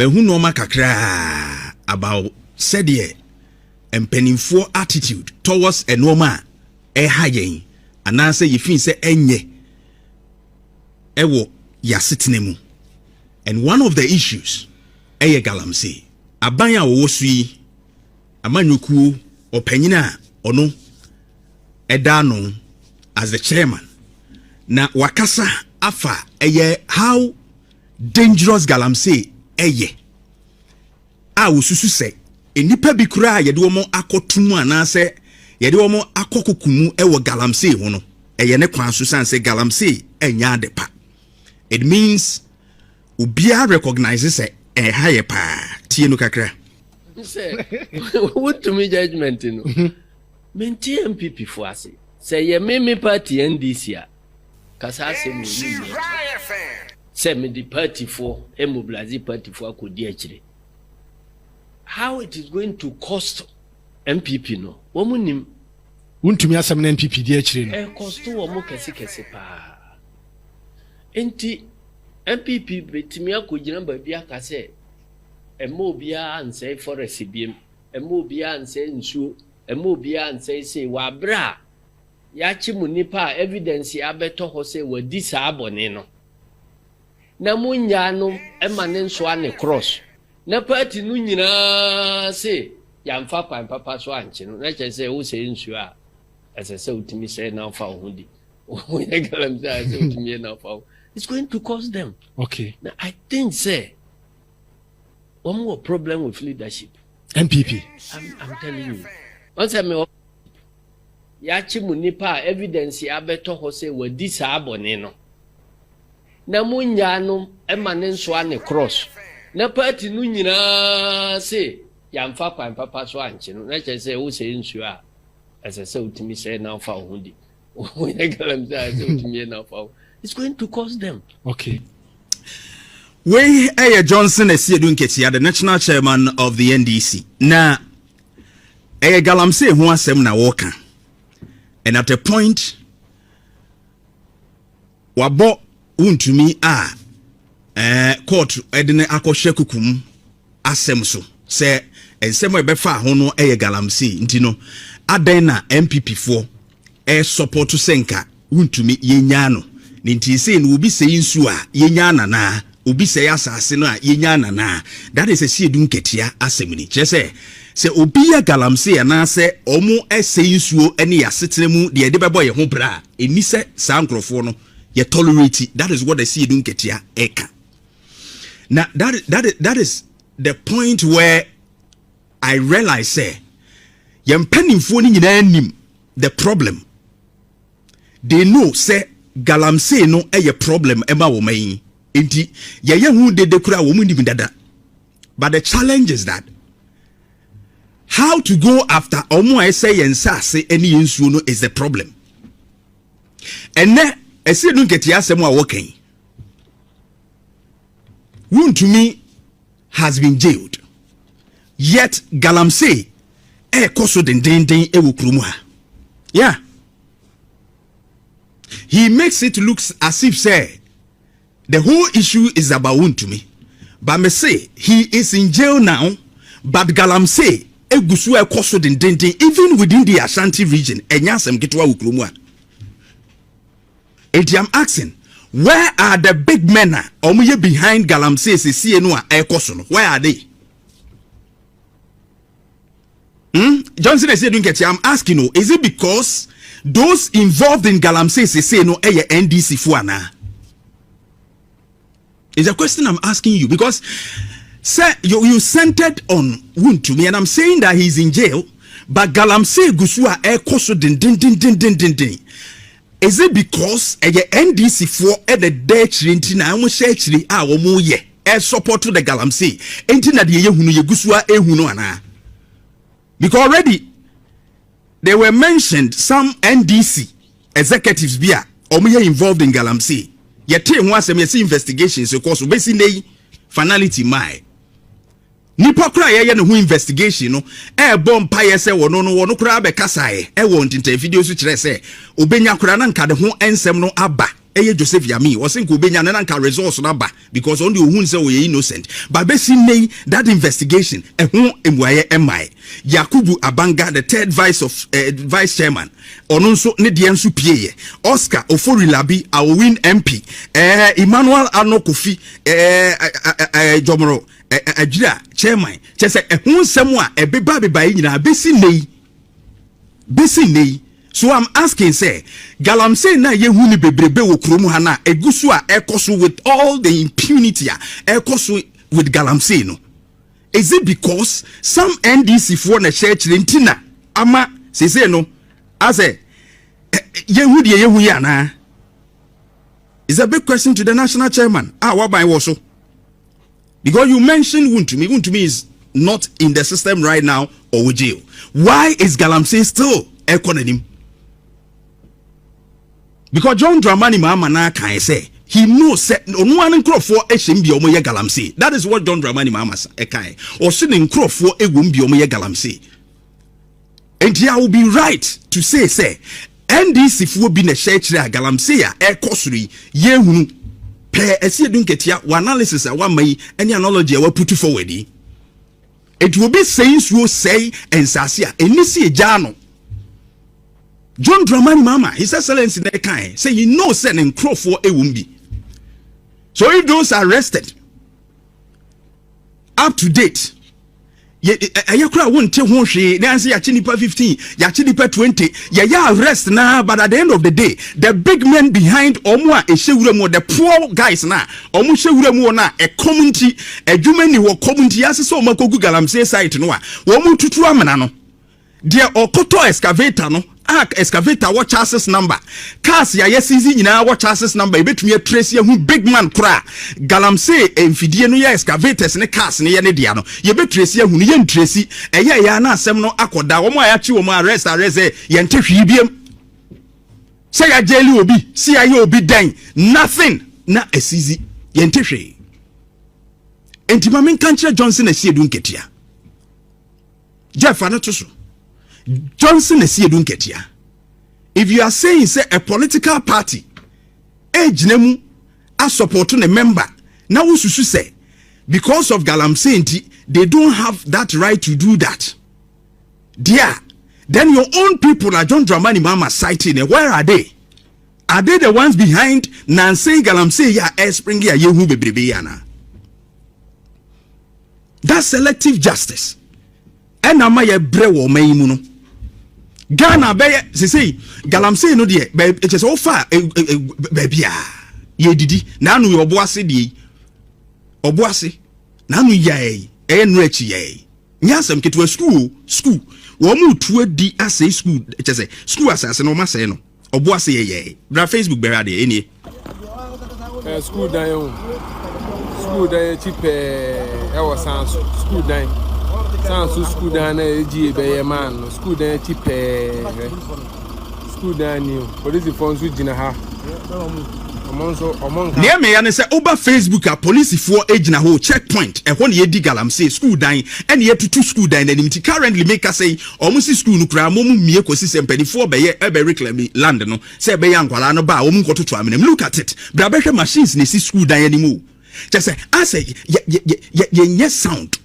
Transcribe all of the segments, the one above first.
hu no ma kakra about said ye empanimfo attitude towards enoma hayen anase yefin se enye ewo yasetenemu. And one of the issues Galamsey abanya wo sui amanyuku opanyina ono edano as the chairman na wakasa afa how dangerous Galamsey ususu se enipa bi kura yede wo mo akotumu anase yede wo mo akokokumu ewo Galamsey ho no ne kwan so sanse Galamsey enya adepa. It means ubia recognizes se haye pa tie no kakra say what to me judgment no menti MPP fo ase say ye me party NDC a kasa se mo ni say me the party for mobilize party for akodi akire. How it is going to cost MPP no womunim wontumi asem na MPP di akire no cost wo mo kese pa enti MPP betimi akogina ba bia ka se emo bia anse forest biem emo bia anse nsuo emo bia anse se wa bra ya chi mu nipa evidence abeto ho se wadi sa abone no na munya no emane nso ane cross na party no nyina se ya mfa kwan papa so anche no na che se wo se nsuo a asese utimi se na fa ho di wo ye Galamsey se utimi na fa. It's going to cost them. Okay. Now, I think, say, one more problem with leadership. MPP. I'm telling you. Once I me yachi munipa evidence abeto ho say we this abone no. Na munya no emane nso ane cross. Na party no nyina say ya mfa kwan papa so anche no. Na che say wo say nsuo a asese utimi say na fa ho di. Wo ye Galamsey say utimi na fa. It's going to cost them. Okay. We Johnson Esiedu Nketia, the national chairman of the NDC. Na Galamsey who asem na woka. And at a point wabo untumi court edene akoshe kukum asem so. Se ensemo ebefa ho no Galamsey ntino aden na MPP for support to senka untumi yenyano. Ninti say no obi say nsu a yenya nana obi say asase no a yenya nana. That is a Esiedu Nketia asemni chese se obi ya Galamsey na se omo say nsuo ene ya setenemu de de bebo ye ho bra eni se sa nkrofo no ye tolerate. That is what the Esiedu Nketia eka. Now that is the point where I realize say yem panimfo ni nyina anim the problem. They know say Galamsey no a problem ema wo mai enti ye hu de kura wo munim dada. But the challenge is that how to go after omo I say yensase any nsuo no is the problem. And ne Esiedu Nketia asem a wokan Wontumi has been jailed, yet Galamsey koso den ewo kurumu ha. Yeah. He makes it look as if say the whole issue is about Wontumi. But me say he is in jail now, but Galamsey egusu koso den even within the Ashanti region. Enyasem kitwa ukrumu. I'm asking, where are the big men omuye behind Galamsey see no koso no? Where are they? Johnson is saying, I'm asking you, is it because those involved in Galamsey say no NDC fuana? It's a question I'm asking you because sir, you centered on Wontumi, and I'm saying that he's in jail, but Galamsey gusua koso din. Is it because NDC for the Dutch rentina almost actually omo ye support to the Galamsey entina de ye hunu ye gusua ehunu ana? Because already they were mentioned some NDC executives bia omo involved in Galamsey. Yet ho asem ye investigations because basically finality my nipa kura ye no investigation no bomb pa ye se wono kura be kasae wo ntinte video so kire se obenya kura na nka de ho ensem no aba Joseph Yami was in Kubenya Nanka resource number because only who say we innocent. But basically that investigation MI Yakubu Abanga, the third vice chairman, Ononso Nediansu Pie, Oscar Oforilabi, our win MP, Emmanuel Arno Kofi, Jomoro, Ajira chairman, just a somewhere a baby by in a basically. So I'm asking, say, Galamsey na yehuni bebrebe wo kromu hana egusu a ekoso with all the impunity ekoso with Galamsey no. Is it because some NDC for na church rentina ama say no as a yehudi yehu ya na? It's a big question to the national chairman. Wabai woso. Because you mentioned Wuntumi is not in the system right now or jail. Why is Galamsey still economy? Because John Dramani Mahama na can say he knows that no one crop for a shimbi omoye Galamsey. That is what John Dramani Mahama kai or sitting crop for a wumbi omoye Galamsey. And here I will be right to say NDC for being a church Galamsey a kosuri ye hunu pe esi dunketia one analysis a one may any analogy I will put forward. It will be saying so say and sasia enisi jano. John Dramani Mahama, His Excellency Nekai, say he knows sending crow for a wumbi. So if those are arrested, up to date, Ayakra won't tell one she, Nancy Yachinipa 15, Yachinipa 20, ya arrest now, but at the end of the day, the big men behind Omwa, a Shewremo, the poor guys now, Omu Shewremo na, a community, a Jumani or community, as so Mako Galamsey site no, Womu Tutuamanano, dear Okoto excavator no. Excavator watch access number cars ya yesizi nyina watch access number ebetumi trace ya hu big man kra Galamsey emfidie no ya excavators ne cars ne ye ne dia no ye be trace ya hu ne ye trace eye ya na asem no akoda wo mo ya chi wo mo arrest ye ntehwi biem say ya jeli obi see ya obi dan nothing na esizi ye ntehwe entima men kanche Johnson na sie dun ketia Jeff anatoso Johnson is here dunketia. If you are saying say a political party, nemu a support a member, now we should say because of Galamsey they don't have that right to do that. Dear, then your own people are John Dramani Mahama citing. Where are they? Are they the ones behind Nancy Galamsey ya espring ya yehu bebrebe? That's selective justice. And ama ye brewo meimuno. Ghana be say Galamsey no de it is all far baby ye didi na anu oboase de oboase na anu ye enrechi ye nyasem ketwa school wo mu tu adi asay school it is school asase no ma say no oboase ye bra Facebook be rade eni school dan cheap e was school dan Sansu school down Agye be man school down cheap school down new police phones with jina ha near me and say over Facebook a police for agina ho checkpoint e won ye di Galamsey school dan and ye to school dan and currently make us say almost school no kra mo mie kosi sempani be ye e be reclaim land no say be yankwala no ba o mu kototo amene look at it bra be hwe machines ne si school dan anymore just say I say ye sound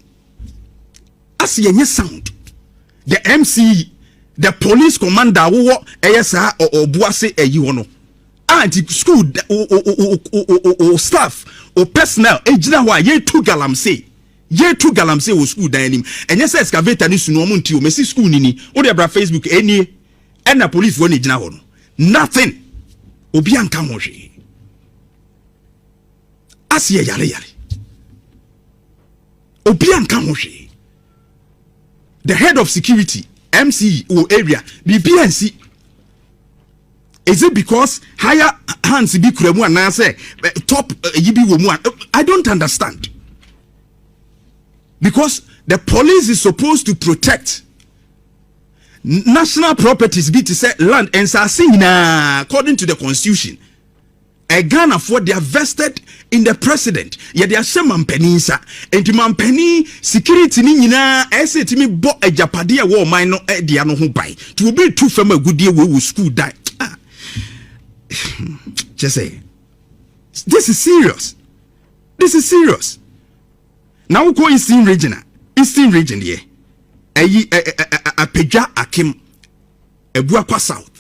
as yenye sound the MCE the police commander wo eyesa obuase eyi wono anti school o staff o personnel ejina ho ye to Galamsey wo school dan nim enye se excavator ni sunu omo nti o mesi school ni o de bra Facebook eni and the police wo ni ejina ho no nothing obi anka ho hwe asiye yare obi anka ho hwe. The head of security, MCE or area, BPNC. Is it because higher hands be kremu and say top yibi womu? I don't understand. Because the police is supposed to protect national properties, be to say land and sasina according to the constitution. A Ghana for they are vested in the president. Yet they are shaman penisa. And to mampeni security nina ese to me bo a japadia war mine diano who buy. To be too firm a good deal we will school die. Just say This is serious. This is serious. Now we go Eastern region here. Apeja Akim Ebuakwa South.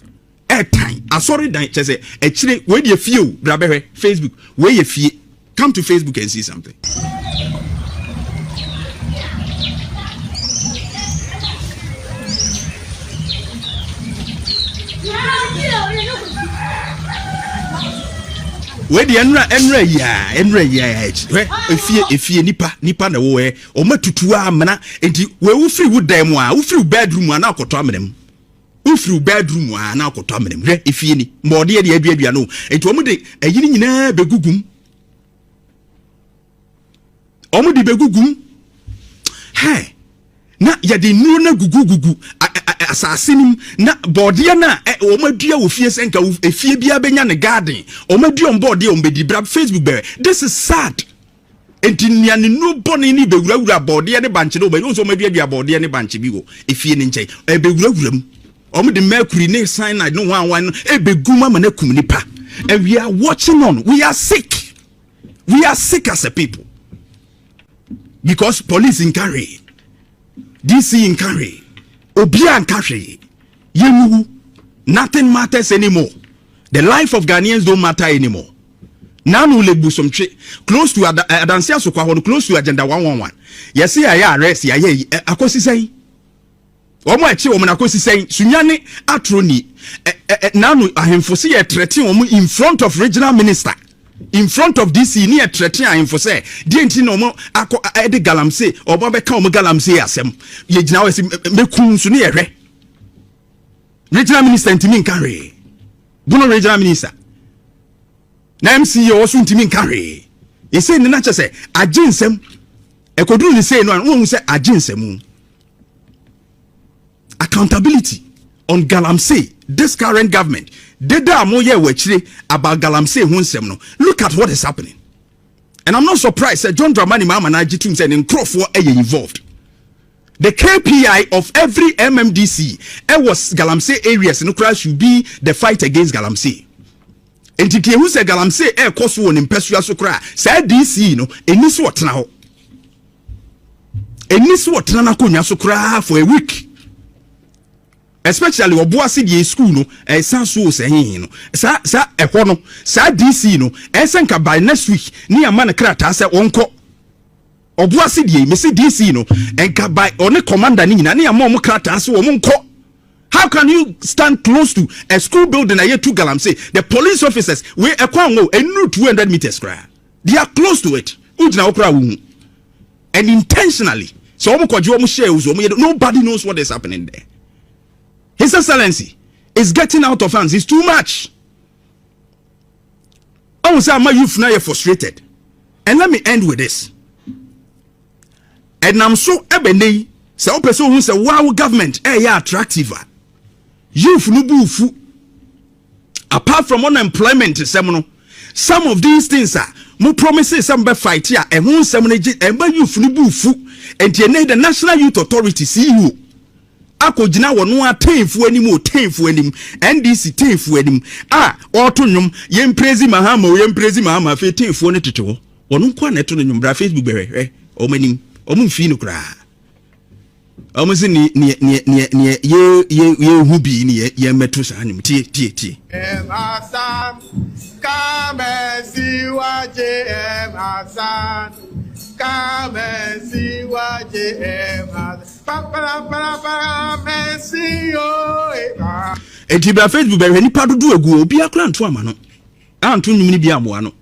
Airtime. I sorry that just say actually where you feel Facebook where you feel come to Facebook and see something. Where the enra ya if you nipa na wo e o matutu amana enti we wo free wo dan mu a wo free bedroom a na akoto amenem wo free bedroom a na akoto amenem hwe efie ni mbode de aduadua no enti omo de ayini nyina begugum omo de begugum he na ya de nuru na gugugugu asasinim na bode na omadua wo fie senka efie bia benya ne garden omadua mbode ombedi bra Facebook be. This is sad. Enti niane no bone ni bewurawura bode ne banche no be so omadua bode ne banche bi go efie ne nche bewurawuram omde mercury ne cyanide no wan ebeguma ma na kum nipa, and we are watching on. We are sick as a people because police in carry, DC in carry, Obia and carry, Yemu, nothing matters anymore. The life of Ghanaians don't matter anymore. Now we lebu some close to Adansia Sokwa, close to Agenda 111. Yes, see, I arrest, Akosi say. Omo echi omo na Akosi say, Sunyane atroni. Now I am foresee a threatening in front of regional minister. In front of DC near threatening I am foresee. Dienti no mo ako ede Galamsey obo be ka omo Galamsey asem. Ye gina we mekun so ne yehwe. Regional minister ntimi nkanre. Bono regional minister. Na MCEs also ntimi nkanre. Ye say ne na che say agye nsem. Ekoduru ni say no an won say agye nsem. Accountability on Galamsey, this current government. Deda moye wechire about Galamsey hunsem no. Look at what is happening. And I'm not surprised that John Dramani Mahama na Agye said in Crawford involved. The KPI of every MMDC was Galamsey areas no crash should be the fight against Galamsey. And to who say Galamsey cost one in Pesua Sokra, said DC no, eniso otna ho. Eniso otna na konya Sokra for a week. Especially obuasi die school no san so se hin no sa ehwo no sa DC no esenka by next week ni ama ne krata se wonko obuasi die me se DC no enka by one commander ni nyina ni ama mo krata se wo monko. How can you stand close to a school building aye to Galamsey? The police officers we ekwan wo enu 200 meters kra they are close to it ujina okra wu and intentionally so omo kwaje omo share uzo nobody knows what is happening there. His Excellency is getting out of hands. It's too much. I will say, my youth now are frustrated. And let me end with this. And I'm so ebony. So person who say, wow, government, yeah, attractive. Youth no bufu. Apart from unemployment, some of these things are more promises. Some be fight here. And one seminary and by youth no bufu. And the National Youth Authority see you. Akojina wono atenfu anim NDC tenfu anim otonum yem praise Mahama fe tenfu ne tete wono kwa na to no nwumbra Facebook bewe omanim omumfi no kra omuzi ni ye hubi ni ye meto sa anim tie Asan come and see what Asan come and see what enti bra Facebook bewe ni padodo agu obi akra nto ama no anto nwum ni bia moa no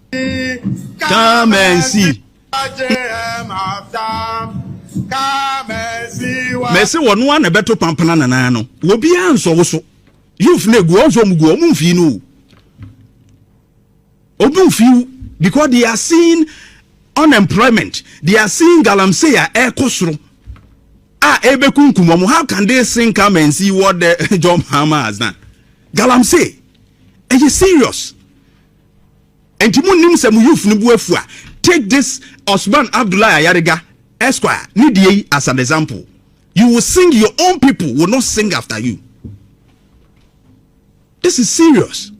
come and see Mese wono na beto pampana nana no obi anso wo so youth na gu onso mugu omumfi no omumfi because they are seeing unemployment, they are seeing Galamsey kosro ebekunkum. How can they sing come and see what the John Mahama has done? Galamsey, are you serious? And Timunim some youth nubuefua. Take this Osman Abdullah Ayariga Esquire Nidie as an example. You will sing, your own people will not sing after you. This is serious.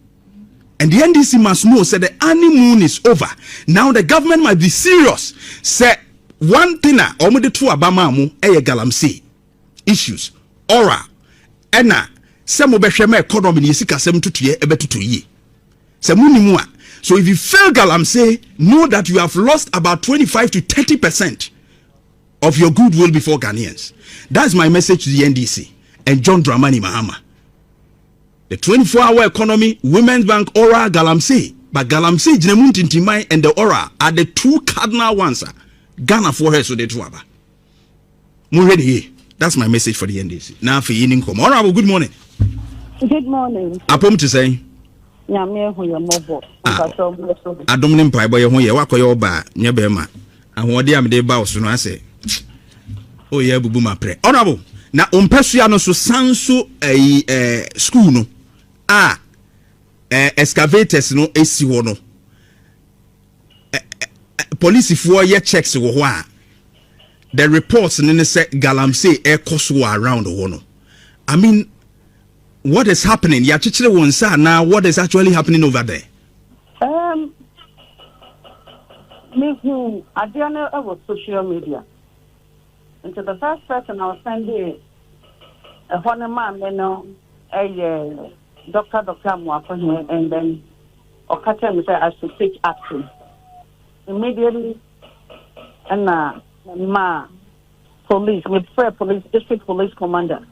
And the NDC must know, say the honeymoon is over. Now the government must be serious. Say one thing na omo de to abama mu Galamsey issues. Ora ena se mo behwe ma economy ni sika sem tutuye ebetutuye. Se munimu a. So if you fail Galamsey, know that you have lost about 25 to 30% of your goodwill before Ghanaians. That's my message to the NDC and John Dramani Mahama. The 24-hour economy, Women's Bank, Ora, Galamsey. But Galamsey, Jinemunti Timai, and the Ora are the two cardinal ones. Ghana for her, so they two. That's my message for the NDC. Now for Yininkom. Honorable, good morning. Good morning. Apom to say. Adomnim pai boy ho ye wakoyo ba nya be ma ahode am de ba oso no ase o ye bubu ma pre honorable na ompasua no so sanso school no excavators no esi wo no police for ye checks wo ho a the reports ne say Galamsey ekoso around wo no. I mean, what is happening? Ya chichire wonsa now what is actually happening over there? Me who I don't know about social media. And to the first person I was sending a honor man, you know, a Dr. Mwapon, and then Okatem said I should take action. Immediately, and ma police, with fair police, district police commander.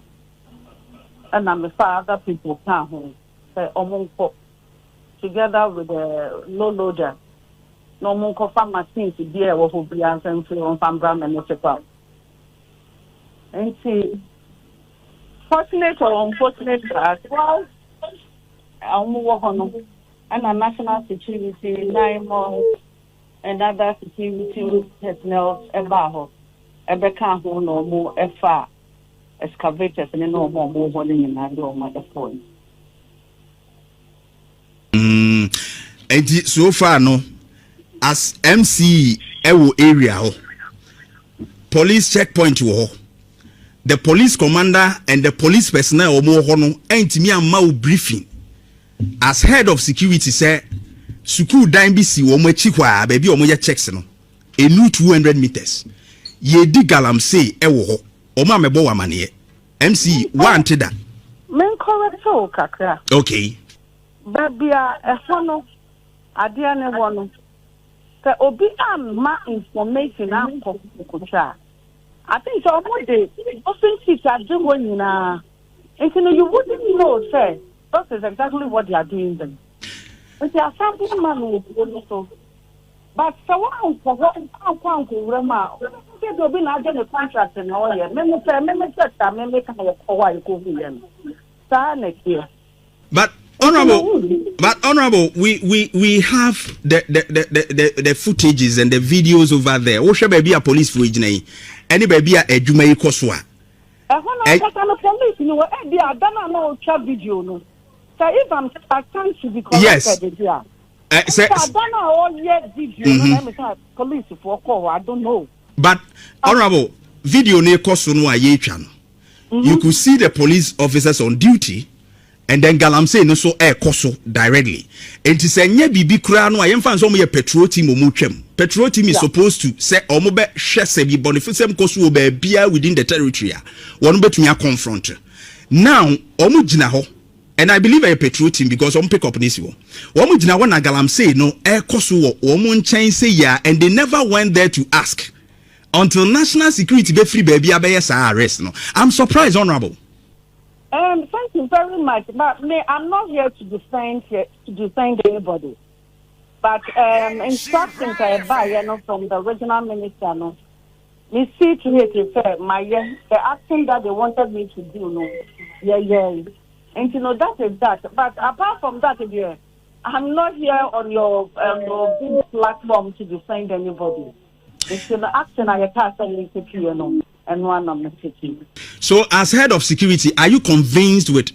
And I'm the other people come home. Together with the low loader. No more farm machines to be able to be answering from Fambram and Motepal. And see, fortunate or unfortunate as well, I'll move on. And a national security, 9 months, and other security personnel, Ebeka, who no more FR. Excavators and no more holding in our motherphone. And so far, no, as MCE area, police checkpoint, the police commander and the police personnel or more honor ain't me a mau briefing. As head of security, say, Suku dime BC or my chikwa, baby or my checks, no, a new 200 meters. Ye di Galamsey Oma mebo wa manie. MC want that. Men correct so kakra. Okay. Babia ehono adia ne wono. Se obi ma information am ko kucha. I think so one day often teacher do when you wouldn't know say that is exactly what they are doing then. But there are some man who so. But so one for what can rema. There be na get a contract in all year. Me make a call go here. Sa next year. But honorable, we have the footages and the videos over there. Wo shebe be a police for ejina. Any baby a edwuma yi koswa. Police no e dia dana no cha video no. So if I'm Ashanti to be corrected there. Police for call, I don't know. But honorable, video ne koso no aye twa no. You could see the police officers on duty and then Galamsey no so koso directly. And to say nye bibi kura no ayemfa nso mo ye patrol team omo twam. Patrol team is supposed to say omo be hwe se bi bonifisem koso be bia within the territory. Wonu betumi confront. Now omo gina ho. And I believe a patrol team because I'm pick up this one. Woman jina wana Galamsey no koso woman chain say ya and they never went there to ask until national security be free baby abeyes arrest no. I'm surprised, honorable. Thank you very much. But I'm not here to defend anybody. But instructions I buy from the regional minister no. Me see to it refer the action that they wanted me to do no. Yeah. And you know that is that. But apart from that, I'm not here on your big platform to defend anybody. It's an action I pass on you and one I'm not taking. So, as head of security, are you convinced with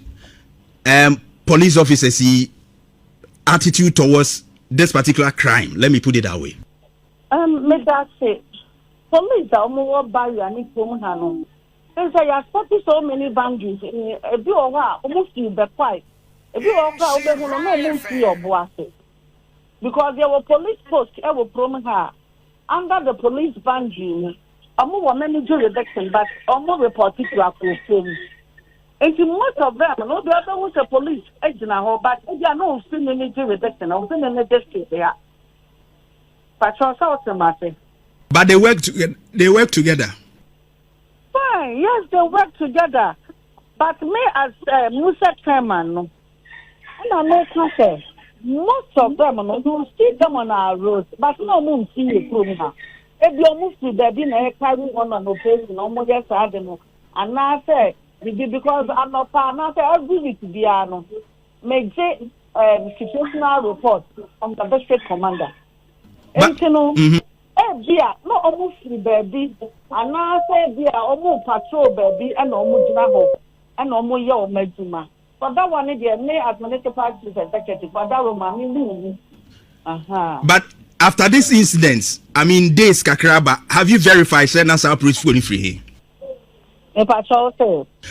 police officers' attitude towards this particular crime? Let me put it that way. May that say, police are more by you. They say you have so many boundaries. If you are almost you be quiet. If you walk out, they will not see your boss. Because there were police posts, I will promise her, under the police boundary, I'm more many jurisdiction, but I'm more reported to our film. And to most of them, no, the other was a police agent, but they are not still in the jurisdiction, or still in the district there. But But they work together. They work together. Fine, yes, they work together. But me as Musa chairman, and I know most of them, you see them on our roads, but no one see you from her. If you move to the dinner, carry on the face, no more just I don't know. And I say, because I'm not every week to be ano. Make situational report from the district commander. And you know, no almost baby, and I say, dear, almost patrol baby, and almost now, and almost your medicine. But that one is the main administrative party executive, but that woman. But after this incident, I mean, days Kakraba, have you verified Nasa Police for free?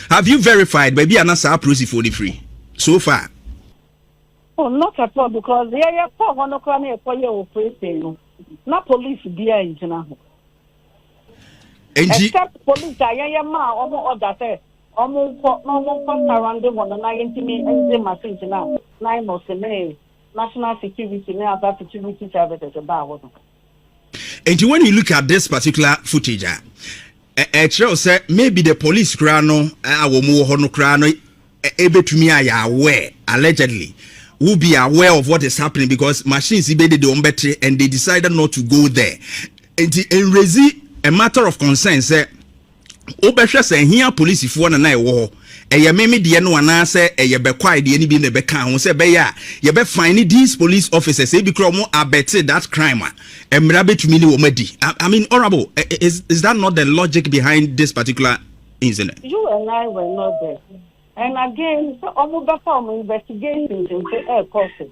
Have you verified baby Nasa Police for free so far? Oh, not at all, because they are for one for your operation. Not police behind now. Except police, I am almost that. Almost around the one and me machine now. 9 months national security now about security services about. And when you look at this particular footage, say maybe the police crano able to me are aware allegedly will be aware of what is happening because machines better and they decided not to go there. And in a matter of concern say obehwe say here police fo na na wo eye meme de no ana say eye be kwai de ni bi na be kan ho say be ya ye be fine these police officers say because mo abete that crime emra betumi ni wo madi. I mean, honorable, is that not the logic behind this particular incident? You and I were not there. And again, so almost perform investigations into air courses.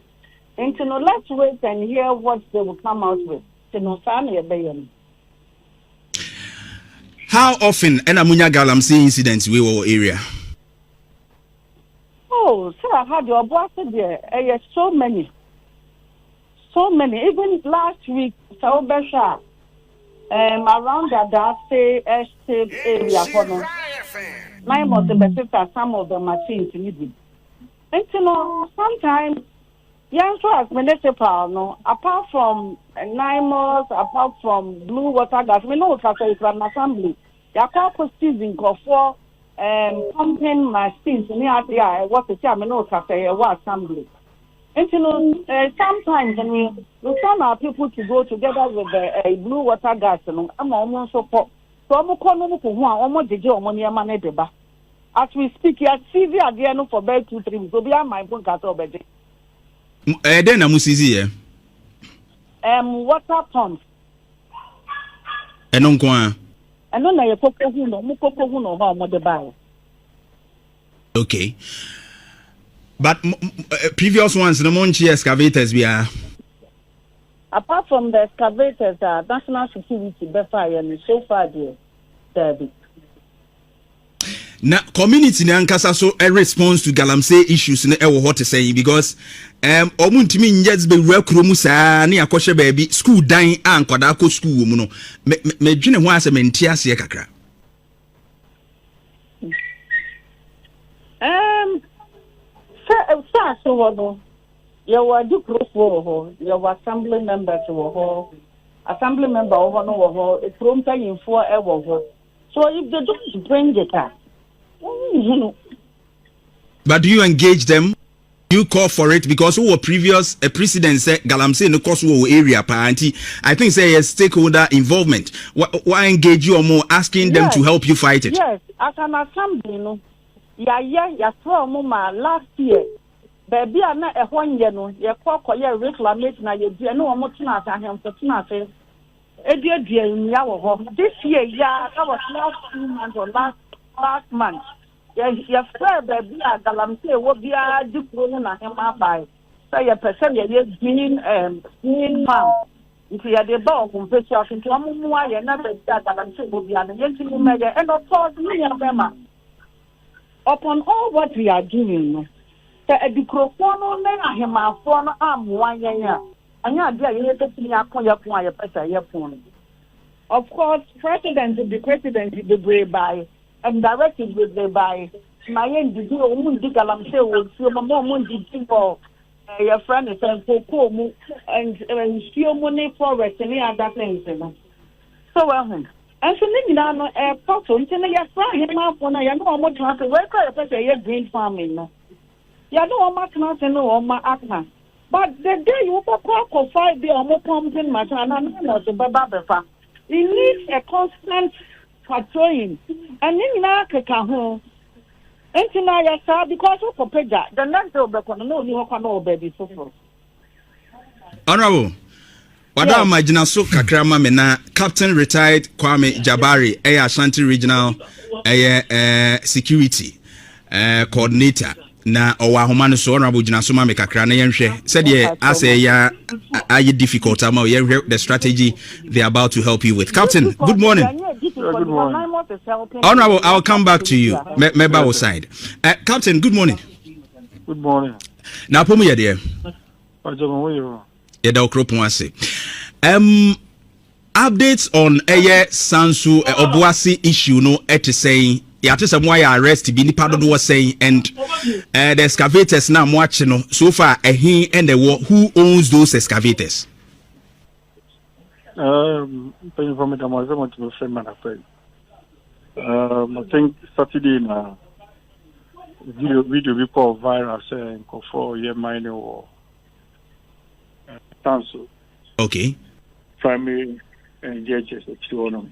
And to know, let's wait and hear what they will come out with. To know, family bayan. How often Enamunya Galamsey incidents we were area? Oh, sir, I had your boss there. So many. Even last week, Saubesha, around that estate area, 9 months the some of the machines needed. And you know, sometimes, young as municipal, no, apart from 9 months, apart from blue water gas, we know it's an assembly. There are season for pumping machines near there. What the chairman knows after a assembly. And you know, sometimes when we send our people to go together with the blue water gas, I'm almost support. So I'm calling for one, almost the job money man. As we speak here, TV at the end for about 2-3 weeks. So be on my phone cat over there. Then I'm easy. Water pumps. And on coin. And then I put no how the buy. Okay. But previous ones, the Monchi excavators we are. Apart from the excavators, national security fire and so far there. Now, community nankasa so a response to Galamsey issues na ewo what to say because omuntimi njets be rekromu saa na yakoshe baby school dan ankwada ko school mu no me dwene ho ase menti ase kakra. So what you were do proof for your assembly member to assembly member over no it's from time for ever. So if they don't bring it up. But do you engage them? You call for it because who were previous president said Galamsey in the course area party. I think say a stakeholder involvement. Why engage you or more asking them to help you fight it? Yes, as an assembly, no. Yeah, mama last year. Baby, I'm not a 1 year no. You call your reclamation. I do no more than I am for nothing. This year, yeah, that was last 2 months or last month. Yes, baby, Galamsey will be a different and him by. So your person, you're green farm. If you are the ball, confess yourself into a more, you're never that Galamsey will be an young measure. And of course, me and them. Upon all what we are doing, a microphone na ahemafo no amwa yenya anya ade a ye betimi akoya pon aye pesa ye pon. Of course, the president the way by and directed with the by my NDC omundi Galamsey will see mama omundi people your friend is and see money forward any other things. So and so maybe now no airport until you fly him up on a young woman to have to work a green farming. You know what much no my acna. But the day you for 5 days or more pumping matter and I'm not the baba. It needs a constant patrolling. And in Africa home and now because of Peja, the next day you can know baby so. Honorable Wada Majina so kakrama mena Captain Retired Kwame Jabari Ashanti Regional Security Coordinator na owa homano so Honorable Jina so ma me kakra na yenhwe said ye ase ya aye difficult ama ye the strategy they are about to help you with. Captain, good morning. Good morning. Honorable, I'll come back to you. Meba side. Captain, good morning. Good morning. Na pomu ye de. Yeda okropon ase. Updates on Sansu Obuasi issue no saying yate some why arrest be nipa do was saying and the excavators now watching no so far he and the who owns those excavators. Paying for me to my friend man I think Saturday na video report viral saying for year mining or council. Okay. Primary and judges actually on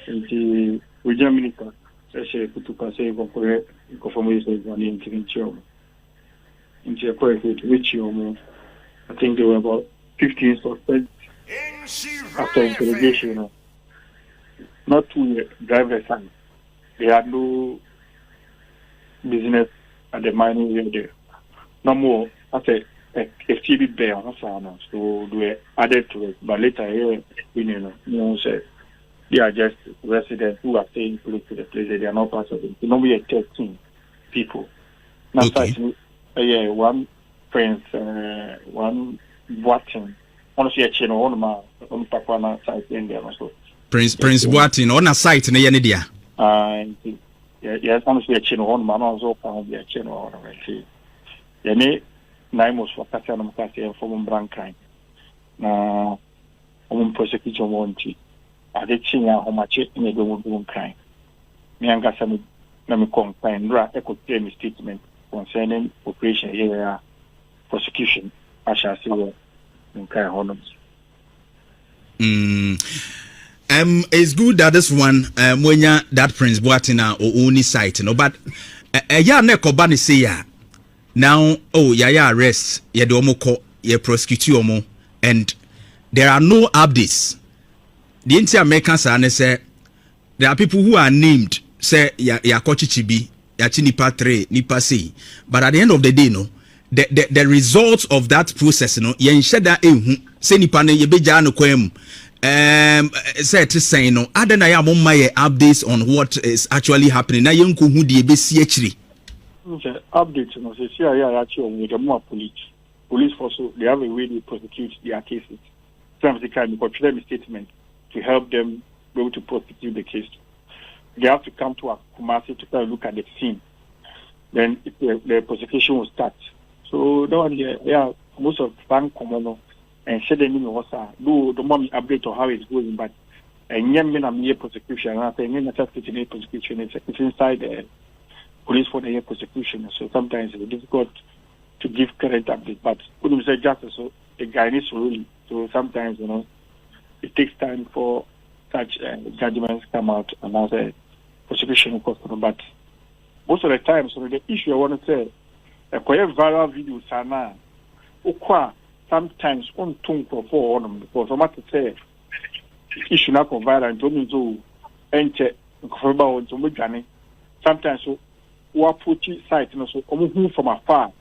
the regional minister say kutuka say for conformation one in Kirinchio. In the quite which I think there were about 15 suspects after interrogation. Not two drivers and they had no business at the mining area. No more after a FTB bear on so they added to it. But later here, say they are just residents who are staying close to the place. They are not part of it. We are 13 people. Now, okay. One prince, one Boatin. Honestly, a channel on Papa site in there also. Prince Boatin on a site in the Yanidia. Yes, honestly, a channel on man also found a channel on it. Yane Naimos for Catanum Cassia from Brankai. Now, prosecution warranty. I did see how much it in a good crime. Me and Gassam Namicon Pine Echo claim statement concerning operation area prosecution. I shall see what in Kai Honors. It's good that this one when you that Prince Boatina or only site, but ya neko bani say ya now ya arrest ya domoko ya prosecute and there are no updates. The entire Americans are say there are people who are named say ya kochichibi ya chinipa 3 nipa say, but at the end of the day the results of that process ya nsheda say nipa ne ye beja no kwam say to say no adena ya mo my updates on what is actually happening na yenko hu de be si akiri. Okay, updates no say ya actually the more police force they have a way to prosecute their cases. Sometimes they can consider a statement to help them be able to prosecute the case. They have to come to a Kumasi to try to look at the scene. Then the prosecution will start. So most of the bank common and said them do the money update on how it's going, but and year prosecution and I think it's prosecution it's inside the police for the year prosecution. So sometimes it's difficult to give current update. But couldn't say justice so the guy needs ruling. So sometimes it takes time for such judgments come out and as a prosecution customer. But most of the time, so the issue I want to say, a viral video sana, sometimes on tongue for them because I want to say issue not viral and told me to enter sometimes so what put site so from afar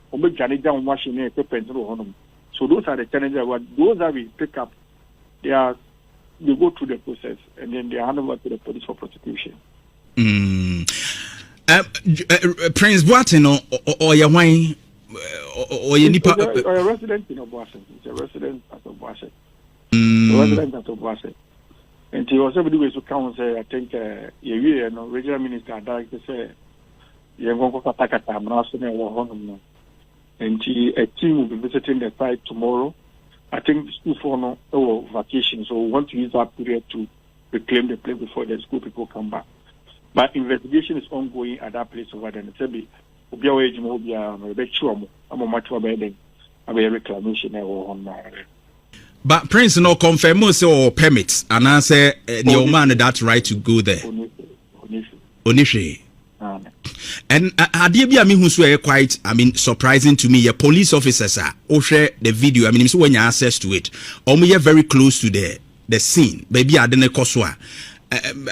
down washing paper so those are the challenges. Those are we pick up. They go through the process and then they hand over to the police for prosecution. Prince Boatin or your wine or you nipa a resident in Obuasi. It's a resident at Obuasi. A resident at Obuasi. And he was able to count, I think, regional minister director said, you're going to attack a man, and a team will be visiting the site tomorrow. I think the school for no vacation, so we want to use that period to reclaim the place before the school people come back. But investigation is ongoing at that place over there. It's but Prince no confirm say or permits and answer the man that right to go there. Onishi. And Adebia me who swear quite surprising to me. Your police officers are share the video. I mean, so when you access to it, or me very close to the scene. Baby, I didn't koswa.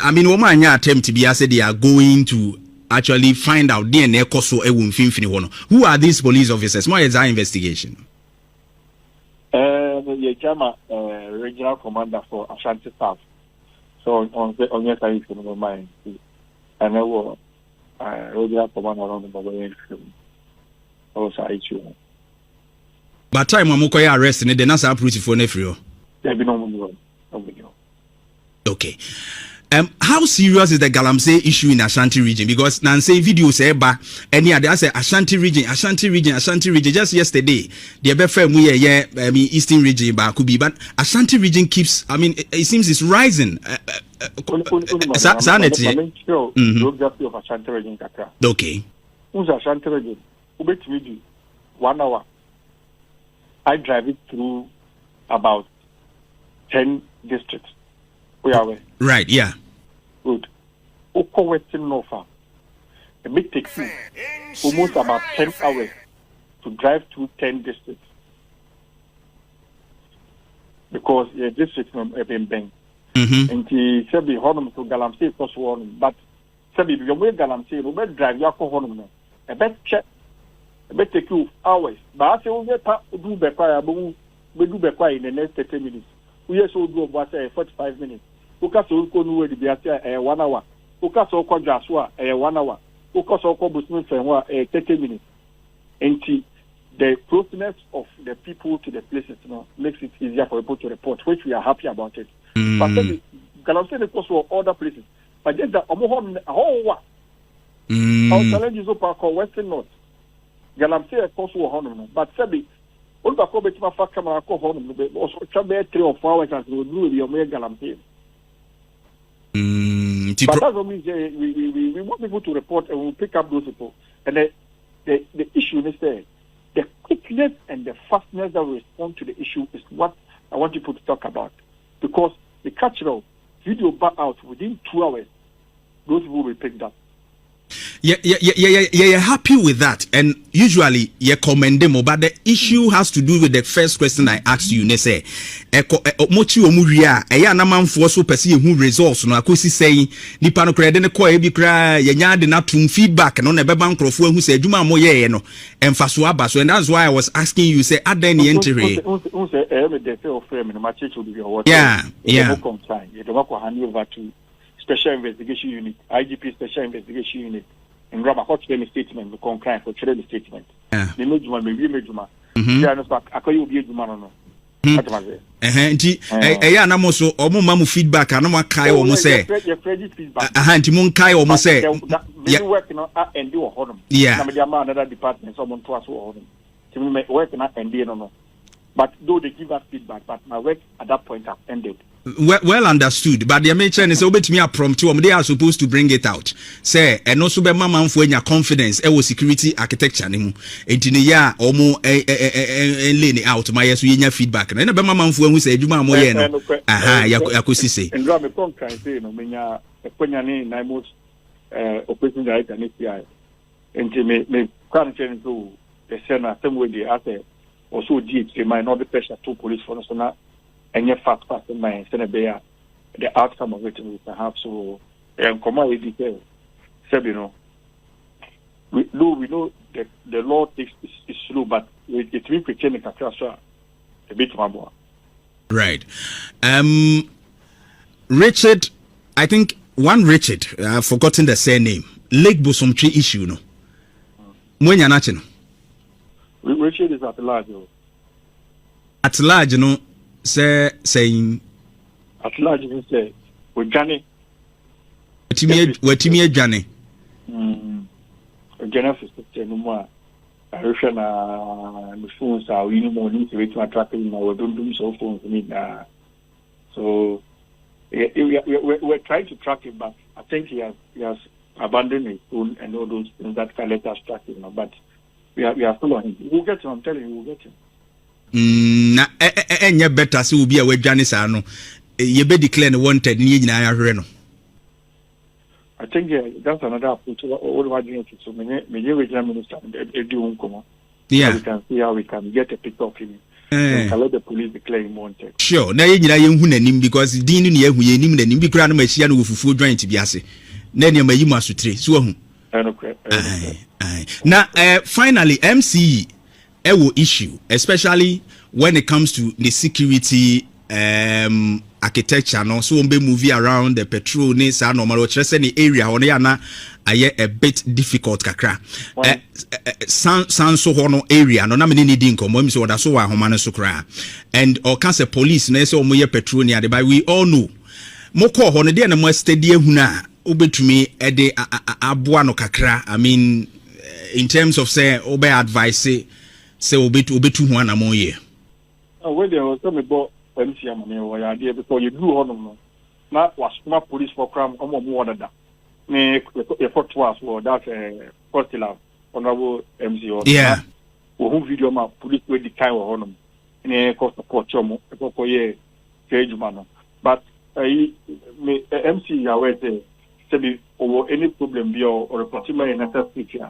I mean, woman attempt to be I said they are going to actually find out DNA koso e won finfini hono. Who are these police officers? More is our investigation. The Jama regional commander for Ashanti staff. So on your side you know mind. And I was regional commander around the Baba also IQ. But time amukoya arrest ne de na sa approve for nefrio. There be no. Okay. How serious is the Galamsey issue in Ashanti region? Because Nancy video say any other say Ashanti region. Just yesterday, the BFM Eastern region could be, but Ashanti region keeps. I mean, it seems it's rising. Okay. Ashanti region, 1 hour. I drive it through about 10 districts. Right, yeah. Good. Oko Western Norfolk. A big taxi. Almost about 10 hours to drive through 10 districts. Because the districts have been banged. And he said, be honor to Galamsey plus one. But said, if you're with Galamsey, you better drive your honor. A better check. A better take you hours. But I say, do better in the next 30 minutes. We also do about 45 minutes. Ukaso uko nuwe di biatia 1 hour. Ukaso uko jaswa 1 hour. Ukaso uko busman fenwa 30 minutes. And the closeness of the people to the places, makes it easier for people to report, which we are happy about it. But then Galamsey of course for other places. But just that omohon our challenge is open called Western North. Galamsey of course for honor, but Sebi. All the co between fact camera call home, also 3 or 4 hours as we do the Omega Galamsey. But that's what we want people to report and we'll pick up those people. And the issue is there. The quickness and the fastness that we respond to the issue is what I want people to talk about. Because the cultural video back out within 2 hours, those people will be picked up. Yeah, happy with that, and usually you commend them, but the issue has to do with the first question I asked you. Ne say, mochi omuria, na manfo so pese hu results no akosi say nipa no kra de ne ko ebi kra yenya de na tum feedback no na beba nkrofo hu say adwuma mo ye no emfaso aba so, and that's why I was asking you say adan ne entry me dey say of frame no ma check to be what yeah you don't go hand over to Special Investigation Unit, IGP Special Investigation Unit, and grab a hot statement, the concurrent for trade statement. Yeah. The Mejuma, maybe Mejuma. Yeah, no, but I call you be Juma no. Na so omo mamu feedback anoma kai omo say. Your credit feedback. Nti mon kai omo say. Yeah. Work no and do honum. Yeah. Na me another department someone to us honum. To me work na and no. But though they give us feedback, but my work at that point has ended. Well understood, but the mention is obey me a prompt to they are supposed to bring it out. Say, and also be mama for your confidence, security architecture. Etini ya omo lane out my yes we feedback. And be mama for who say Juma mo ye no. Aha, yakosi say. And drama contract say no menya ekwanya na most operation director NDC. Enti me kan chen to the sena same way they ase also did say my not the pressure to police for so na and yet fast in my Senegal, the outcome of it we perhaps so and come out with detail. Said we know that the law takes is slow, but it will pretend a bit more. Right. Richard, I think one Richard, I've forgotten the surname. Lake Bosomchi issue no. Mwenya nache no. We share this at large. At large, no, saying. At large, you say, with Johnny. What you mean, Johnny? Johnny for no more. I reckon the phones are really more need to attract him. We don't do so phones. So we're trying to track him, but I think he has abandoned his phone and all those things that can let us track him. But we are still on him. We'll get him. I'm telling you, we'll get him. Na enya better say obi a wadwane saa no ye be declare wanted ni nyina ya hwere no. I think that's another approach. What do you think? So many regional ministers do come. Yeah. So we can see how we can get a picture of him. And let the police declare him wanted. Sure. Na ye nyina ye hu nanim because din ni ye hu ye nim nanim bi kura na machia no fufuo joint bi ase. Na ne mayi masotre so hu. Na finally MCE ewo issue, especially when it comes to the security architecture, no, so be movie around the petrol ni sa normal or any area on na aye a bit difficult kakra. Sound so hono area no na me ni din komo mi so da so wa homa no so kra. And or can say police na say omo ye petrol ni ade, but we all know mo ko ho no de na mo steady ehuna obetumi e de aboa no kakra. I mean in terms of say obe advice say obetu ho na mo ye. Oh, where there was some about MCEs money or idea because you do on na was police for crime more than that. Me effort was for that first lab honorable MCEs. Yeah. Who video ma police we the kind of honor. Ne cost support chomo ko ye page man. But me MCEs aware say be over any problem be or reporting my necessity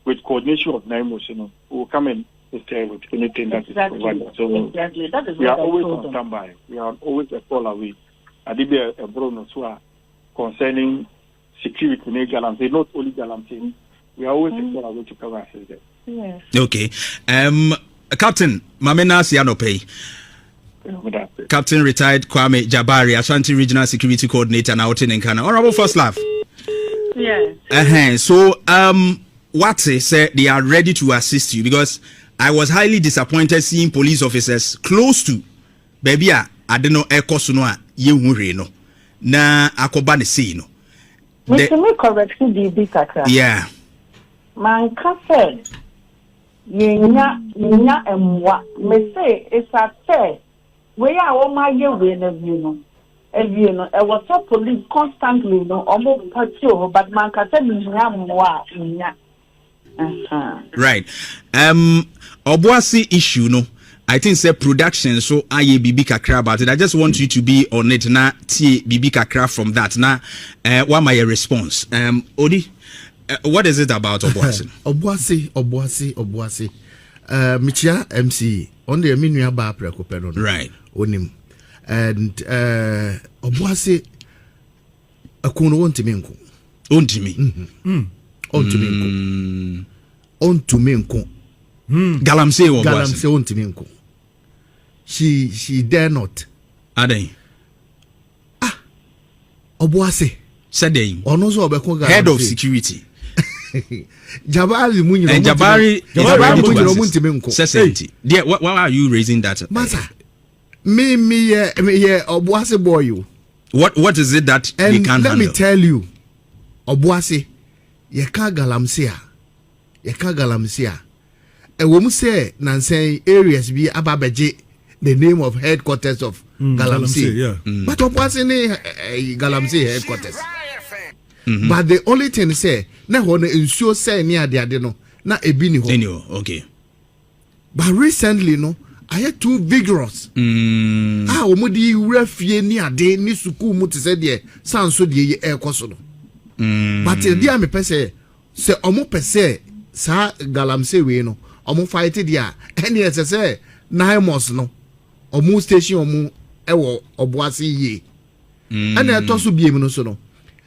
with coordination of Naniso will come in with anything that is provided. So that is we are always on standby. We are always a call away. I did a Bruno concerning security in Galamsey, not only Galamsey. We are always a call away to cover ourselves there. Yes. Okay. Captain Mamena Sianope. Captain retired Kwame Jabari, Ashanti Regional Security Coordinator now in Nkana. Honorable First Laugh. Yes. So what say they are ready to assist you, because I was highly disappointed seeing police officers close to baby I don't know ekosuno ye hu no na akoba ne sei no. Me correct the big kakra. Yeah. Man ka said yenya emwa me say it's a say we are all my ye we na view no. E was so police constantly no omo patio, but man ka said yenya mwa yenya. Right. Obuasi issue no. I think say production so aye bibi kakra about it. I just want you to be on it na tie bibi kakra from that. Na what my response? Odi, what is it about Obuasi? Obuasi. Michia MC on the minua ba prekope no. Right. Onim. And Obuasi akuno wontimi nko. Ontimi. Ontimi nko. Galamsey ontimi nko. She dare not. Adey. Obuasi said ono so obeko Galamsey. Head of security. Jabari munyi and Jabari munyi ontimi nko. Certainty. There, why are you raising that? Masa. Me Obuasi boy you. What is it that and they can't let handle? Me tell you, Obuasi yeka Galamsey. And when we say Nansen areas be ababeje the name of headquarters of Galamsey. Yeah. But Obuasi ne Galamsey headquarters. But the only thing say na hono ensure say near the no na ebi ni ho. Okay. But recently no I had too vigorous. Omudi refie ni ade ni suku mu te say de sanso de ekoso no. But dia me pese se omo pese sa Galamsey we no omo fight dia any say 9 months no omo station omo ewo Obuasi ye. Ana to so biem no so no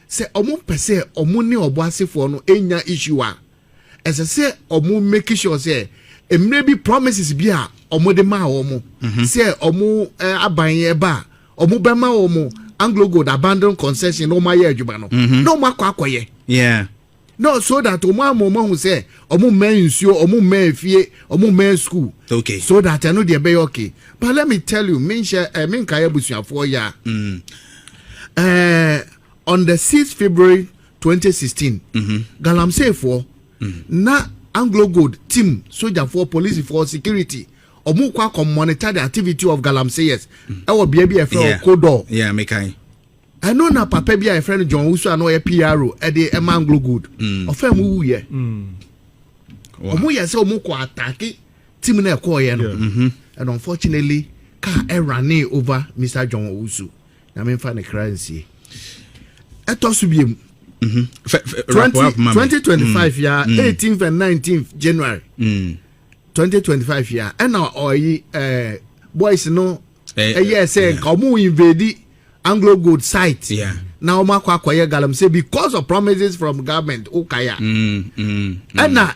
se omo pese omo ne Obuasi for no enya issue a ese se omo make sure say emre bi promises bi a omo de ma omo say omo aban ye ba omo be ma omo Anglo Gold abandon concession no ma ye adwuma no no ma kwakoye. Yeah. No, so that Omama who say, Omu men Omu men fie, Omu men school. Okay. So that I know they be okay. But let me tell you, min kaya busia 4 year. On the 6th February 2016, Galamsey for na Anglo Gold team, soldier for police for security. Omu kwa monitor the activity of Galamseyers. I will be a friend Kodo. Yeah, mekai. I know na papa bi a friend John Usu ano a PRO e de Anglo Good. Ofem wu ye. Omu ye say omu ko attack team na e ko ye no. And unfortunately, car ran over Mr. John Usu. Na me fa ne currency. Eto su biem. 2025 year 18th and 19th January. 2025 year. And now boys no yes say come invade Anglo Gold site. Yeah. Now Makwa Galamsey because of promises from government. Okaya. And now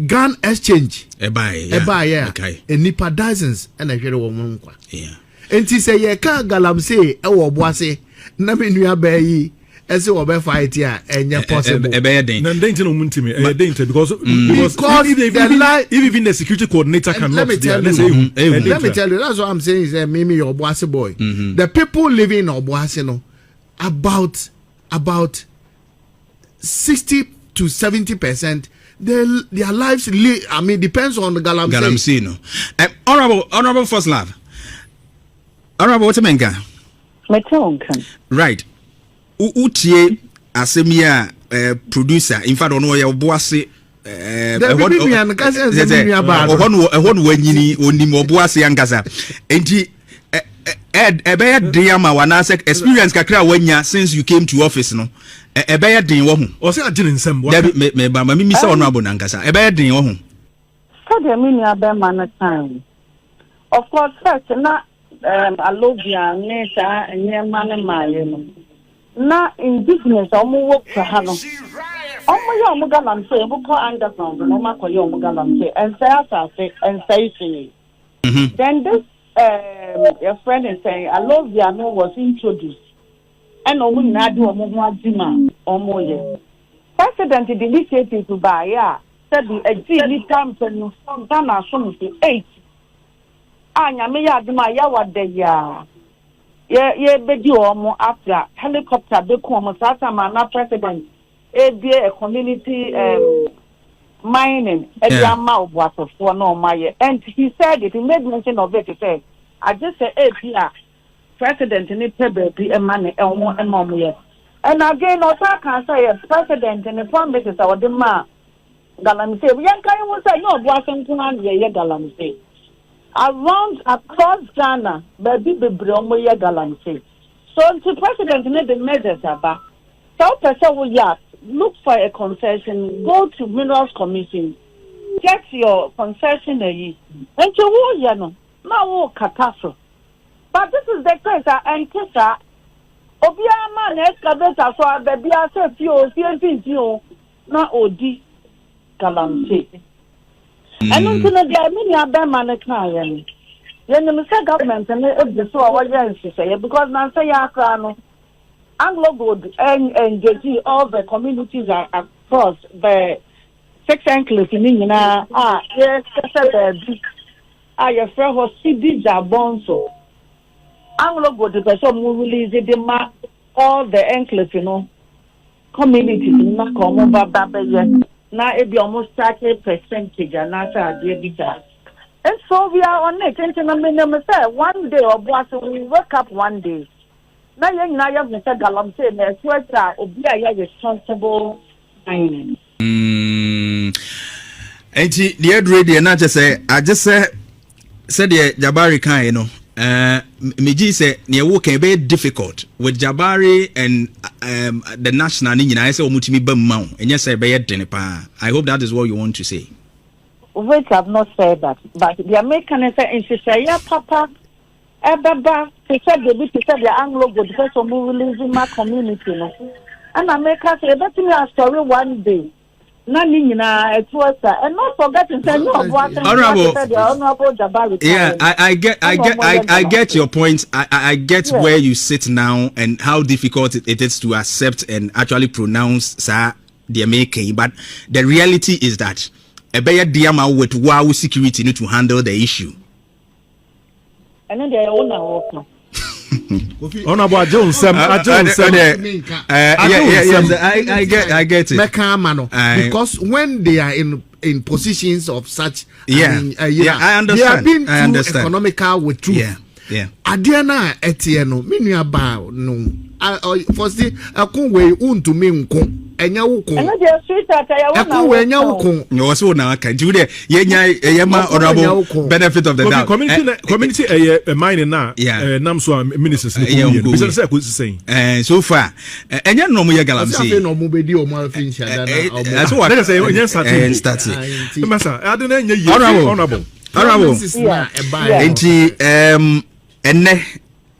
gun exchange. Yeah. Okay. And nipa dozens and I hear woman. Yeah. And she say ye can Galamsey boase na me nua bayi ese wo be fight here enye possible. Na danger no muntimi danger because even the security coordinator cannot. Let me tell you that's what I'm saying is Mimi your boase boy. The people living in Obuasi no about 60 to 70% their lives depends on the Galamsey no. Honorable First Love. Honorable Whatamenga. Right. Utie asemia producer in fact ono ye oboase ehon wanyini onim oboase ankasa enti ebeye den ma wana se experience kakra wanya since you came to office no ebeye den wo hu o se agye nsem me ba ma mi se ono abo nankasa ebeye den wo hu so the mini abema na time of course first na alobia nesa nyema ne maye no na indigenous omo work for ha no omo ye omo Galamsey e buko underground no makoye omo Galamsey and say asase and say then this your friend is saying alobia no was introduced and omo na do omo ho adima omo ye president the initiative to buy ya said the exit time to na so no 8 anya me ya adima ya wade ya ye bedi omo after helicopter be come sasa na president be a community mining ama obuasofo na omaye and he said it, he made mention of it. He said I just say APR president ni baby e man e omo ye and again also can say president in the promises our the man Galamsey we can you say no obuasofo na ye Galamsey around across Ghana, baby omo ye Galamsey. So the president made the measures about. So person will look for a concession, go to Minerals Commission, get your concession and you no now catastrophe. But this is the case and kisa obia man excavator so baby say few na odi Galamsey. And until the many abema na knaye yen me say government and e so our say because na say akra no Anglo Gold and engage all the communities across the 6 enclaves in na yes say your friend was city jabonso Anglo Gold the person who release the ma all the enclaves communities na come baba na it be almost 30% and that's and so we are on it. And say one day or we wake up one day. Now you have Mr. Galamsey and the sweater or be a responsible mining. And the head radio and I just say the Jabari kind, you know. Meji say near work can be difficult with Jabari and the national I say omutimi bemma and yes I be pa. I hope that is what you want to say. Wait, I've not said that, but the American say yeah papa baba they said the Anglo Gold because of releasing my community and America say that me a story one day. It was and not forgetting honorable Jabari. Yeah, I get your point. I get where you sit now and how difficult it is to accept and actually pronounce they making, but the reality is that a better diama with wow security need to handle the issue. And then they own our Honorable Johnson, I get it. Because when they are in positions of such, I understand. They have been too economical with truth. Adiana etieno minua ba no. First, akunwe untumi nko enya woko. And they street at akunwe enya woko. No so na kan ti we yenya honorable benefit of the doubt. Community mining na nam so ministers no ko because say ko saying. So far enya no mo ye Galamsey. Say no mo be di o mo afin shada na. So what say enya start. Masa ade na enya honorable. Enti enne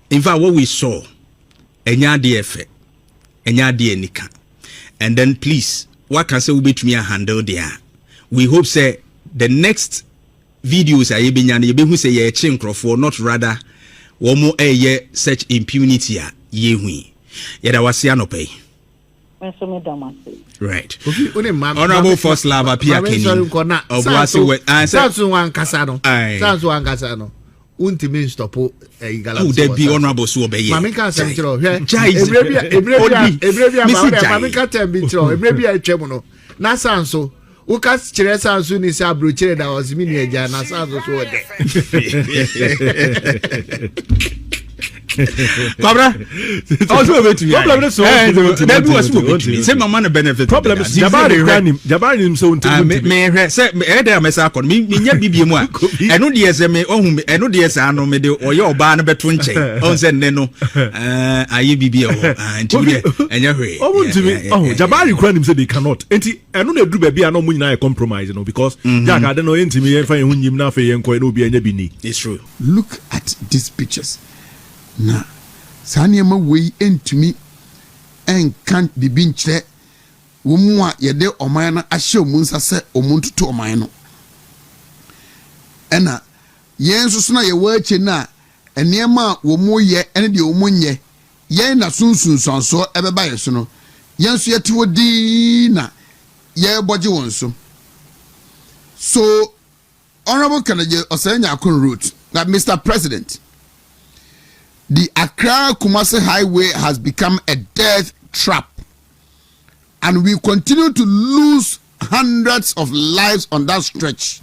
in fact what we saw enya de efe enya de nika, and then please what can say we betumi handle there. We hope say the next videos are yebenya na yebehu say ye chinkrofo, not rather womo eye such impunity a yehui yeda wase anopai. Right. Honorable First Lava Pia Kenny. Untimi stop Galamsey. Oh, there be honorable so obey. Mamika Sancho. Mamika Tembitro. Ebrebia Chemono. Nasanso. Ukas Cheresa Suni Sabruche that was mini Nasanso so. Cobra, also wait to problem so that was say my man benefit problem Jabari himself to me say there mesa kon me nya bibie mu a eno de ese me ohun eno de ese ano me de oye oba na beto nche on se ne no aye bibie o anti enya hwe Jabari kran him say they cannot enti eno na duru ba bia na mo nyina compromise no because Jack ade no enti me yen fa yen hunyim na fa yen ko na obi anya bi ni. It's true. Look at these pictures. Na saniyama wei entumi enkan bibi nkyerɛ wo mu a yɛde ɔman no ahyɛ omu nsa sɛ omu ntoto ɔman no ɛna yɛn nso so na yɛwɔ akyi na nneɛma a wo mu yɛ ɛne deɛ wo mu nyɛ yɛn na sunsunsansoɔ ɛbɛba yɛ so no yɛn nso yɛte hɔ dii na yɛbɔgye wɔn so Honorable Kanaje Osanyakun wrote that Mr. President, the Accra-Kumasi Highway has become a death trap, and we continue to lose hundreds of lives on that stretch.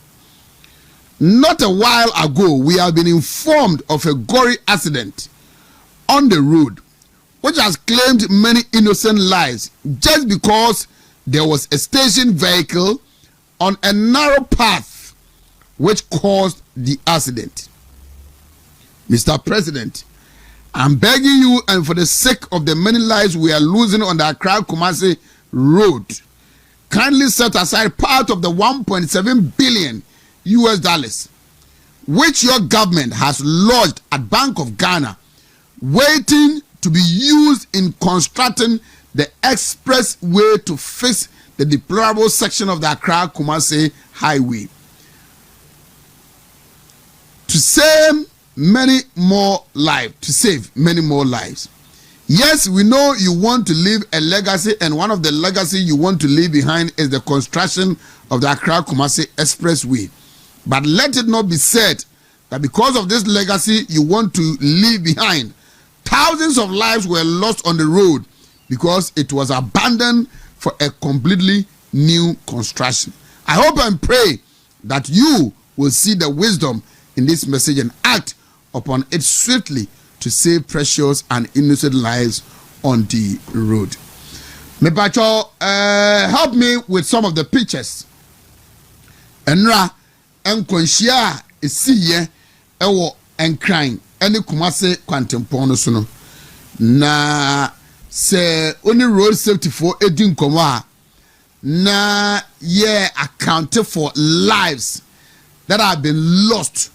Not a while ago, we have been informed of a gory accident on the road, which has claimed many innocent lives just because there was a station vehicle on a narrow path which caused the accident. Mr. President, I'm begging you, and for the sake of the many lives we are losing on the Accra-Kumasi road, kindly set aside part of the $1.7 billion which your government has lodged at Bank of Ghana, waiting to be used in constructing the expressway to fix the deplorable section of the Accra-Kumasi Highway. To save many more lives. Yes, we know you want to leave a legacy, and one of the legacy you want to leave behind is the construction of the Accra-Kumasi Expressway. But let it not be said that because of this legacy you want to leave behind, thousands of lives were lost on the road because it was abandoned for a completely new construction. I hope and pray that you will see the wisdom in this message and act upon it swiftly to save precious and innocent lives on the road. Mepacho, help me with some of the pictures. Enra enkonshia esiye ewo enkran ene Kumasi kwantempon no so no. Na se only road safety for edin komo na ye accounted for lives that have been lost.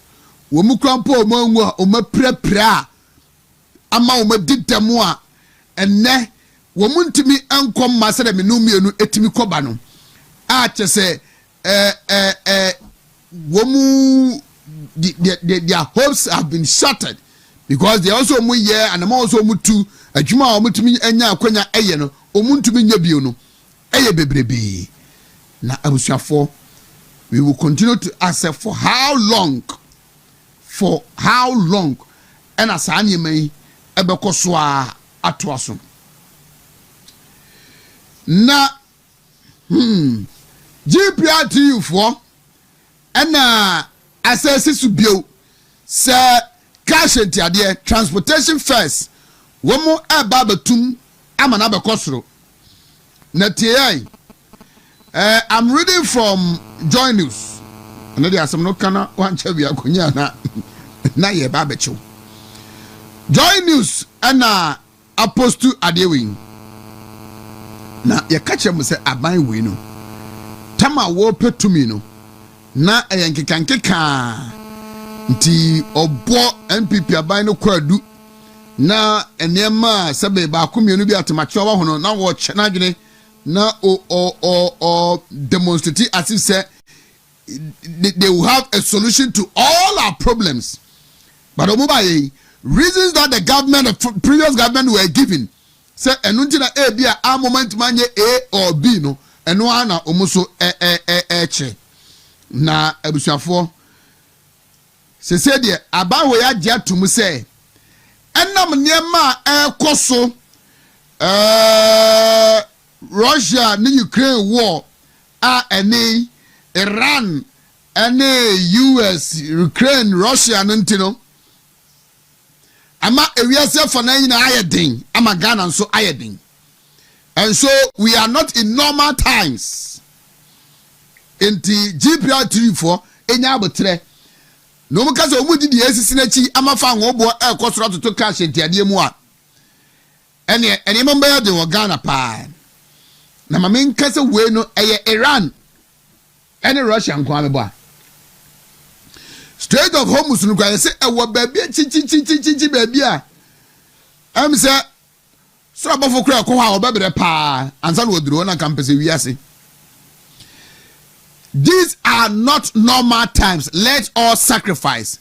Womukrampo omanwu omaprapra ama omadidamo a enne womuntimi enkom masere menumienu etimi koba no a chese womu their hopes have been shattered because they also mu year and also mu tu adwuma omutumi anya akwanya eye no omuntumi nya bio no eye bebrebe na abusuafo we will continue to ask for how long and as anyame ebeko so a atoaso na GPRTU for and assess to bio sir cash entiade transportation first womo eba betum amana bekosoro na tie I'm reading from Joy News and there are some no kana wan chabi akonya na ye ba becho Joy News and Apostle Adewin na ye kache mu se aban we no tama wo petumi no na eyenkekankeka nti obo NPP aban no kwadu na enema sebe ba komienu bi atemache wa hono na wo che na dwene na o demonstrate as if say they will have a solution to all our problems, but reasons that the government, the previous government were giving say enuntina a be a moment manye A or B no eno ana omuso che na abusuafo se de aba wo ya gya tum say enam niema ekoso Russia and Ukraine war any Iran any US Ukraine Russia nintino ama ewiase for na nyina ayedin ama Ghana so ayedin and so we are not in normal times in the GPR34 enya abotre no mu kase omudi di esisi na chi ama fa nwobo ekosoro toto cash entiade mu a ene member de Ghana pa na mamen kase we no eye Iran ene Russia nko amebo Strait of Hormuz no kwa say e wo ba bia chi ba bia am say so abofo kura ko ha obebere pa ansa no oduro na campus wiase. These are not normal times. Let's all sacrifice.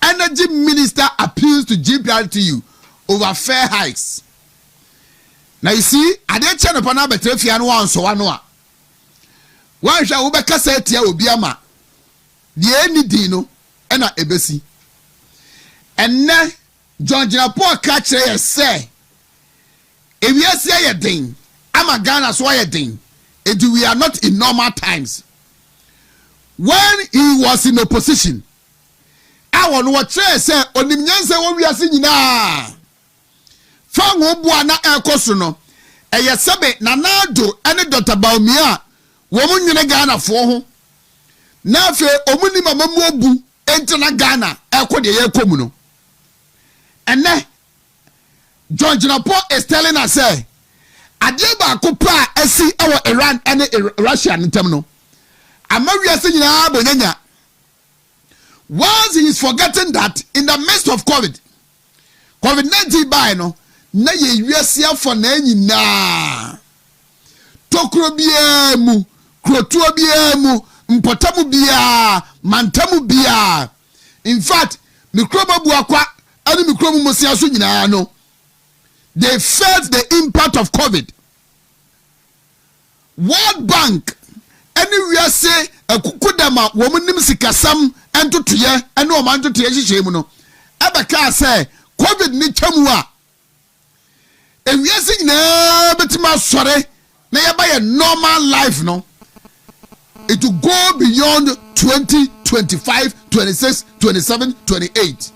Energy Minister appeals to GPRTU over fare hikes. Now you see, I didn't tell upon a better one so one. Why shall we say tia obiama? The any dino and a ebesi. And now John Jinapo catch say if you say a thing, I'm a Ghana so a thing. We are not in normal times. When he was in opposition, I want what say onimnyanse wo wiase nyina fa ngo bua na ekoso no eye sebe na nado ene Dr. Baumia wo munwene Ghana fo ho na fe omuni mamamu obu enti na Ghana ekode ye komu no ene John Jinapo is telling us say ade ba ko pa asi ewo Iran ene Russia ntam no once he is forgetting that in the midst of COVID-19 by no na ye wiase for na nyina tokro bia mu krotuo bia mu mpotamu bia mantamu bia in fact mikroba buakwa ani mikromu mosia so nyina no they felt the impact of COVID. World Bank anywhere say akukudama womunim sikasam entotoye ene o mantotoye hihye no abaka say COVID ni twamu a ewiase nyina betima sore na yeba normal life no it will go beyond 2025 26 27 28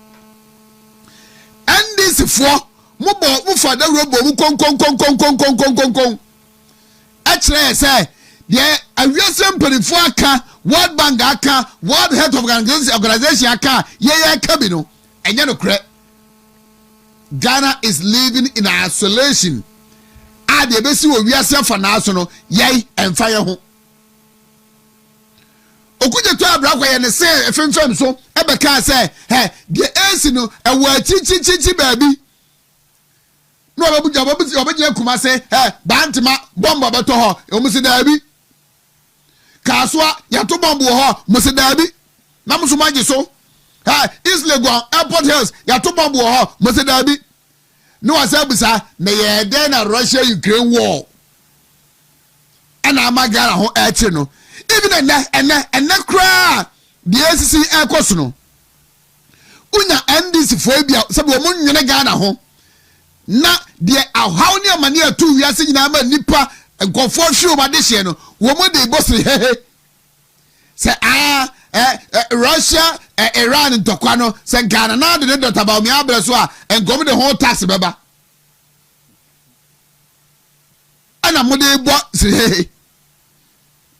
NDC for mo fada robo mu kon actually say yeah, a recent penifo aka World Bank aka World Health Organization aka yeah kabino enye no kre Ghana is living in isolation ade ebesi wo wiase fa na so no yai emfa ye ho okuje to abra kwa ye ne se efemfem so ebeka say he the AC no e wa chi baabi no obabuja kuma say he bantima bomba beto ho omusi daabi kaswa yato bombo ho musedabi na musumaji so ha Islegon Airport Hills yato bombo ho musedabi no wasabisa na ye dey na Russia Ukraine war ana amagara ho eche no even ene kra the ACC ekos no unya NDC fo bia sebe wo nwene Ghana ho na de ahaw ne amane atu wiase nyina ma nipa nkofo hwe obade hye no wo mo de bosri hehe se Russia Iran ntokwa no se Ghana na de dota ba o mi abere so a engom de ho tax beba ana mo de bo se hehe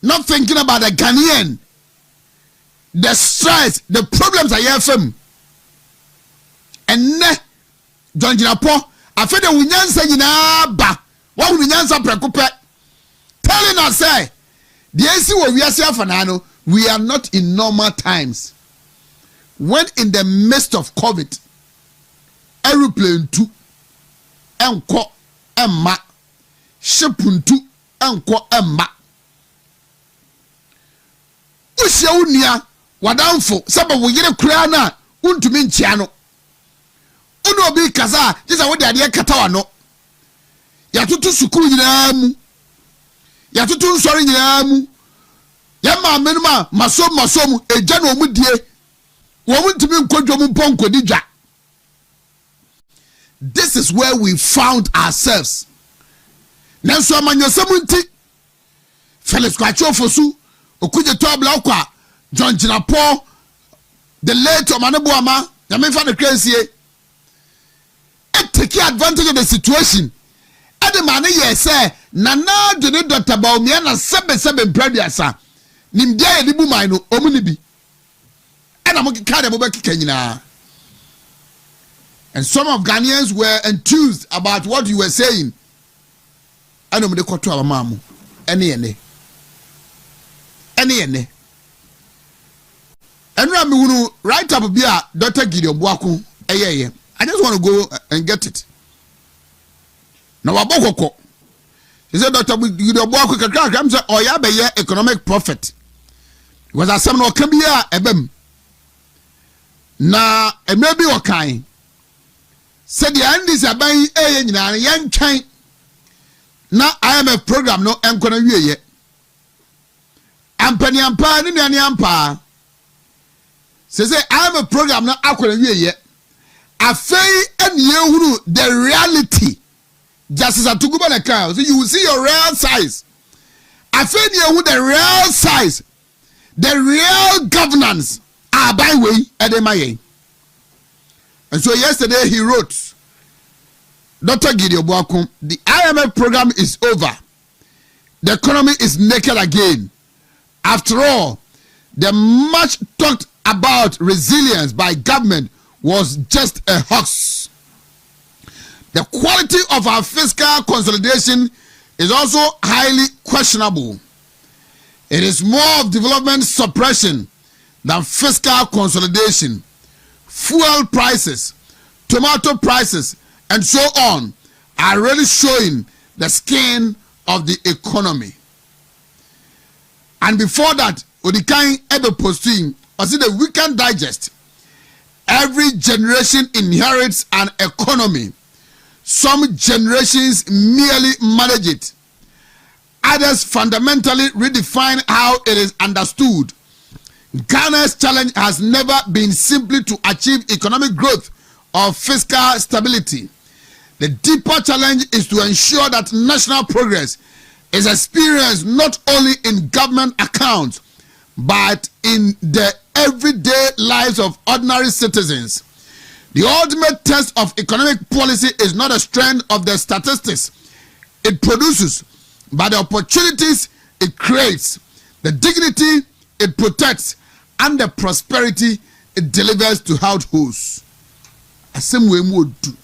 not thinking about the Ghanaian, the stress, the problems I have from. And ne, John Jinapo, I feel the Winyansa Yina ba, what Winyansa precupe, telling us, say, the AC where we are Fanano, we are not in normal times. When in the midst of COVID, aeroplane 2, enko, emma, shipun 2, enko, emma. Usia unia wadamfo saba wo yire kura na untumi nchia no uno obi kaza jisa wo de ade kata wa no ya tutu sukuru nyina mu ya tutu nsori nyina mu ya ma menuma masom eja na omudie wo untumi nkodwo mu ponko didwa. This is where we found ourselves. Nanso amanyosam nti Felix Kwacho Fosu okuje tobla okwa John Jinapo the late Omanebuama yamefa the crazy take advantage of the situation and the man say nana de ne Dr. Baumia na sebe pradiasa nimdia ye dibu mai no omuni bi and am kika dem obekika nyina. And some of Ghanaians were enthused about what you were saying. And de koto amamu ene and we write up be Dr. Gideon Boaku. I just want to go and get it. Now Abokoko. He said Dr. Gideon Boaku kakra say oya be ye economic profit. Was a some no come here ebem. Na e maybe okan. Said the NDC aban nyina yan twan. Na IMF program no enkona wie ye. Ampani ampa ni nuani ampa. Say I am a program na akwara wie ye. Afei enie huru the reality. Justice Atuguba na kan. So you will see your real size. Afei enie huru the real size. The real governance. By way edemaye. And so yesterday he wrote, Dr. Gideon Boaku, the IMF program is over. The economy is naked again. After all, the much talked about resilience by government was just a hoax. The quality of our fiscal consolidation is also highly questionable. It is more of development suppression than fiscal consolidation. Fuel prices, tomato prices, and so on are really showing the skin of the economy. And before that, Odikan Ebe posting, or see the Weekend Digest. Every generation inherits an economy. Some generations merely manage it. Others fundamentally redefine how it is understood. Ghana's challenge has never been simply to achieve economic growth or fiscal stability. The deeper challenge is to ensure that national progress is experienced not only in government accounts, but in the everyday lives of ordinary citizens. The ultimate test of economic policy is not the strength of the statistics it produces, but the opportunities it creates, the dignity it protects, and the prosperity it delivers to households. Asemwe mu odu.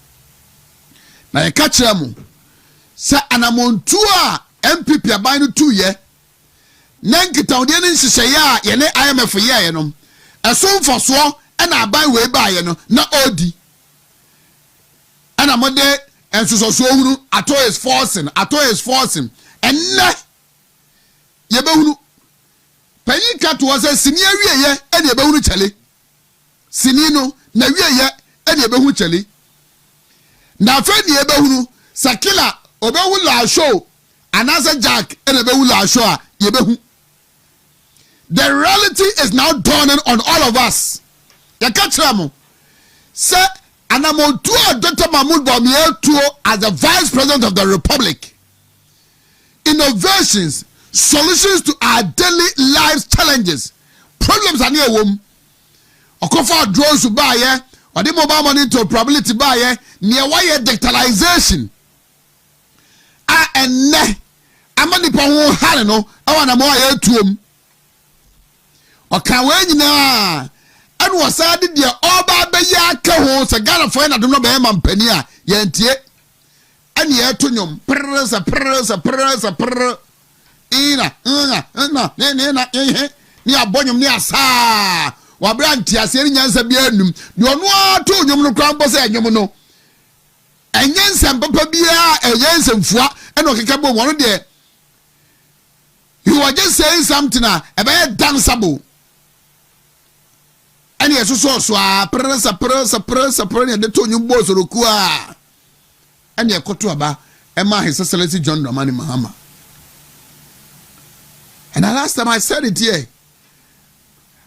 Na ye ka kire mu se anamontu a MPP aban no 2 ye na nkita ode ne nhyehyeye a ye ne IMF ye no esomfoso na aban we ba ye no na odi ana mode ensoso hunu ato is forcing enna ye be hunu panyin ka to say sini awie ye e be hunu chale sini no na wie ye e be hunu chale na fe ni e be hunu sakila obewu la show anasa Jack ene be wula asho a ye be hu. The reality is now dawning on all of us. Ya kachira mo say anamotu Dr. Mahmoud Bawumia as the Vice President of the Republic. Innovations, solutions to our daily lives challenges, problems are near womb. Okofa drones to buy ye, or the mobile money to probability buy ye, near wire digitalization. And amani pa ho hare no, awana mo aye tuom. Okawe nyina and was added the oba be ya ka ho se Ghana for na do no be mampani a ye ntie. And ye to nyom presa ina ni abonyom ni asa wa branti aseri nyansa bia num ni ono ato nyom no kran bo se nyom no enyensa papa bia enyensa mfua eno keka bo mo no de you are just saying something about danceable and yes so presa ni de to nyom bo so roku a and ye koto aba Emma His Excellency John Dramani Mahama. And the last time I said it here,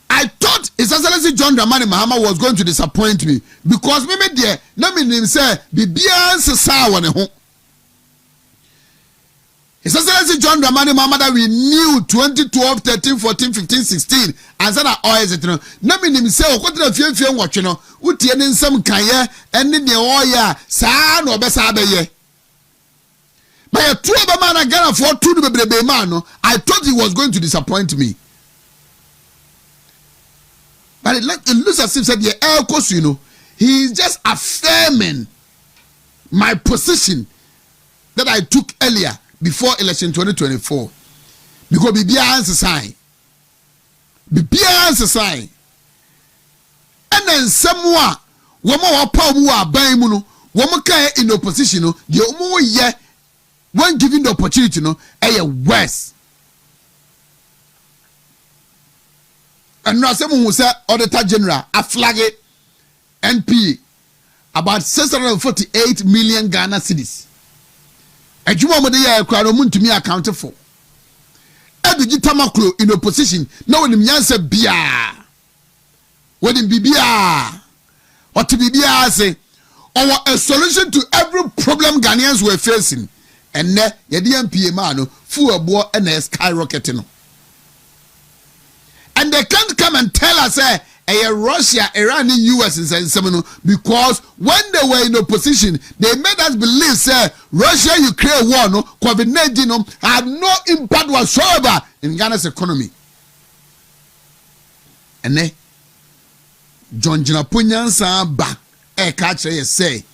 I thought His Excellency John Dramani Mahama was going to disappoint me because maybe there, let me say, Bibian Sasa one. His Excellency John Dramani Mahama that we knew 2012, 13, 14, 15, 16, and said that all is it. Let me say, what the few watching, what the end some kaya, and then the oya, san or besabe. But a two of man again for two to be man. I thought he was going to disappoint me. But it looks as if said, yeah, of course, you know, he is just affirming my position that I took earlier before election 2024. Because Bibia answer sign. And then someone, woman power who are buying muno, woman in opposition, the more yeah. When given the opportunity, worse. And now someone who said Auditor General, a flag NP, about 648 million Ghana cedis. And you want the crowd to me accounted for. Every Tamakro in opposition, no one in Yansa Bia. What in Bibia? Or to Bibia say, or a solution to every problem Ghanaians were facing. And ne yedi MPA man full boy and skyrocketing. And they can't come and tell us Russia, Iran, and US and seminal because when they were in opposition, they made us believe Russia, Ukraine war, COVID-19 had no impact whatsoever in Ghana's economy. And ne John Jinapunyan Samba catch say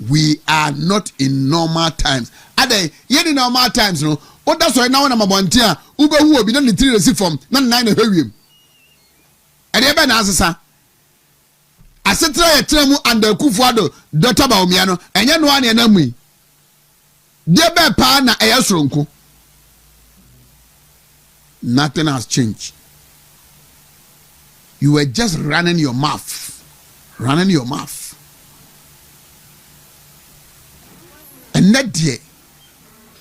we are not in normal times. Ade ye in normal times no. What that's why now na mabontia ube hu obi na ni 3 receive from na 9 na hwiem. Ade be na asesa. Asetra ye tremu and Kufuado Dr. Bawumia no enye no ane na mui. De be pa na eya soronko. Nothing has changed. You were just running your mouth. And that day,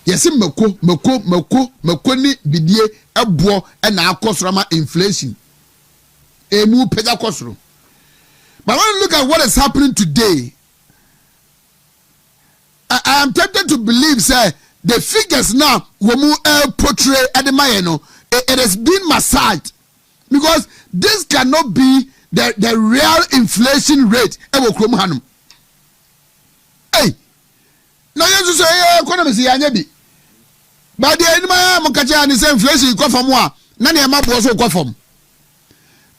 yes, mako ni bidie ebo and na akosrama inflation. Emu pega kosro. But when you look at what is happening today, I am tempted to believe, say, the figures now womu portray at the mayeno. It has been massaged because this cannot be the real inflation rate. Hey. Now you say economy si anyabi. But the enema mukacha and say inflation go from one. Nani amapo also go from.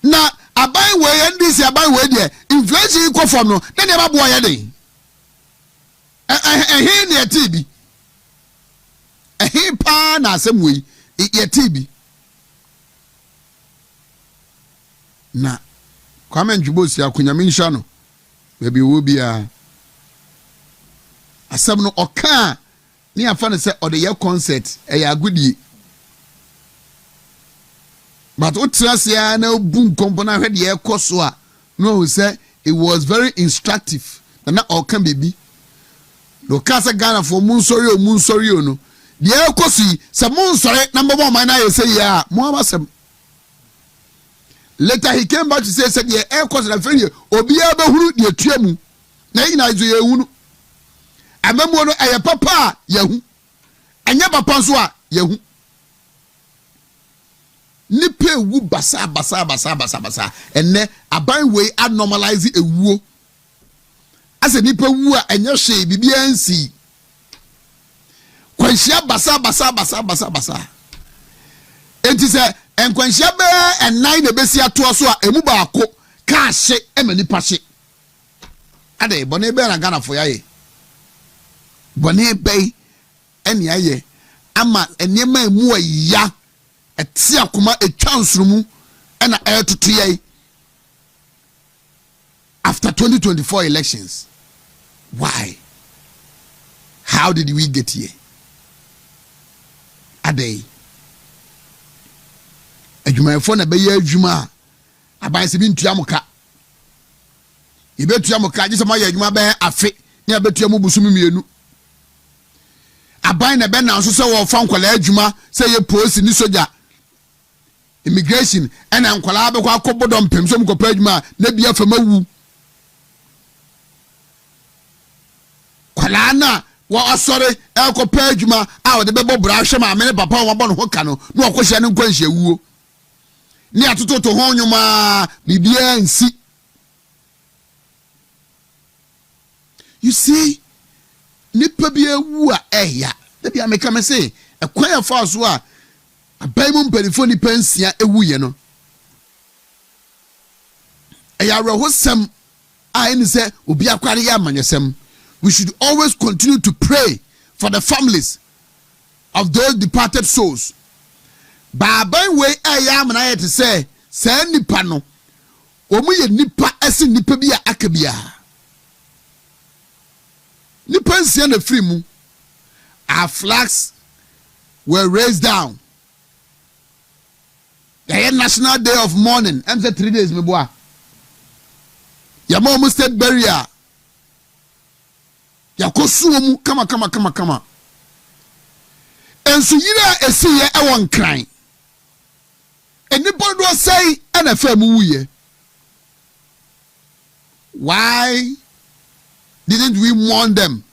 Na abai we NDC abai we there inflation go from no. Nani amapo ya dey. He ne TB. He pa na asem we e TB. Na Kwame Njubosi akunyame nsha no. Baby wo bia asem no oka ni afa ne se ode ye concert e ya agudie but utrasia na bu nkompo na hwede ye koso a no say it was very instructive na oka bebi no kasa Ghana for munsori no deɛ ɛkɔ so yi sɛ mo nsɔre number 1 man na yɛ sɛ yɛ mo abasɛm. Later he came back to say said deɛ ɛkɔ so na fɛn yɛ obiara bɛhuru deɛ tua mu na nyina nso yɛ ehunu amamuo no ɛyɛ papa a yɛhu ɛnyɛ papa nso a yɛhu nipa ewu basa ɛnɛ aban wei anormalize ewuo asɛ nipa wu a ɛnyɛ hwee bibia nsi kwanhyia basa enti sɛ nkwanhyia bɛɛ ɛnan na besi atoa so a emu baako ka hye ɛma nipa hye ade bɔne bɛɛ na Ghana fo yɛ bɔne bɛɛ ɛne ayɛ ama nneɛma emu ɛya ɛte akoma etwa nsrumu ɛna ɛtoto yɛ after 2024 elections. Why? How did we get here? Ade adwumayɛfo na bɛyɛ adwuma a aban sɛ bi ntua mo ka yɛbɛtua mo ka gye sɛ mayɛ adwuma bɛyɛ afe ne yɛbɛtua mo busumi mmienu aban na bɛna nso sɛ wɔfa nkwalaa adwuma sɛ yɛ polisi ne soja immigration ɛna nkwalaa bɛkɔ akɔbɔdɔ mpem so mkɔpɛ adwuma na bia fam awu kwalaa na wɔasɔre ɛkɔpɛ adwuma a wɔde bɛbɔ bra hwɛ ma amene papa wɔbɔ no ho ka no na wɔkɔhyɛ ne nkwanhyɛ wuo ne atototo ho nwoma bibia nsi. You see nipa bi ewu a ɛya da bia meka me say ɛkwan afa so a aban mu mpanifo nipa nsia ewu ye no ɛya rehosem a ɛne sɛ obi akware ya amanyesem. We should always continue to pray for the families of those departed souls. Baba we ɛya amana yɛ te sɛ sɛ nipa no omu ye nipa ɛsi nipa bi a akabia nipa nsia na free mu. Our flags were raised down. The National Day of Mourning. I'm saying 3 days, my boy. Yama almost state barrier. Yakosuomu kama. And so yira esi ye e won kran. Anybody do say NFM wuye. Why didn't we mourn them?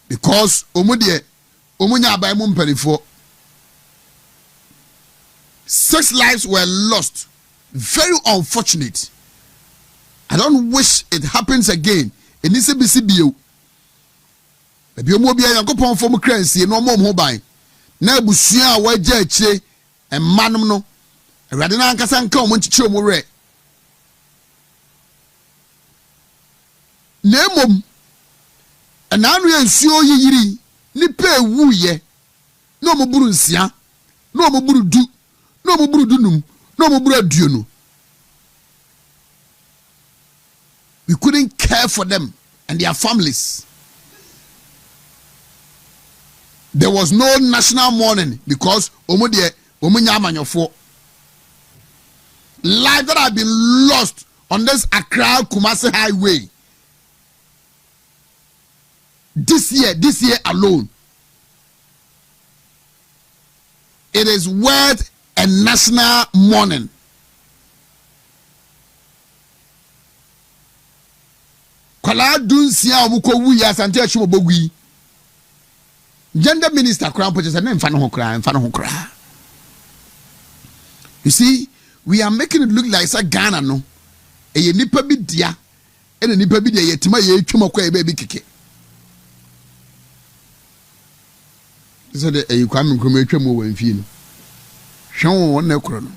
Because omunya abai mu mpanifo. 6 lives were lost. Very unfortunate. I don't wish it happens again. Enise bisi bio. Ebi omo bia Yankopon fo mu kransie no mo ho ban. Na abusua a waje akire emmanom no. Awurade na ankasa nka omo nchichire omo re. Na emom ananu ye nsuo yiyiri nipa ewu ye. Na omo buru nsia. Na omo buru du. Na omo buru dunum. Na omo buru aduonu. We couldn't care for them and their families. There was no national mourning because lives that have been lost on this Accra Kumasi highway this year alone. It is worth a national mourning. Kwala dunsia omuko wu ya Asante Achimobogui. Gender minister crown purchase and mfa no ho kra. You see, we are making it look like Ghana no. E nipa bi dia, e nipa bi dia yetima ye twuma kwa e ba bi keke. So the you come from etwa mo wan fi no. Hwon won na kro no.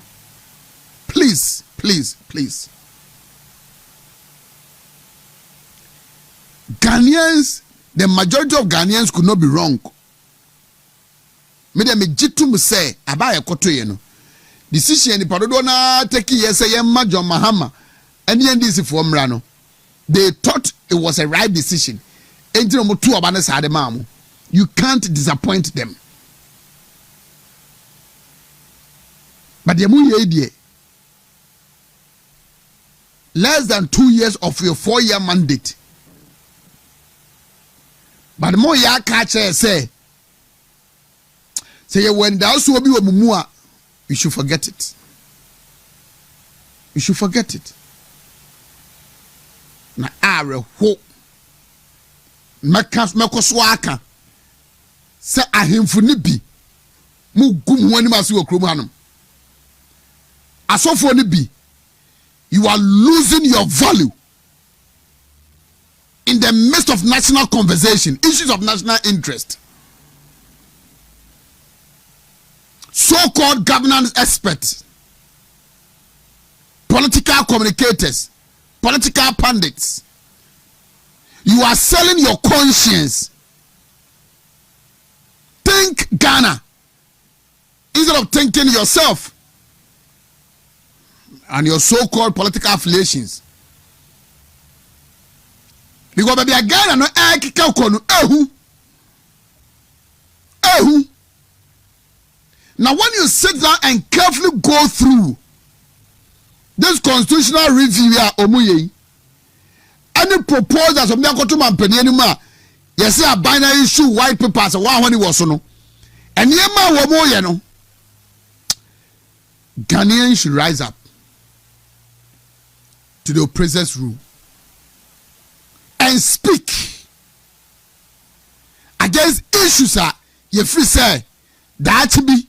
Please. Ghanaians, the majority of Ghanaians could not be wrong. Me jitum say abaya koto ye no. Decision ni parodo na take ye say John Mahama and NDC for mra no. They thought it was a right decision. Enti mo tu oba na sa de mamu. You can't disappoint them. But the mu ye die. Less than 2 years of your 4-year mandate. But more ya catch say Say when the house will be a mumua, you should forget it. You should forget it. Na are ho mekoswaka se ahemfu ni bi mu gum wani ma se okrom hanum asofo ni bi you are losing your value in the midst of national conversation, issues of national interest. So-called governance experts, political communicators, political pundits, you are selling your conscience. Think Ghana instead of thinking yourself and your so-called political affiliations. Because baby Ghana no kika ko no ehu. Now when you sit down and carefully go through this constitutional review omuye, any proposals of Nyakoto Mampeni anymore, you see a binary issue white papers one when it was no, and yema womoye no. Ghanaians should rise up to the oppressor's rule and speak against issues that you free say that be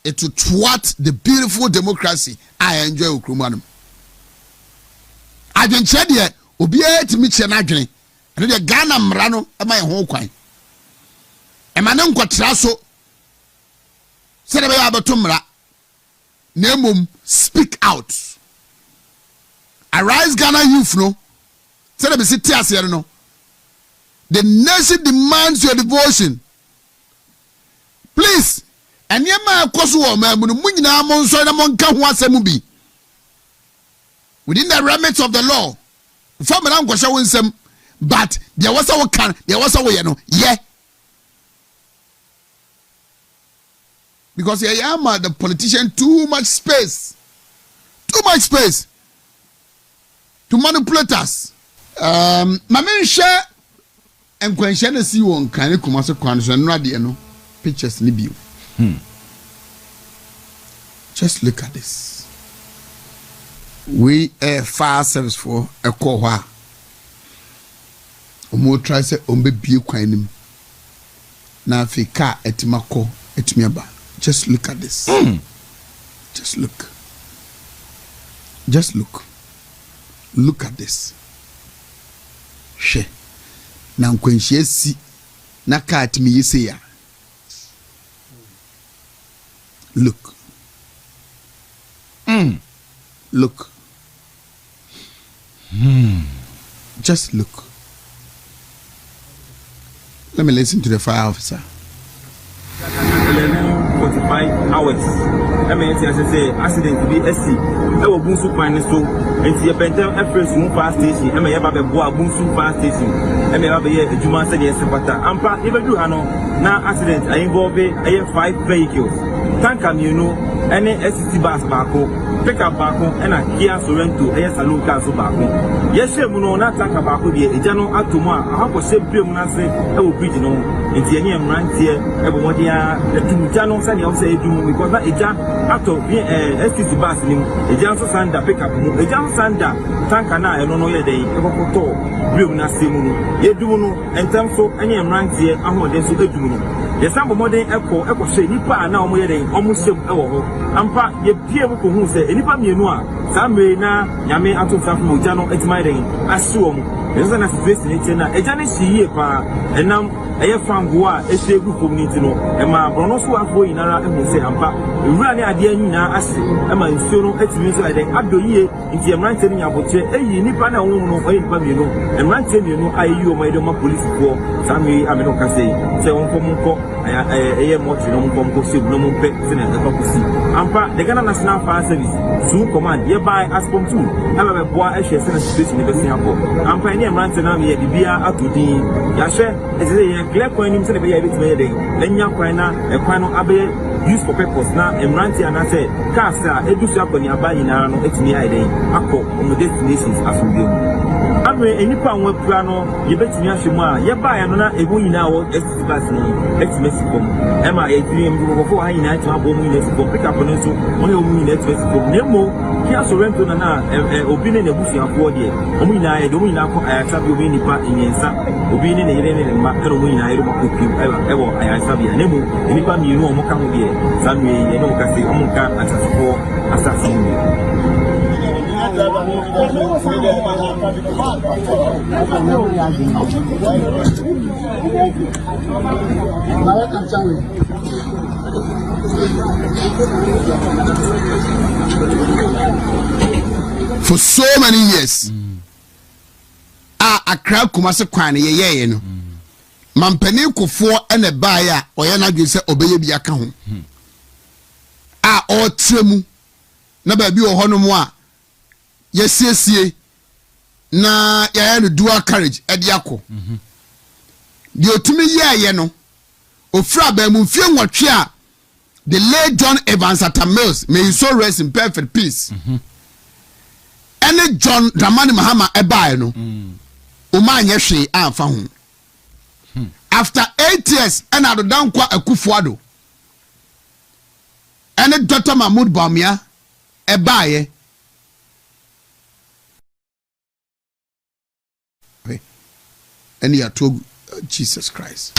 it to thwart the beautiful democracy I enjoy Ukrumanum. I didn't say yet, Obia to meet Chanagri, and the Ghana Mrano and my home coin. And my name Quatraso said about Tumra, Nemum, speak out. Arise Ghana youth, no. Said about Sitias, no. The nation demands your devotion. Please. And yema koso man munina monso na monka ho asemu bi within the remits of the law for me na nkosha wonsem but there was a can there was a way no yeah because yeah the politician too much space to manipulate us mamen share enkwansha na si won kan kuma so kwan so no ade no pictures ni bio. Just look at this. We fire service for a cohort. Omo try say ombe bie kwan nim. Na Africa etimako etimiaba. Just look at this. Just look. Look at this. She. Na nkwanhie si na ka atimi yese ya. Look. Look. Just look. Let me listen to the fire officer. 11:45 hours. I mean, I say accident to be SC. I will boom soup and so. And see a pentel efforts move fast station. I may have a boa boom soup fast station. I may have a Juma said yes, but I'm part even do Hano. Now accident I involve I have 5 vehicles. Tanka you know any SC bus bako. Pick up bako and a Kia Sorento, a saloon castle bako. Yes, you know, not tank bako, the Ejano Atuma, I have a shape say, I will preach no, in the Anium Rant here, everybody the Jano Sani of say, because that Eja after STC bus, a Janso Sanda pick up, a Jan Sanda, Tankana, I don't know your day, ever for tour, Bruna Simuno, Yeduno, and Tamso, any Rant here, I'm more than so Eduno. The sample modern echo say Nipa now more than almost same hour. Ampa, ye peer who say, Nipa Mianua, Sambe na, Yame Ato Samu Jano, it's my ring, assume. There's an association, a Janis here, and now a farm goa, a share group of Nitino, and my Bronoso Afo in Ara and say Ampa, really idea Nina, as Emma in Sono, it's music like Abdo ye, in the Amantan Yaboche, a Nipana woman of Pamino, and Mantan, you know, I you my Doma police for Sami Aminoka say, say on Pomoko. I am watching on Pomco, no more pet, Ampa, the Ghana National Fire Service, soon command, hereby as from 2. Have a boy, I shall send a situation in the Singapore. Ampa, near Rantanami, the Bia at the Yasha, as a clear coin himself, a bit wedding, then Yaquina, a quino abbey, used for purpose now, and Ranty and I say, Casta, a do shop on your buying, it's me, I day, Akko, on the destinations as we go. Abre enipa won pura no ye betimi ahwemu a ye ba ya no na ebo nyina wo ST bus ni etimesikom e ma ye tiri mbo ko ha nyina etima bo mu nyina sikom pick up no so won ye mu nyina etimesikom nemo kia sorento na obi ne nebusuafo de omu nyina ye de omu nyina ko ayasabi obi nipa enyensa obi ne yere ne mma e omu nyina yere mako pim e wo ayasabi nemo enipa mienu omo ka ho de sanwe ye no ka se omu ka asasifo asasini for so many years Accra Kumasi kwan ye no mampani kofo ene bae a oye na dwe se obeye bi aka ho o tremu na ba bi ho no mo a yesiesie na ya no dual carriage edi akọ di otumi ye no ofra ba mu fie nwotwe a the late John Evans at Mills may he so rest in perfect peace any John Dramani Mahama ebae no o ma anye hwe amfa ho after 8 years and I don't kwa Akufuado and Dr. Mahmoud Bamia ebaye and you told Jesus Christ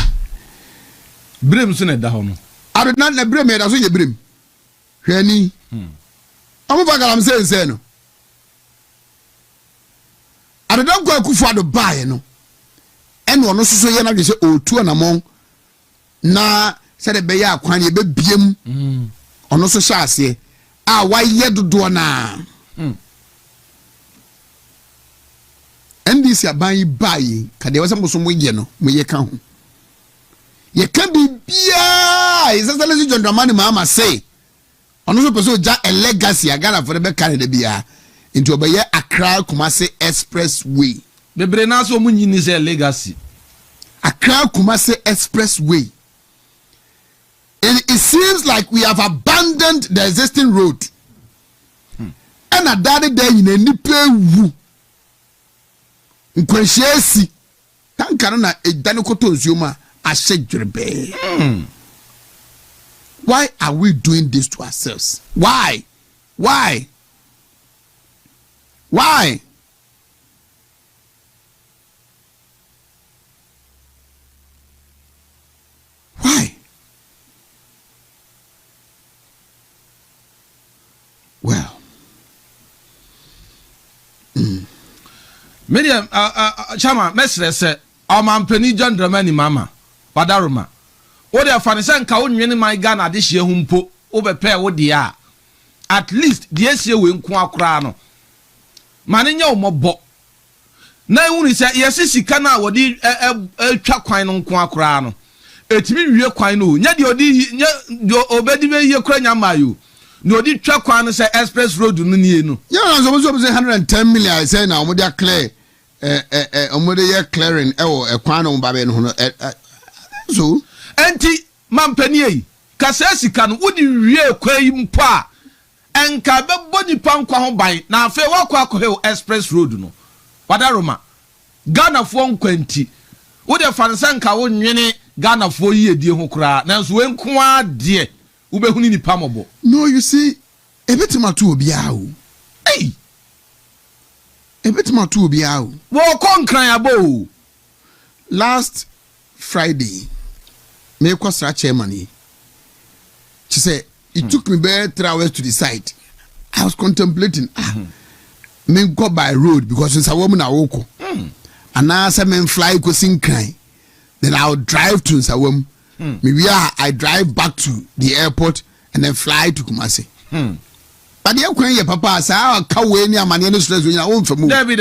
Brim so na da ho no I did not brim me da so ye brim hwani amu ba Galamsey say no I don't kwa Akufuado bae no and ono so ye na dwe se otu anamon na se de be ya akwan ye be biem ono so sha ase a wa ye dodo na NDC aban bae ka de wasa muso mo ye no mo ye ka ho ye ka bibia isasale John Dramani Mahama say ono so person ja a legacy agara for be carry de bia into obeye Accra Kumasi Expressway bebre na so munyini say legacy Accra Kumasi Expressway. And it seems like we have abandoned the existing road. And a daddy day in a nipe wu. Nkwesiesi. Tankana na edanikoto nzuma ashejrebe. Why are we doing this to ourselves? Why? Why? Why? Why? Well, Medium Chama mesre se amampani John Dramani Mama Padaruma wo de afanisa nka wo nwene man Ghana de hye hu mpo wo bepe wo de a at least de esie we nko akora no mane nya wo mobo na ehunu se yesi sika na wo de twa kwan no nko akora no etimi wie kwan no nya de odi nya obedi be ye kora nya mayo no odi twa kwan no se express road no nie no yeah so so 110 million I say na omo dey clear omo dey ye clearing e kwan no ba be no so enti mampani yi kasa sika no wodi wie kwai mpo a enka be body pankwa ho ban na afa wakwa akọ express road no Padaroma Ghana fo nkwanti wodi fansa nka wo nwene Ghana fo yi edie ho kura na so wenko ade ubehuni ni pamobo. No, you see a bit matu obi awo hey a bit matu obi awo wo konkran abo last Friday me kwasra chairman she said it took me about 3 hours to decide. I was contemplating me go by road because it's a woman I walk and now I men fly go sing cry then I'll drive to Nsawam maybe I drive back to the airport and then fly to Kumasi but the kwen ye papa say I ka we ni amane no stress we na won famu David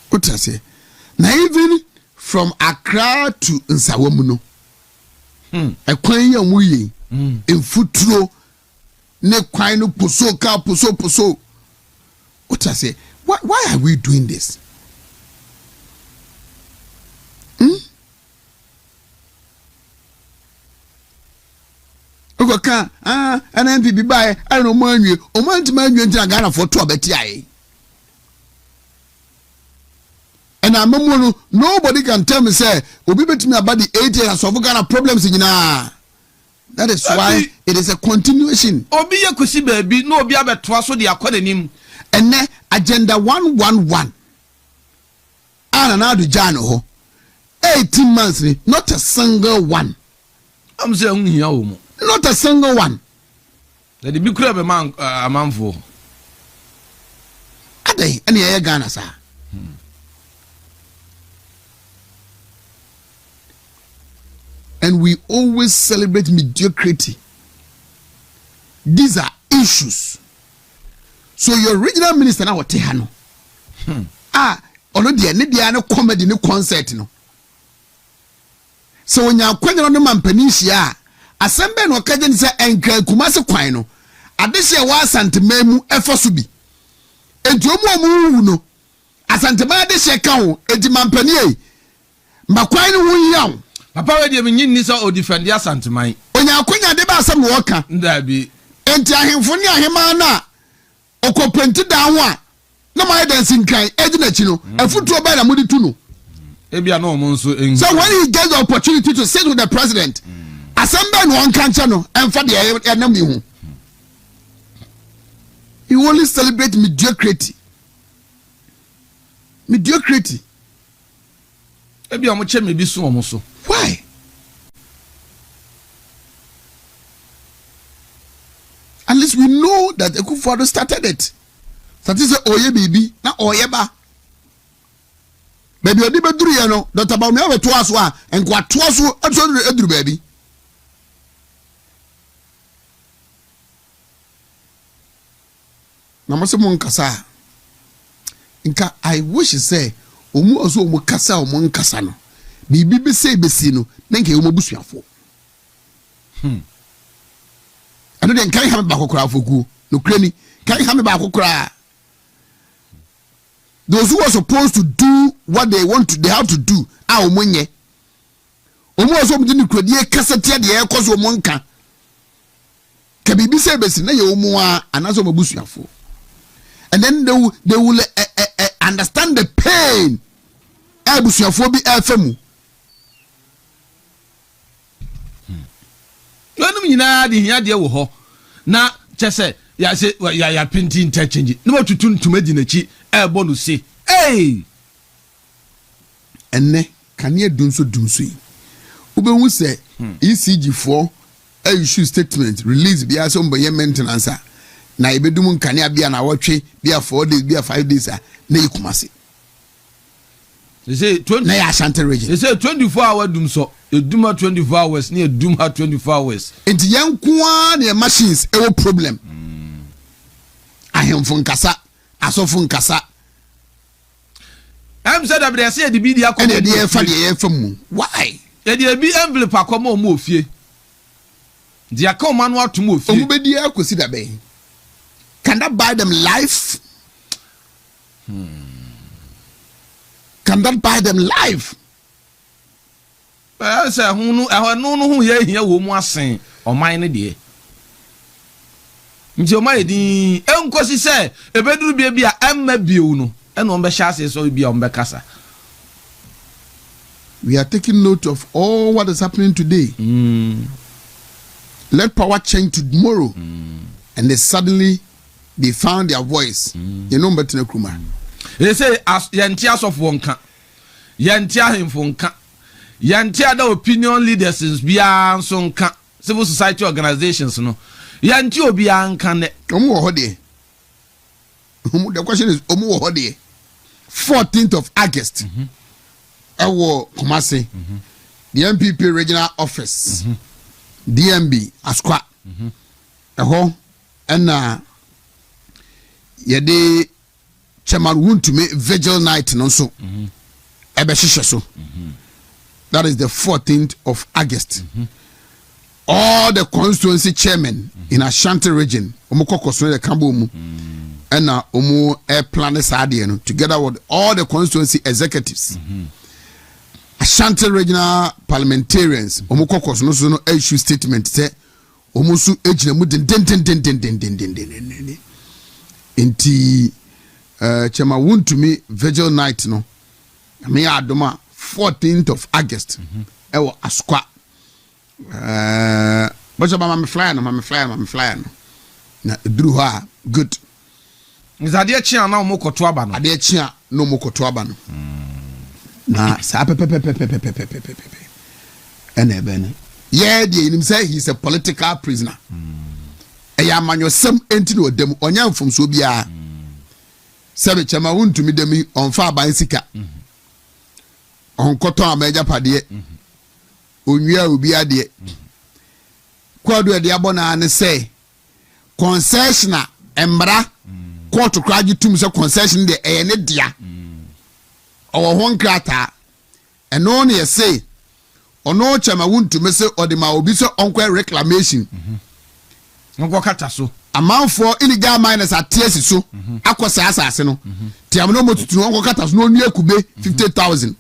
what I say now even from Accra to Nsawam no e kwen ye mu yi in futuro ne kwan no poso ka poso what I say why are we doing this Ogoka NPP buy I don't know man o man to man you Ghana for 2 abeti ai And I'm nobody can tell me say obi betimi about the 8 years of Ghana problems in that is why it is a continuation. Obi ye kusi baby no obi abetoa so de akwadenim. And agenda 111 ana na do jano ho 18 months not a single one. I'm saying here o. Not a single one. The big crab a man for. Ade any e Ghana sir. And we always celebrate mediocrity. These are issues. So your regional minister now Tehano. Ono dia no comedy no concert no. So when you kwanya no mampanisia, asembe no kaje ni se enka kumase kwan no. Adehye wa santememu efo bi. Enti omu no. Asantema adehye ka ho, enti mampani ei. Makwan no hu yaw. Papa we dey menyin ni so o defend ya santeman. Onya kwanya de ba asem wo ka. Ndabi. Enti ahemfo ni ahema na okopenti da ho a na my dancing kan edina chi no afutuo ba na mudi tu no. Ebia no mo nso en. So when he gets the opportunity to sit with the president, assemble no one cancer no emfa de enam hu. He only celebrate mediocrity. Mediocrity. Ebia mo che me bi so mo so. Why? At least we know that Ekufuado started it. That is oye baby, na oye ba. Baby odi be duru ye no, Dr. Bawumia we to aso a, enko ato aso eduru baby. Na mo se mo nkasa. Nka I wish say omu oso omu kasa omu nkasa no. Bibi be say besi no, na nke omu busuafo. Ano den kan ha me ba kokora afoku. No krani, kan ha me ba kokora. Those who are supposed to do what they have to do. Omunye. Omu also mudini kredie kasete de e koso omunka. Ka bibi say besi na ye omu a anaso mabusuafo. And then they will understand the pain. Abusuafo bi afemu. Yanum nyina de hia de wo ho. Na chese ya se ya printing interchange. No matutu ntumadi na chi ebo no se. Hey. Enne kane dunso yi. Ube say ECG4 issue statement release bia so mboye maintenance na ibedum kane bia na wotwe bia 4 days bia 5 days na yikumase. They say 20 na ya Ashanti region. They say 24 hour dum so. Eduma 24 hours near doom ha 24 hours. Enti yankwa na machines ewo problem. Ahemfo nkasa, asofo nkasa. Am said that they say the be dia come. And dey fa dey fam. Why? E dey be envelope akoma o mo ofie. Dia come man wa to mo ofie. Omu be dey akosi da be. Can that buy them life? Can that buy them life? Say no ye hia wo mu asen o man ne de. Nti o mai din enkosi se ebeduru bia emma biu no e no mbe sha so bia mbe kasa. We are taking note of all what is happening today. Let power change tomorrow. And they suddenly found their voice. You know better Kruma. They say as yantia of wonka. Yantia him fonka. Yantia the opinion leaders is beyond some civil society organizations no. Yantio beyond can the question is 14th of August. Ewo Kumasi. The MPP regional office. DMB Asqua. Eho and yede chairman want to make vigil night no so. Ebeshisha so. That is the 14th of August. All the constituency chairmen in Ashanti region, the Kambo and Omo Air Planners together with all the constituency executives. Ashanti regional parliamentarians, Omokokos no issue statement say Omusu ejina den inti chama want to me vigil night no me adoma 14th of August ewo Asukwa but mama fly no na duru ha good Nzade chia na mo koto aba no ade chia no mo koto aba no na sa pepe ene ebe ne yeah dey him say he's a political prisoner eya amanyosem enti no dem onya mfomso bia sebe chama wuntumi dem onfa aban sika on koto amaja pade onwia obi ade kwado de abona ne say concession embra court kraji tum say concession de ne dia owo ho nkrata eno ne say ono chama wuntumi say odima obi so onko reclamation ngo kata so amanfo illegal miners atiesi so akosa asase no tiam no motutu onko kata so no nua kube 50,000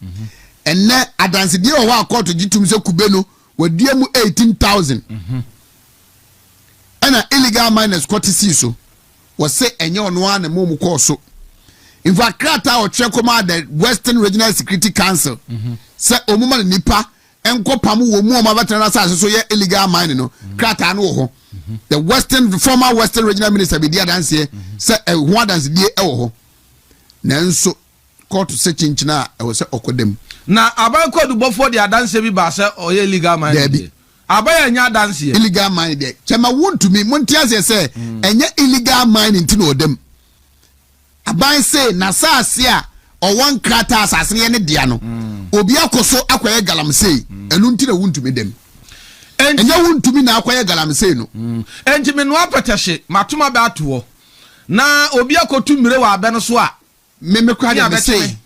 enne adanse die o wa court gitum say kube no wadie mu 18,000 ana illegal miners courtesy so was say enye ono an mo mu ko so in fact krata o twekoma the Western Regional Security Council say omuma nipa enko pamu wo mu o ma veteran asase so ye illegal mining no krata no ho the former Western Regional Minister be there dance here say who dance die e wo ho nanso court say chinchina e wo say okodem na aban kodu bofo di adanse bi ba say oye illegal mining abaya nya dance here illegal mining there chema want to me montia say enye illegal mining ti no odem aban say na saase a o wan krata asase ne dia no obi akoso akoye Galamsey enu nti na want to me dem enye wuntumi na akoye Galamsey no enti me no apetehye matuma ba ato na obi akotu mire wa abe no so a me kwa de say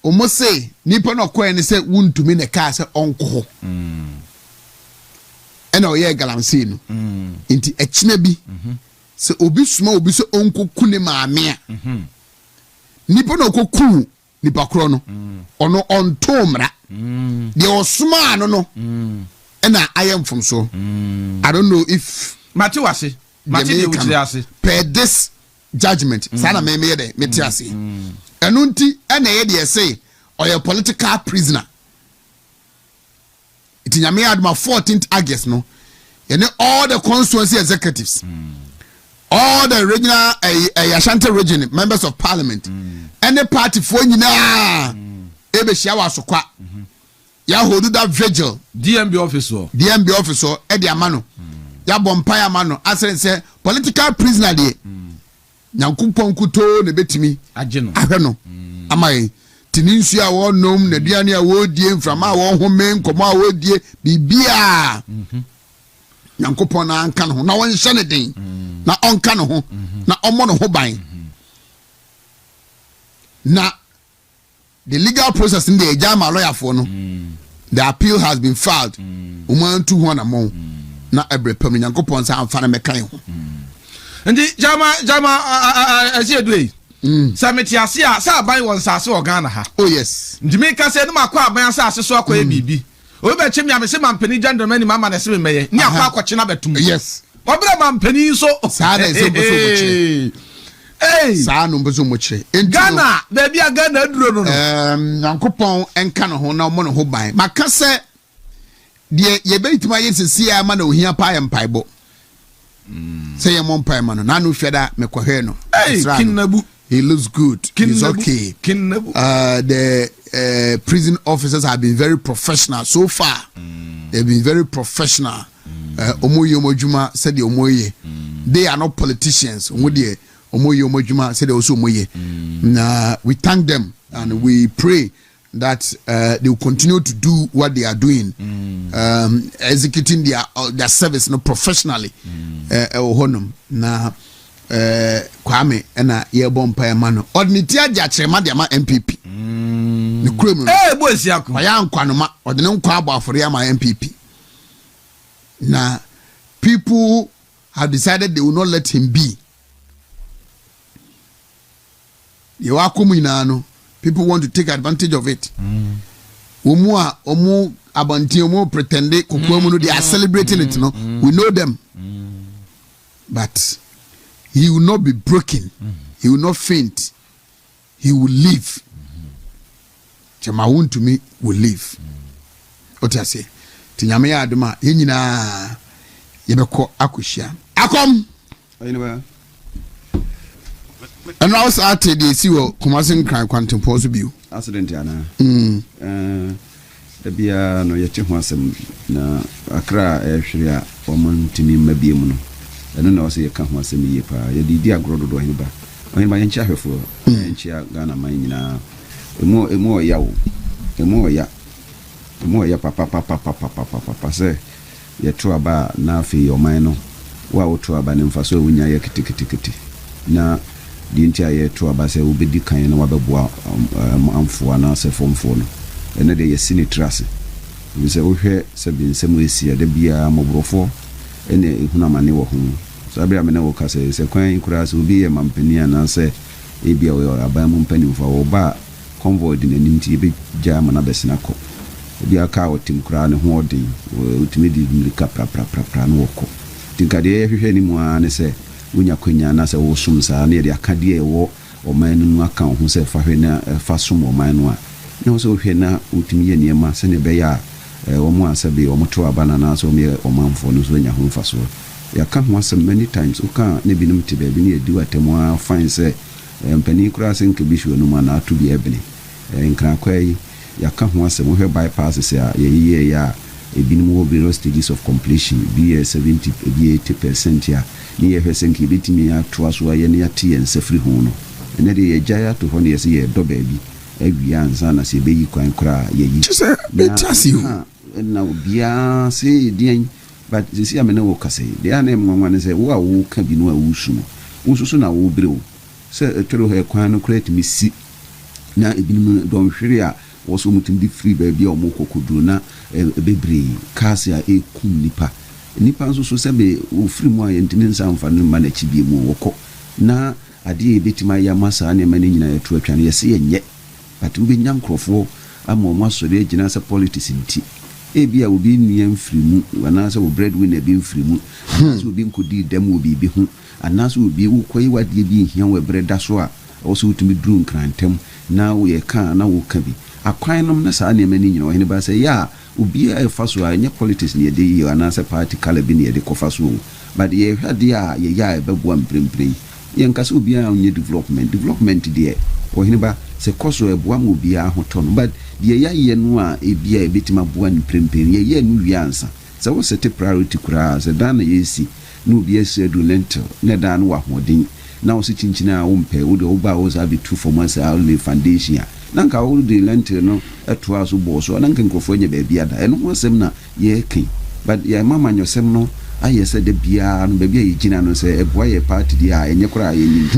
omo say nipa no koye ne say wuntumi ne ka say onko ho ena oye Galamsey no enti echina bi se obi suma obi so onko kune maame a nipa no koku nipa kro no ono ontomra the osuma no ena ayem from so I don't know if Matiwase de wutriase per this judgment sana me de metiase enu nti ena ye de say or political prisoner it nyame adma 14th August no and all the constituency executives all the regional Ashanti region members of parliament any party for nyina ebe hia wa Asukwa ya hold that vigil DMB officer e de amano ya bompa amano asere say political prisoner de nyankopon kuto ne betimi agye no ahwe no amai tininsu a wo nom na duane a wo die mframa a wo home nkomo a wo die bibia nyankopon na anka no na won hye ne den na onka no ho na omo no ho ban na the legal process in the jama lawyer for no the appeal has been filed woman 200 mo na ebre pam nyankopon sa amfa na mekan ho ndi jama asiedu sameti asia sa ban won sase organ ha oh yes ndi me ka se no makwa aban asase so akoye bibi obi be chemi amese mampani gentleman mama na se meye ni akwa akwache na betum yes obira mampani so sa na se boso moche sa no boso moche Ghana baby a Ghana duro no nyankopon enka no ho na mo no ho ban maka se de ye beitima yesisi ya ma na ohia pa empaibo say ye mon pa ma no na no hweda mekohwe no kinnabu he looks good he's okay the prison officers have been very professional so far they've been very professional omoye omojuma said the omoye they are not politicians omodie omoye omojuma said they also omoye na we thank them and we pray that they will continue to do what they are doing executing their service no professionally honum na Kwame na ye bompa e mano odniti agya kyerema de ma MPP ne kurom bosi akọ ya nkwanoma odne nkwa abo afore ya ma MPP na people have decided they will not let him be ye wa komu ina no people want to take advantage of it omu abanti omu pretend kokomu no they are celebrating it no we know them but he will not be broken. He will not faint. He will live. chama won't to me will live. What I say? Tinyame adoma yenyina yebeko akohia. Akom. Anyway. And now Saturday they see what Kumasin cry quantum pose view. Accident yana. Bia no yeche ho asem na akra ehwere a omon timi mabie mu no. Eno na wose yeka ho asem yie pa. Ye di agrodo do hin ba. Ohin ba yenchi ahwefo. Yenchi Ghana man nyina. Emo ya papa se ye to aba na afi oman no wa wo to aba ne mfaso wunya ye kitikiti na di ntia ye to aba se wo bedi kan na wabeboa amfo na se fomfo no ene de ye sini trase bi se wo hwe se bi nsem esi de bia mobrofo ene ehuna mane wo ho so abia me na wo ka se kwan kura se obi ye mampani ana se e bia wo aba mu mpani mfa wo ba convoy de nanim ti be jama na besina ko obi aka wotim kura ne ho odin utimi di mlika pra no woko tinkade ye hwehwe ni mu ane se wonya kwanya na se wo sum sa na ye akade e wo o man no aka ho se fa hwe na fa sum o man no a na so hwe na utimi ye niema se ne be ya o mu asabe o moto abana na so me o manfo no so nya ho fa so ya ka ho asem many times o ka ne binim te be bi ne edi watemu a fine se mpani kura se nke bi hwe no ma na to bi ebene nkran kwai ya ka ho asem wo hwe bypass se a ye ya ebinim wo be stages of completion be 70 be 80% ya ni ye hwe se nke bitimi ya to aso ya ne ya tie nsafri ho no ene de ye jaya to ho ne ye se ye do baabi awia ansa na se be yi kwan kura ye yi se be tasi ho na obia se dien but se amene wo kase de ana mwanwa ne se wo a wo ka bi no a wo su so na wo brew se toro he kwan no create mi si na ebinim don hwere a wo so mutim di free baabi a wo kokodu na bebre kasi a ekum nipa nso so se be wo free mu a yentini nsa mfa no ma na chibie mu woko na ade ebetima ya masa na mane nyina yeto atwa ne yese yenye but wo be nyankrofo ama mo asore agina se politics nti ebia obi nua free mu wana se wo breadwinner bi free mu so obi nkodi dem obi bi hu anaso obi wo koyi wade bi hia we breda so a wo so utumi dru nkrantem na wo ye ka na wo ka bi akwan nom na sa na mani nyina wo hene ba se ya obi a fa so a nye politics ne de yi anaso party color bi ne de kofa so but ye hwade a ye ya ebeboa mprempre ye nkasa obi a onye development de wo hene ba se koso eboa mo obi a hoto no but ye ya ye no a ebia ebetima boa mprempre ye no wiansa se wo set priority kura se dan na yesi no obi esi Developmental ne dan no wa hodin na wo se chinchina a wo mpe wo de wo ba wo za be 2 for months a le foundation a na nka wo Developmental no eto aso bo so na nka nkofo nya ba bia da eno ho sem na ye ken but ye mama nyosem no aye se de bia no ba bia ye gina no se eboa ye party dia enye kura ye nyi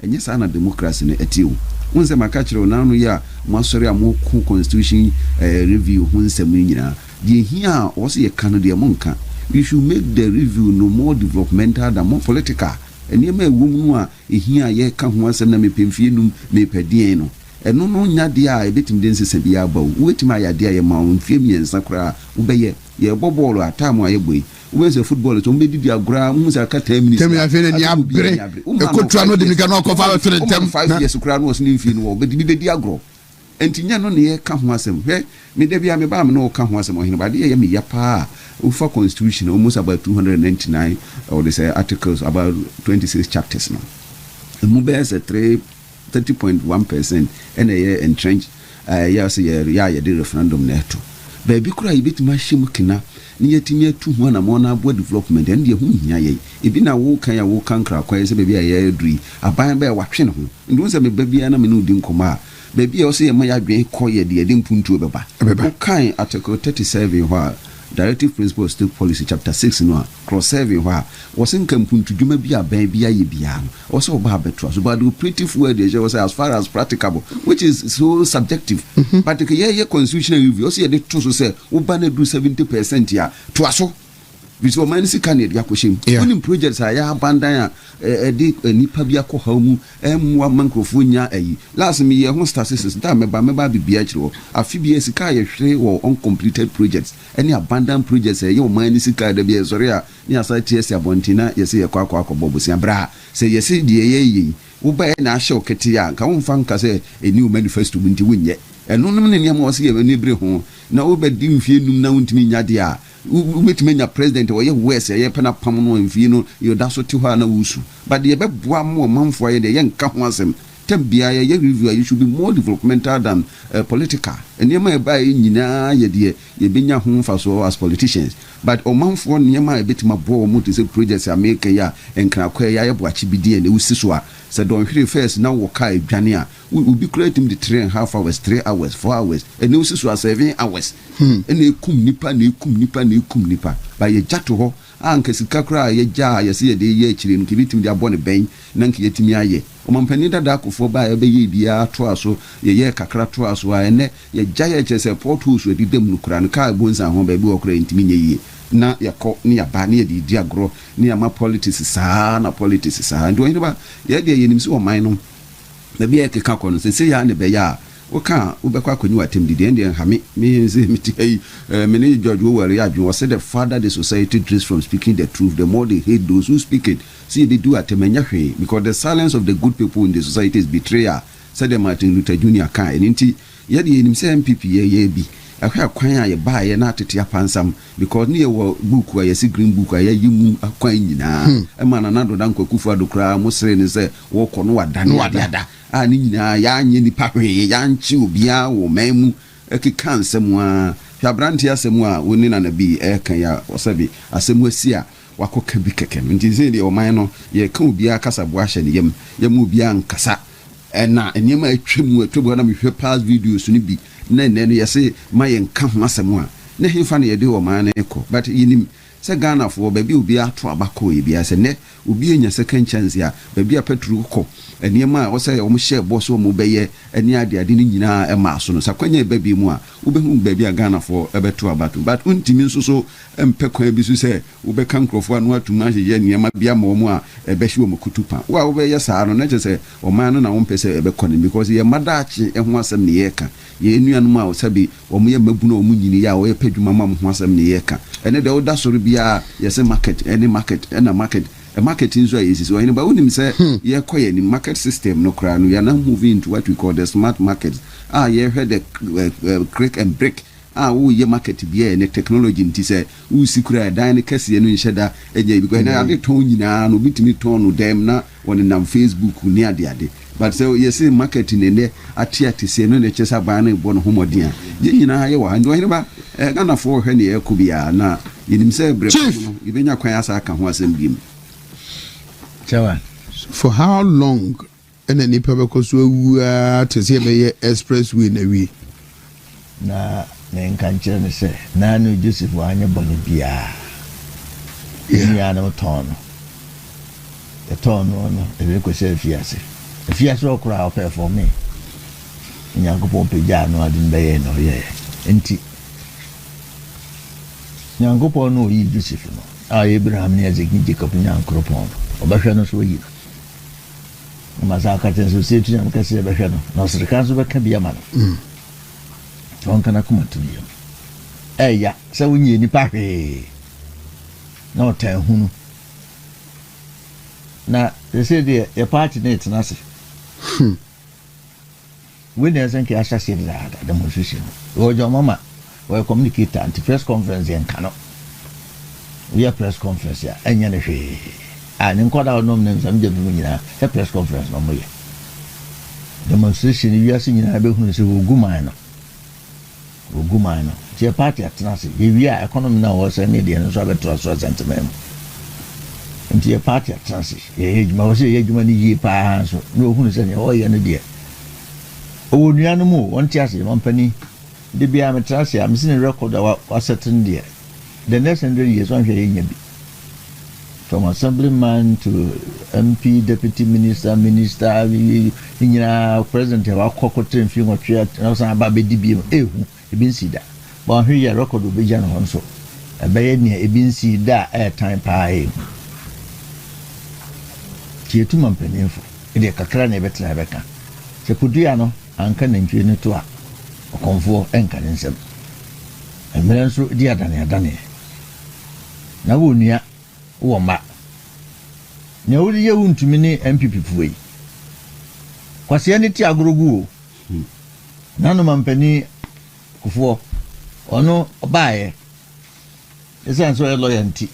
enye sa na democracy ne etiwo wonse makachiro na no ya mo asori a mo ku constitution review wonse mo nyina de hia o se ye kan de mo nka we should make the review no more developmental than more political eni ma ewum no a ehia ye ka ho asem na mepemfie num mepedien no eno no nya de a ebetim de nsese bia ba wetima ya de a ye ma onfie miensa kra wo be ye bobolo atamu aye boy wese football to mbedi di agora musa ka 10 minutes tem ya fe ni abre e kotua no de mi ka no ko fa to tem 5 years kra no osni mfie no bedi agro entinya no ne ye ka ho asem hwe me de bia me ba me no ka ho asem ohine ba de ye me ya pa ufa constitution almost about 299 or they say articles about 26 chapters now mu be say 30.1% and a year entrenched ya say ya de referendum na to ba bi kura yibetima him kina ni yetimi atu ho na mo na abo development and ye hu hia ye ebi na wo kan ya wo kan kra kwa se bebia ya adui aban ba wa hwe ne ho ndu se bebia na me no di nkoma bebia o se ye ma ya dwen koye de mpuntu beba wo kan article 37 ho directive principle of state policy chapter 6 no cross 7 ho was in mpuntu dwuma bi aban bia ye bia no o se oba beto so but the operative word is as far as practicable which is so subjective but the ye constitutional review o se ye to so say wo ba na do 70% ya to aso because o man sika ne dia koshim unim projects ya abandan a di nipa bia ko hamu emwa mankrofo nya ayi last me ye ho statistics da meba bibia kire wo afi bia sika ye hwere wo uncompleted projects any abandoned projects ye o man sika da bia sori a ni asa ts abontina ye se ye kwa bobusia bra se ye die ye wo ba na ahye okete ya ka wo mfa nka se a new manifesto munti wonye ɛno nom ne nneɛma ɔsɛ yɛ ne bere ho na wobɛdi mfie num na wontumi nya de a wobɛtumi nya president ɔyɛ west ɛyɛ pɛna pam no mfie no yɛda so te hɔ a na wosu but yɛbɛboa ma ɔmanfoɔ ayɛ deɛ yɛnka ho asɛm tem bia yɛ review you should be more developmental than political nneɛma ɛba yɛ nyinaa yɛ deɛ yɛbɛnya ho mfa so as politicians but ɔmanfoɔ nneɛma a ɛbɛtumi aboa wɔn te sɛ projects America yɛ a nkrakɔ yɛ ayɛ boakye bi deɛ na ɛwusi so a sɛ dɔnhwere first na wɔka adwane a wobi kura tim de 3.5 hours 3 hours 4 hours ɛna ɛwusi so a 7 hours ɛna ɛkum nipa ba yɛgya to hɔ anka sika kora yɛgya a yɛsɛ yɛde yɛ akyire no kɛbɛtumi de abɔ ne bɛn na nka yɛtumi ayɛ ɔmampani dada akofoɔ ba a yɛbɛyɛ biara toa so yɛyɛ kakra toa so a ɛnɛ yɛgya yɛ kyerɛ sɛ potholes adidam no kora no kaa bonsa ho baabi wɔ kora yɛntumi nyɛ yie na yɛkɔ ne yɛba ne yɛde di agorɔ ne yɛma politics saa nti ɔhene ba yɛdeɛ yɛnim sɛ ɔman no baabi a yɛkeka kɔ no sɛ sɛ yɛa ne bɛyɛ a woka wobɛkɔ akɔnyi watem didi ɛndeɛ nhame meyɛnsɛ meti ayi mene George Orwell yɛ adwene wɔ sɛ the farther the society drifts from speaking the truth the more they hate those who speak it see they do atem ɛnyɛ hwee because the silence of the good people in the society is betrayal sɛdeɛ Martin Luther Jr. ka ɛno nti yɛde yɛnim sɛ MPP yɛyɛ bi ahwɛ akwan a yɛbaeɛ na atete apansam because ne yɛwɔ book a yɛsi green book a yɛyi mu akwan nyinaa ɛma Nana Doda Nkwakufu Addo koraa mo sere ne sɛ wɔkɔ no wadane ada a ne nyinaa yɛanyɛ nipa hwee yɛankye obiara wɔ man mu ɛkeka nsɛm a hwɛ aberante asɛm a wɔne Nana bi ɛka yɛ ɔsɛbi asɛm asi a wakɔka bi kɛkɛm nti sɛ deɛ ɔman no yɛka obiara kasaboa hyɛ ne yɛma obiara nkasa ɛna nneɛma atwa na mehwɛ past videos no bi na no yɛsɛ ma yɛnka ho asɛm a na hefa no yɛde ɔman no ɛkɔ but yɛnim sɛ Ghanafoɔ baabi obi ato abakɔ yɛ bia sɛ nɛ obi anya second chance a baabi a petro kɔ nneɛma a wɔsɛ wɔn hyɛ bɔ so wɔn bɛyɛ ne ade no nyinaa ɛma so no sakwanya baabi mu a wobɛhu baabi a Ghanafoɔ ɛbɛto abato but ntimi nso so mpɛ kwan bi so sɛ wobɛka nkurɔfoɔ ano atum ahyɛ nneɛma bi ama wɔn a ɛbɛhye wɔn kutupa wo a wobɛyɛ saa no na kyerɛ sɛ ɔman no na wɔn pɛ sɛ ɛbɛkɔ no because yɛ madaakye ho asɛm ne yɛka yɛ nuanom a wɔsɛbi wɔn yɛ mabunu a wɔn nyini a wɔyɛ pɛ dwuma ma ho asɛm ne yɛka ɛne deɛ woda sɔre biara yɛsɛ market ɛna market a market nso a yɛsi so ɛne ba wonim sɛ yɛkɔ yɛ ni market system no koraa no yɛna moving into what we call the smart markets a yɛhwɛ the click and break a woyɛ market biara ne technology nti sɛ wosi kura dan ne kɛseɛ no nhyɛ da ɛnyɛ because na ade tɔn nyinaa no bitumi tɔn no dɛm na wɔne nam Facebook ne ade but sɛ yɛsɛ market ne ne ate sɛ no ne kyɛ sɛ ban no bɔ no homɔden a yɛn nyinaa yɛ wɔ ha nti ba Ghanafoɔ hwɛ ne yɛkɔ biara na yɛnim sɛ brɛ no yɛbɛnya kwan asa aka ho asɛm bi mu for how long ɛna nipa bɛkɔ so awua te sɛ yɛbɛyɛ expressway na wie na nka nkyerɛ ne sɛ Nanu Joseph wanyɛ bɔne biara yɛnua no tɔn no yɛtɔn no ɛbɛ kɔsɛ afiase ɔkora ɔpɛ for me Nyankopɔn pɛgya no ade bɛyɛ na ɔyɛ nti Nyankopɔn no ɔyi Joseph no a Abraham ne Isaac ne Jacob Nyankopɔn ɔbɛhwɛ no so ɔyi no masa aka kyɛn so sɛ tu nyam kɛseɛ bɛhwɛ no na ɔsereka nso bɛka bi ama no ɔnka na koma to yam ɛya sɛ wonyɛ nipa hwee na ɔtan hunu na sɛ deɛ yɛ party ne tena ase when there's an assassin that demonstration or your mama or communicator anti press conference and cannot we are press conference ya and yanne and in quarter no names I'm just doing a press conference no more demonstration you are seeing in Abehu say Gumano the party at Nasi we are economy now was an Indian so I trust sentiment into your party at Nasi age mostly age money ye pa so no who is any oh yeah dear oh nuanom wonte ase company de bia metrase am seen record was certain there the next 100 years one hwe nya bi from assemblyman to MP deputy minister nyina president wa kokotre mfi ngotwe na so aba be di bi ehu ebi nsi da ba hwe ya record obi gya no honso ebe ne ebi nsi da time pa e tietu mampanefo ide kakra na betra beka se kudua no anka na ntwe ne to a okonfo enka ne nsem emere nso di adane na wo nua wo ma ne wo ye wuntumi ne MPP fuwe kwase ne ti agorogu o nano mampani kufuo ono obaye esan so lawyer nti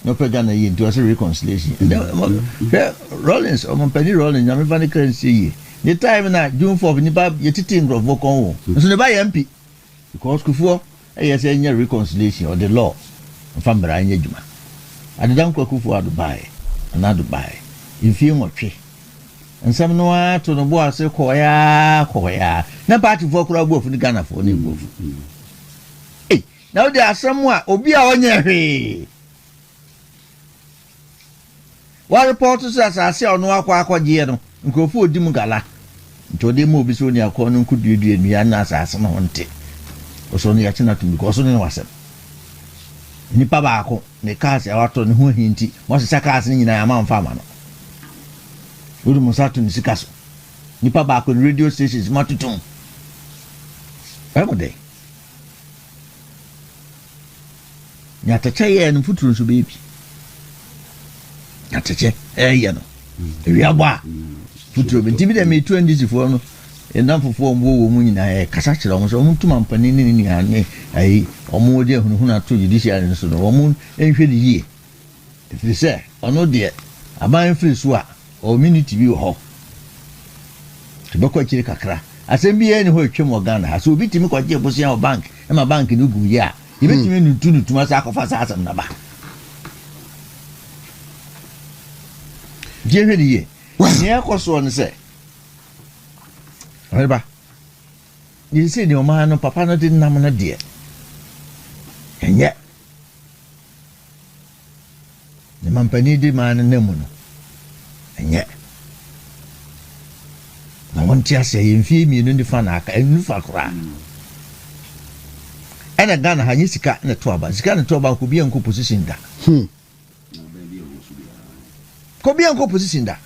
no pegana yi nti was reconciliation Rollins o mampani Rollins na me bani currency yi the time na June 4 ni ba yetiti ngrofo kon wo so ne ba MP because kufuo say nya reconciliation or the law famra anya juma adedan kufuo adubai na Dubai ifie nwotwe nsam no ato no bo ase koya na party for kura bo funi Ghana for ni bo now there are somewhere obi a onye hwe wa report says ase ono akwaje no nkrofo odim gala ntode mo obi so ni akọ no nkuduedue nua na asase no honte oso no ya china to because no wasem nipa baako ne cars ya wato ne ho hinti mo se cars ni nyina ya ma mfa ma no odu mo sato ni sikaso nipa baako ne radio stations matutum every nyatache ye no futuru so bebi nyatache ye no ewiaba futuru bi de me 2 NDC fo no enam fofo wo mu nyina kasa kire omo so omo tuma mpani ni ane ai omo de hunu ato judiciary so no omo enhwe ni yie if say ono de aban free so a o minute bi ho tibako kire kakra asem bi eni ho etwem Ghana ha so obi timi kwaje bosia o bank e ma bank no gu ye a ibetimi nutu asa akofa sa asem na ba je hwe ni ye ni akoso on se Reba. You see the man papa no didn't nam na dear. And yet the mampani di man nemuno. And yet I want to say in fee me no fanaka and fakra. And a gun hanisika and a twaba. Sika and twaba could be in position da. Could be in position da.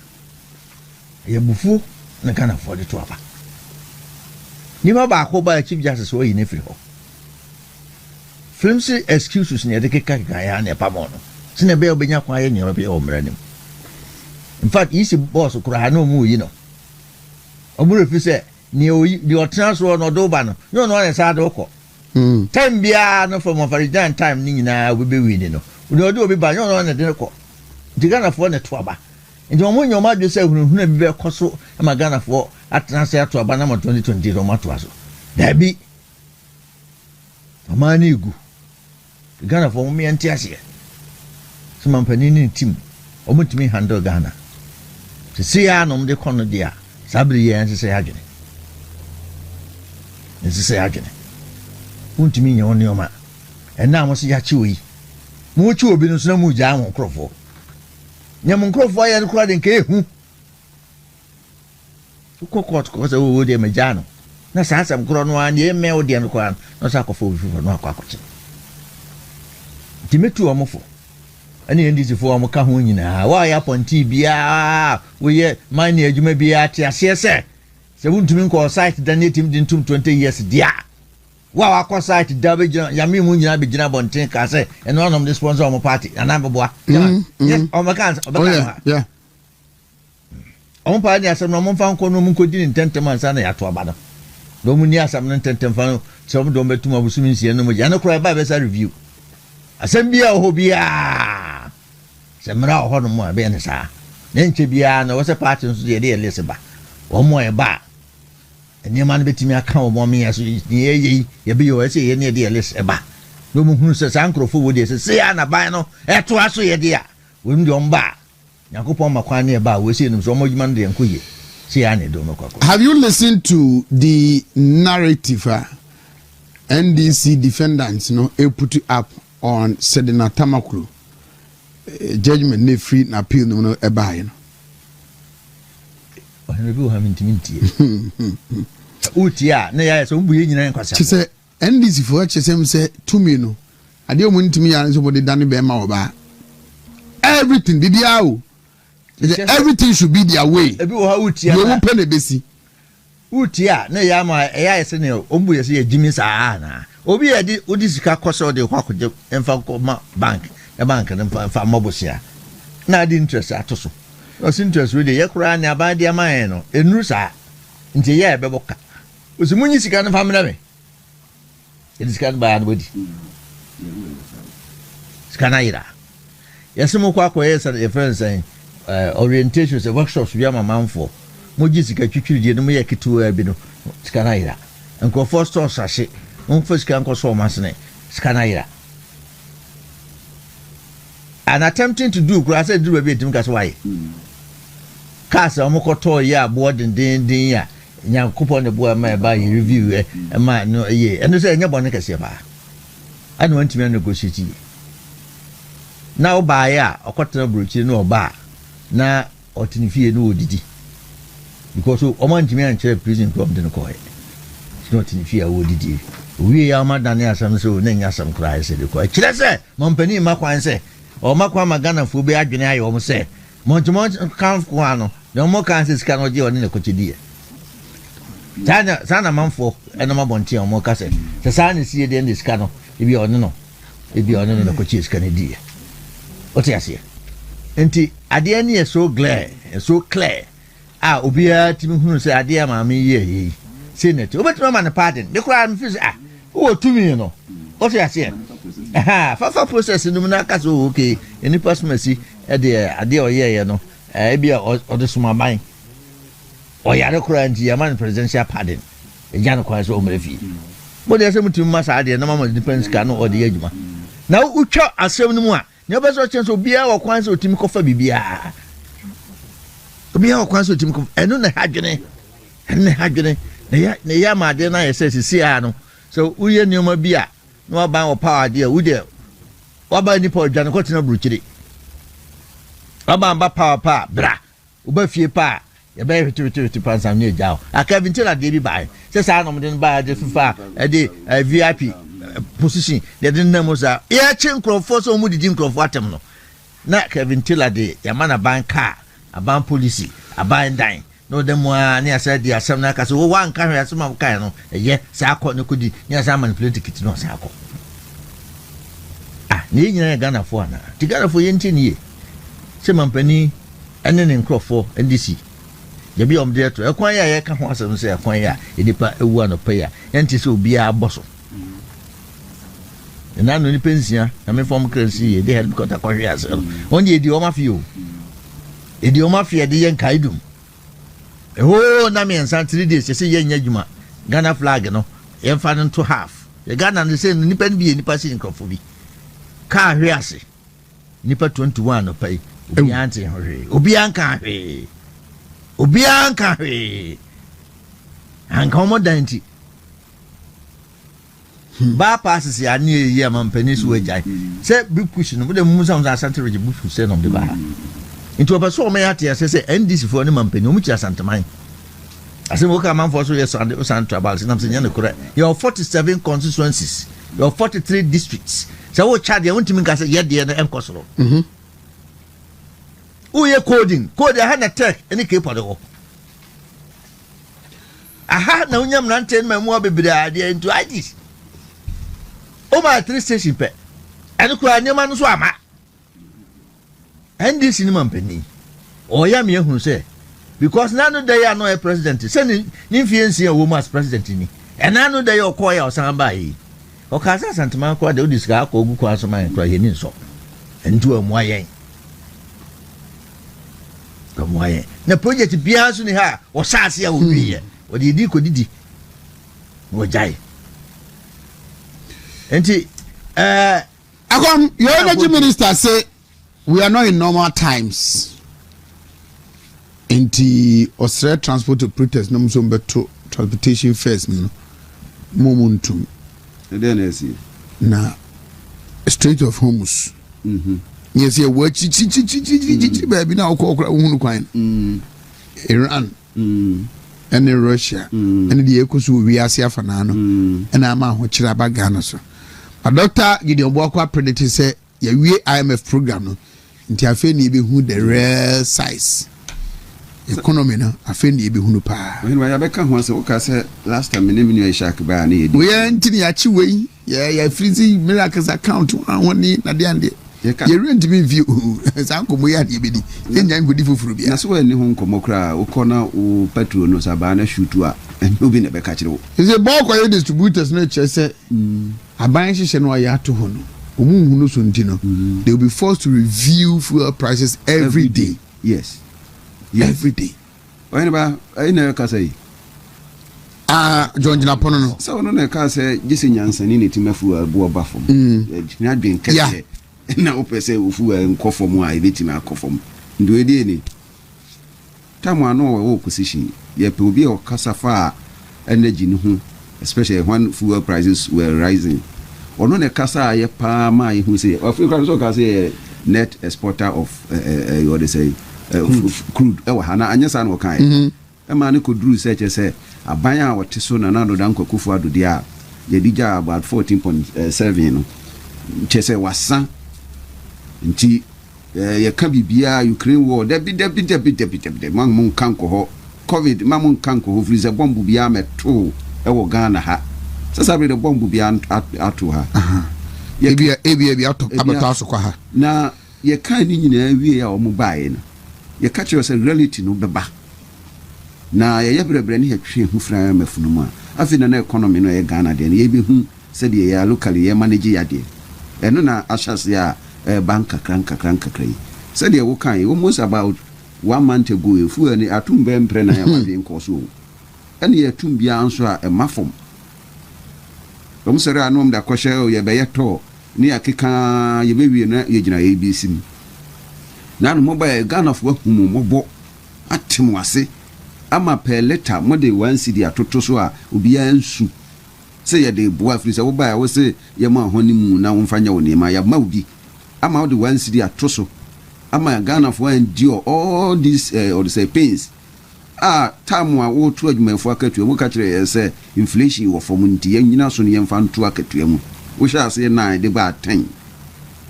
A bufu na can afford the twaba. Nipa baako ba chief justice wo yi ne free ho films excuses ne de keka ya na pa mo no se ne be obenya kwa ye nyoro be o mranim in fact isi boss kura na omu yi no omu refi se ni oyi di otransfer no do ba no no na sa do ko time bia no from Faridan time ni nyina we be wi ni no ni odo obi ba no na de ko Ghana for ne to aba nti omu nyoma dwe se hunu bi be koso ma Ghana for atransfer to aba na 2020 ro mato aso dabi amani igu Ghana for me anti ase so mampani ni team omutimi handle Ghana se ya no de kono dia sabri ye nse se adwene nse se adwene untimi nye oni oma ena mo se ya chi oyi mo chi obi no so na mu ja ho krofo nyam nkrofo ya nkura de nke ehu kokot ko se wo de mejano na sa asam kro no an ye me wo de no kwa no sa akofo obi fo no akwa akoche dimetu omofo ani NDC fo am ka ho nyina wa ya ponti bia wo ye mine adwuma bia te ase se wuntumi nko site da netim din 20 years dia wa akọ site da be gina ya mi mu nyina be gina bonten ka se eno onom the sponsor of party ana beboa yes o ma yeah on pa ni asem no mo fa nko no mo nko di ntentem ansa na ya to aba no do mu ni asem no ntentem fa so mo do betum abusumi nsie no mo ya no kura ba be sa review asem bia ho bia se mra ho no mo be ne sa ne nche bia no wo se party nso de de lese ba wo mo e ba eni man betimi aka wo mo me aso ye be yo se ye ne de lese ba do mu hunu se sankrofo wo de se ya na ban no e to aso ye de a wo ndi on ba yakopon makwa na e ba we se num so mo juma de enkoye se ya na do no kwakwa. Have you listened to the narrative NDC defendants put up on Sedina Tamakulu judgment ne free na appeal no e ba ye no ohenebi ha mintimintie utia na ya so mbu ye nyina nkwasa che se NDC for che se mse tumi no ade o muntimi ya so body dane be ma oba everything did ya everything should be their way ebi wo ha utia you won't pay besi utia na ya ma ya se ne ombu ye se ye jimi saa na obi ye di odi sika koso de kwakoje emfa ko ma bank e bank ne fa mabosia na di interest atoso o interest we de ye kura na aba de ama ye no enuru saa nti ye be boka Usimunyi sika no family me. It is kan ba anbody. Skana ira. Yasimo kwa yes and your friends saying orientation say workshops we am manfo. Moji sika twitwiri die no ye ketu bi no skana ira. Enko first store sase. Mon first kan ko so masne skana ira. And attempting to do I said do a bit because why? Cars omokoto ya board din ya. Nya coupon the boy my buy review e ma no ye and say nya bone kase ba I don't want to negotiate now buy ya okotena brochi no ba na otinifie no odidi because o man timi an chere prison from the ko he not tinifie odidi we ya ma dane asam so na nya asam kra se de ko kire se mompani makwan se o makwa magana fu be adwene ayo mo se montomo kan ko ano no mo kan se sika no je oni ne ko chidi sana manfo eno mabonti o mo kase se sana si de ndi sika no ebi ono no na ko chi sika ne die o te asie enti ade ne so clear obia timi hunu se ade ma me ye senate obetuma man pardon de kura me feel o tumi no o te asie fa process no na kase okay any personality ade o ye no ebi o de suma ban o yare kura nti yaman presidential pardon ejano kwa so omrefi mo de asem tum masa ade na mama defense ka no o de adwuma na utwa asem no mu a ne obeso chenso bia wo kwan so timi kofa bibia bia wo kwan so timi kofa eno na hadwene ne ya ma de na yese sisi a no so uye nioma bia no ban wo power de u de wo ba ni po dwane ko tena bruchiri aba ba power bra u ba fie pa ya ba hwete pansam ne jaw Kevin de bi bai se sa no mden ba de fifa de VIP position de den na mo sa ya chenkrofo so mu didi nkrofo atem no na Kevin de ya mana ban car aban policy aban dan no dem wa ne asa di asem na ka so wo wan ka hwe asem am kai no ye sa akọ ne kodi ne asa manipulate kit no sa akọ ne nyina Ghana fo ana ti Ghana fo ye nti ne se mampani ene ne nkrofo NDC ya bi omde to ekwan ya ye ka ho asem se ekwan ya edipa ewu anopa ya enti se obi a boso na no ni pensia na me form crazy ye de help kota kwahwe asem onye edi o mafia edi o mafia de yen kaidum na me ensan 3 days se ye nya djuma Ghana flag no ye fa no to half ye Ghana no se nipa bi ye nipa sin krofo bi ka hwe ase nipa 21 no pai obi anti hwe obi anka hwe Obianka he ankomo danti ba passes ya ni ye mampani so agye se big push no de mu sound Ashanti rege bush se no de ba into obaso o me ate se NDC for ni mampani o mu kira santaman asem o ka manfo so ye Ashanti tribal se nam se nya ne kore your 47 constituencies your 43 districts se wo cha de wontimi ka se ye de no enkosoro uye code ha na tech any kepa de ho aha na unyam na nten mamu abebira de into IDs o ma 3 station pe ene kura nyama no so ama NDC ni mampani o ya me ehunu se because nanu dey ya no a president se ni influence ya wo mas president ni enanu dey o ko ya o san ba yi o ka sa santama ko de odis ka ko gu ko aso man kura ye ni so entu amu ayen kamoye na project bia so ni ha o saase ya o wiye o di ko didi o jai enti Akom, your energy minister say we are not in normal times. Enti Australia transport operators no so beto transportation first no momentum. Na Strait of Hormuz. Yes, you watch baby now Iran and Russia and the Ecosu we are Fanano and I'm out which Ghana. But Dr. Gideon Walker predicted say yeah we IMF program into a fair be who the rare size economy no a fair be who pa. When I become once say last time in shark ban we are in way yeah freezing miracles account one need na you rent me view sanko moya de bedi enya ngodi foforo bia na so ani ho nkomo kra ukona u petrol no sabana shutu a obi na be ka kire wo is a bulk oil distributors no chese aban hihye no ya to ho no omu no so ntino they will be forced to review fuel prices every day. Yes every day why ba ai na ka say John Jinapono no so no na ka say gise nyansani ne timafu abu oba fom na dwen kase na opese ofu nkofom a ebetima akofom ndo edi ni tamu ano wo position ye pe obi o kasafa energy ni hu especially when fuel prices were rising ono ne kasa ye pa ma ye hu say Africa so ka say net exporter of what they say crude e wa hana anyesa na kan e ma ne ko dru say say aban a wote so na do dan kwakufu adode a ye dija about 14.7 no chese wasa nti ye ka bibia Ukraine war debi mamon kanko ho covid mamon kanko ho freezer bomb bia meto e wo Ghana ha sasa be de bomb bia ato ha ebia ato abato asokwa ha na ye ka ni nyina wie ya o mo bae no ye ka kire se reality no beba na ye yebre ne hwehwe hu fra mafunu mu a afi na economy no ye Ghana de ye bi hu se de ye locally ye manage ya de eno na ashase ya banka kranka said they will kind almost about 1 month ago if we any atum bempre na ya wadin koso and ye tum bia anso a mafom omsere anom da kwhye ye be yeto ni akeka ye bewie na ye gina ABC na no mobile Ghana fo humu mobo atem wase ama per letter mo de 1 cedi atoto so a obia nsu say ye de boa free say wo ba wo say ye ma honi mu na wo mfanya wo nema ya ma obi ama the 1 cedi atoso ama Ghana for endure all these or say pains time a wo to adwumafo akatu mu ka kire say inflation wo fom nti ye nyina so ne yemfa nto akatu mu wo sha say na de ba 10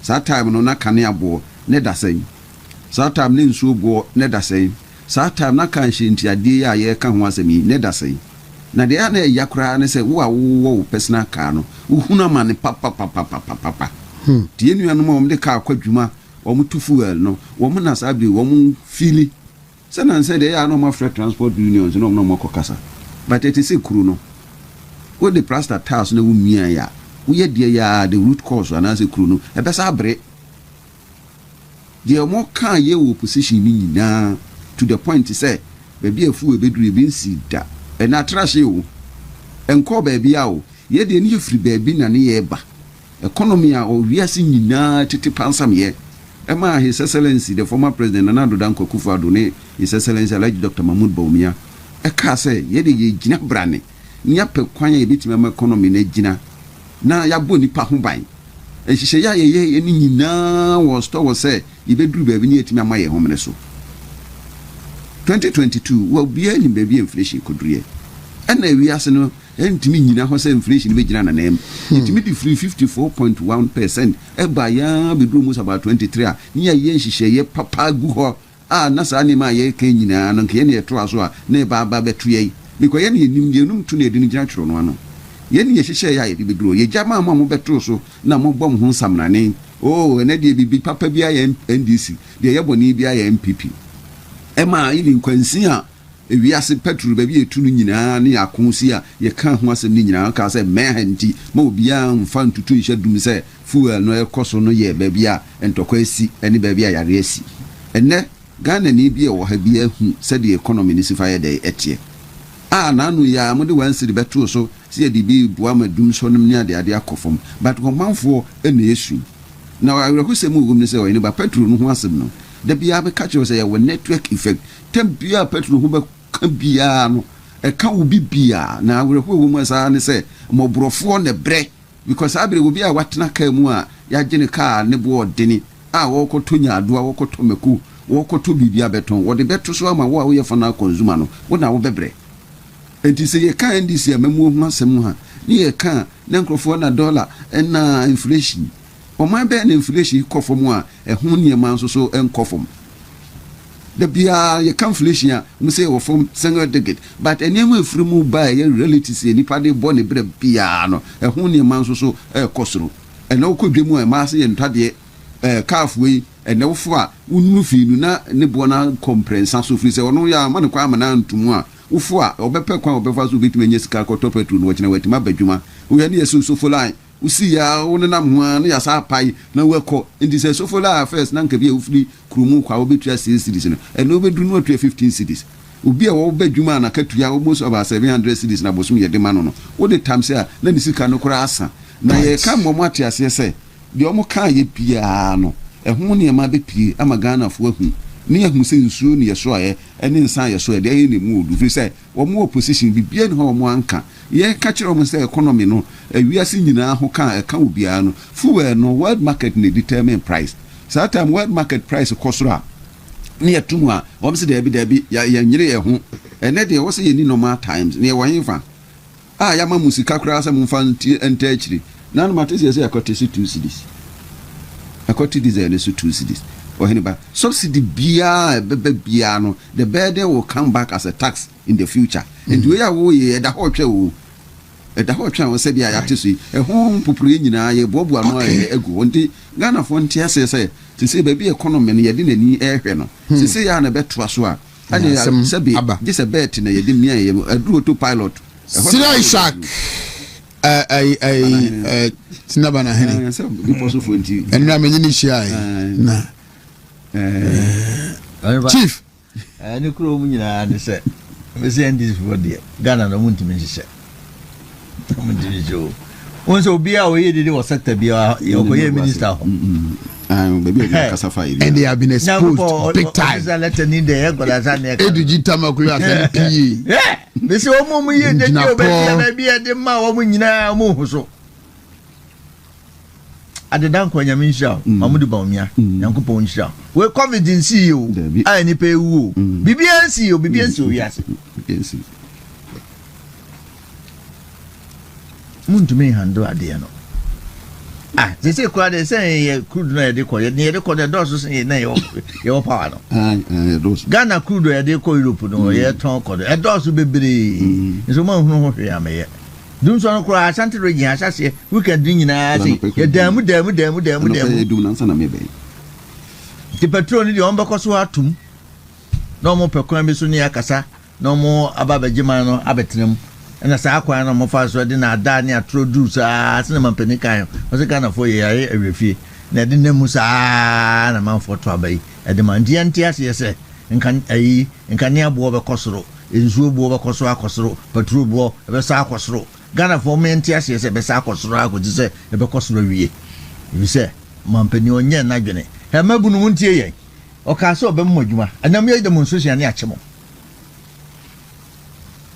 sa time no na kane abo ne da sen sa time ne nsu bo ne da sen sa time na kan hye nti ade ya ye ka ho asemi ne da sen na de ana yakura ne say wo personal car no wo huna ma ne papa tie nuanu ma omde ka akwadwuma omutu fuel no wo na sabi wo mu fili se na nse de ya no ma free transport unions no mo kokasa but it is kuru no wo de plaster tiles na wo mia ya wo ye de ya the root cause ana se kuru no e be sa bre de mo kan ye wo position ni nyina to the point say baby afu e beduru e bi nsi da e na trashe wo enko baby a wo ye de ni free baby na ne ye ba economy a owiase nyina tete pansam ye ema his excellency the former president Nana Danko Akufo-Addo ne his excellency Alhaji Dr. Mahmoud Bawumia e ka say ye de ye gina brane nya pe kwan ye bitima ma economy na gina na ya bo nipa ho ban e hihye ya ye ni nyina wo store wo say ye beduru ba bi ne etima ma ye homene so 2022 wo bia ni ba bi inflation kodure ena wiase no entimi nyina ho say inflation be gina na nem entimi di free 54.1% e ba ya be do mo about 23 a ni ya ye hihye ye papa gu ho na sa ni ma ye kan nyina no nke ne to aso a na ba betu ye because ye ne nim ye num tu na edin gina tworo no ano ye ne ye hihye ya ye be duro ye jama mo betu so na mo bom ho samrane ene de bibi papa bia ye NDC de ye boni bia ye MPP ema ili nkwansi a ewiase petrol ba bi etu no nyina ne akonsi a ye kan ho asem ni nyina ka say mehanti ma obia mfa ntutu ihye dum say fuel no ekoso no ye ba bia entokwa esi ene ba bia yare esi enne Ghana ni bia wo ha bia hu say the economy ni sifa ye dey etie na anu ya mo de wan siri beto so say de bi bua ma dum so nim ne ade akofom but komanfo ene yesu na wa ko se mu gum ne say o ni ba petrol no ho asem no da bia be catch say your network effect tempia petrol ho be kan bia no e ka wo bibia na we ko wo mu sa ne say mo brofo ne bre because abere wo bia watena ka mu a ya gene car ne bo odeni wo ko tonya adoa wo ko to meku wo ko to bibia beton wo de beto so ama wo ye fana consumer no wo na wo bebre enti se ye ka NDC amamu ho asem ha ni ye ka na nkrofo na dollar na inflation o man be na inflation kofom a ho niema nso so enkofom the bia ye can inflation a mu say wo from single digit but eniema efrimu ba ye relatives ye nipa de bo ne bre bia no ho niema nso so ekosoro ena okodwemu e ma se ye ntade calf way and no for unufi na ne bona comprensa so free say ono ya ma ne kwa ma na ntumu a ufo a obepe kwa obefa so bitime nye sika ko topetu no wachina wetima badwuma we ne yesu so folai usi ya wona nam ho na ya sa pai na weko ndi say so folai first na nka bia ufiri krumu kwa obetua 6 cities no and obedu no atua 15 cities obi a wo badwuma na katua almost about 700 cities na bosum ye de ma no wo de tam say na ni sika no kura asa na ye ka mo ate ase say de omo ka ye bia no ehun ne ma be pie ama Ghana fo ahu ni ehun se nsuo ne yeso aye ene nsan yeso de aye ne mu odu fi say wo mo opposition bibia ne ho mo anka ye ka kire mo say economy no awiase nyina ho ka ka obia no fuel no world market ne determine price so that time world market price kosura ne yatum a wo se de bi ya nyire ye ho ene de wo se ye ni normal times ne wo hinfa ya ma musika kura se mo fa ntachiri na no matese ye akotesi 2 cities akoti design so 2 cities or anybody subsidy bia bia no the burden will come back as a tax in the future and we are we da hotwe wo da hotwe wo se bia ya tesu ho popuro nyina ye bobu ano egu nti Ghana fo ntia se be bi economy no ye de nani ehwe no se ya na beto so a ade se bi this a bet na ye de mia ye adu to pilot Sina Ishak tinabana hene enra menyini shia na chief ani kuro mu nyina ne se se NDC for there Ghana no muntimi nhye muntimi jo wonso bia o ye de sector bia okoye minister ho baby kasafa ile and they have been exposed big time is let need the gola za ne edg tamakulu asempa me se o mu ye de bia de ma o mu nyina mu huso adedan ko nyame nhia mamudu bawmia yankopon nhia we confidence you ai ni pe wu bibia nsi o wiase muntumi hando ade no they say kwa de say ye crude na de ko ye de ko de dosu say na ye power no Ghana crude ye de ko Europe no ye ton ko de dosu bebere so ma hunu ho hwe ameye dum so no kwa Ashanti region asase we can do nyina say ye damu dum na sana mebe the petrol ni de on beko so atum no mo pekwan bi so ni akasa no mo ababagima no abetrem na sa akwa na mo fa so de na ada ni introduce se na mampani kan o se kana fo ye aye awefie na de na musa na man foto abai e de man dia ntia se se nkan ne abo be kosoro enzuo bo be koso akosoro petrol bo be sa akosoro Ghana fo me ntia se be sa akosoro akoji se e be kosoro wie bi se mampani onye na dwene he mabunu muntie ye o ka so be mmodwuma anam ye de mon social ne achemo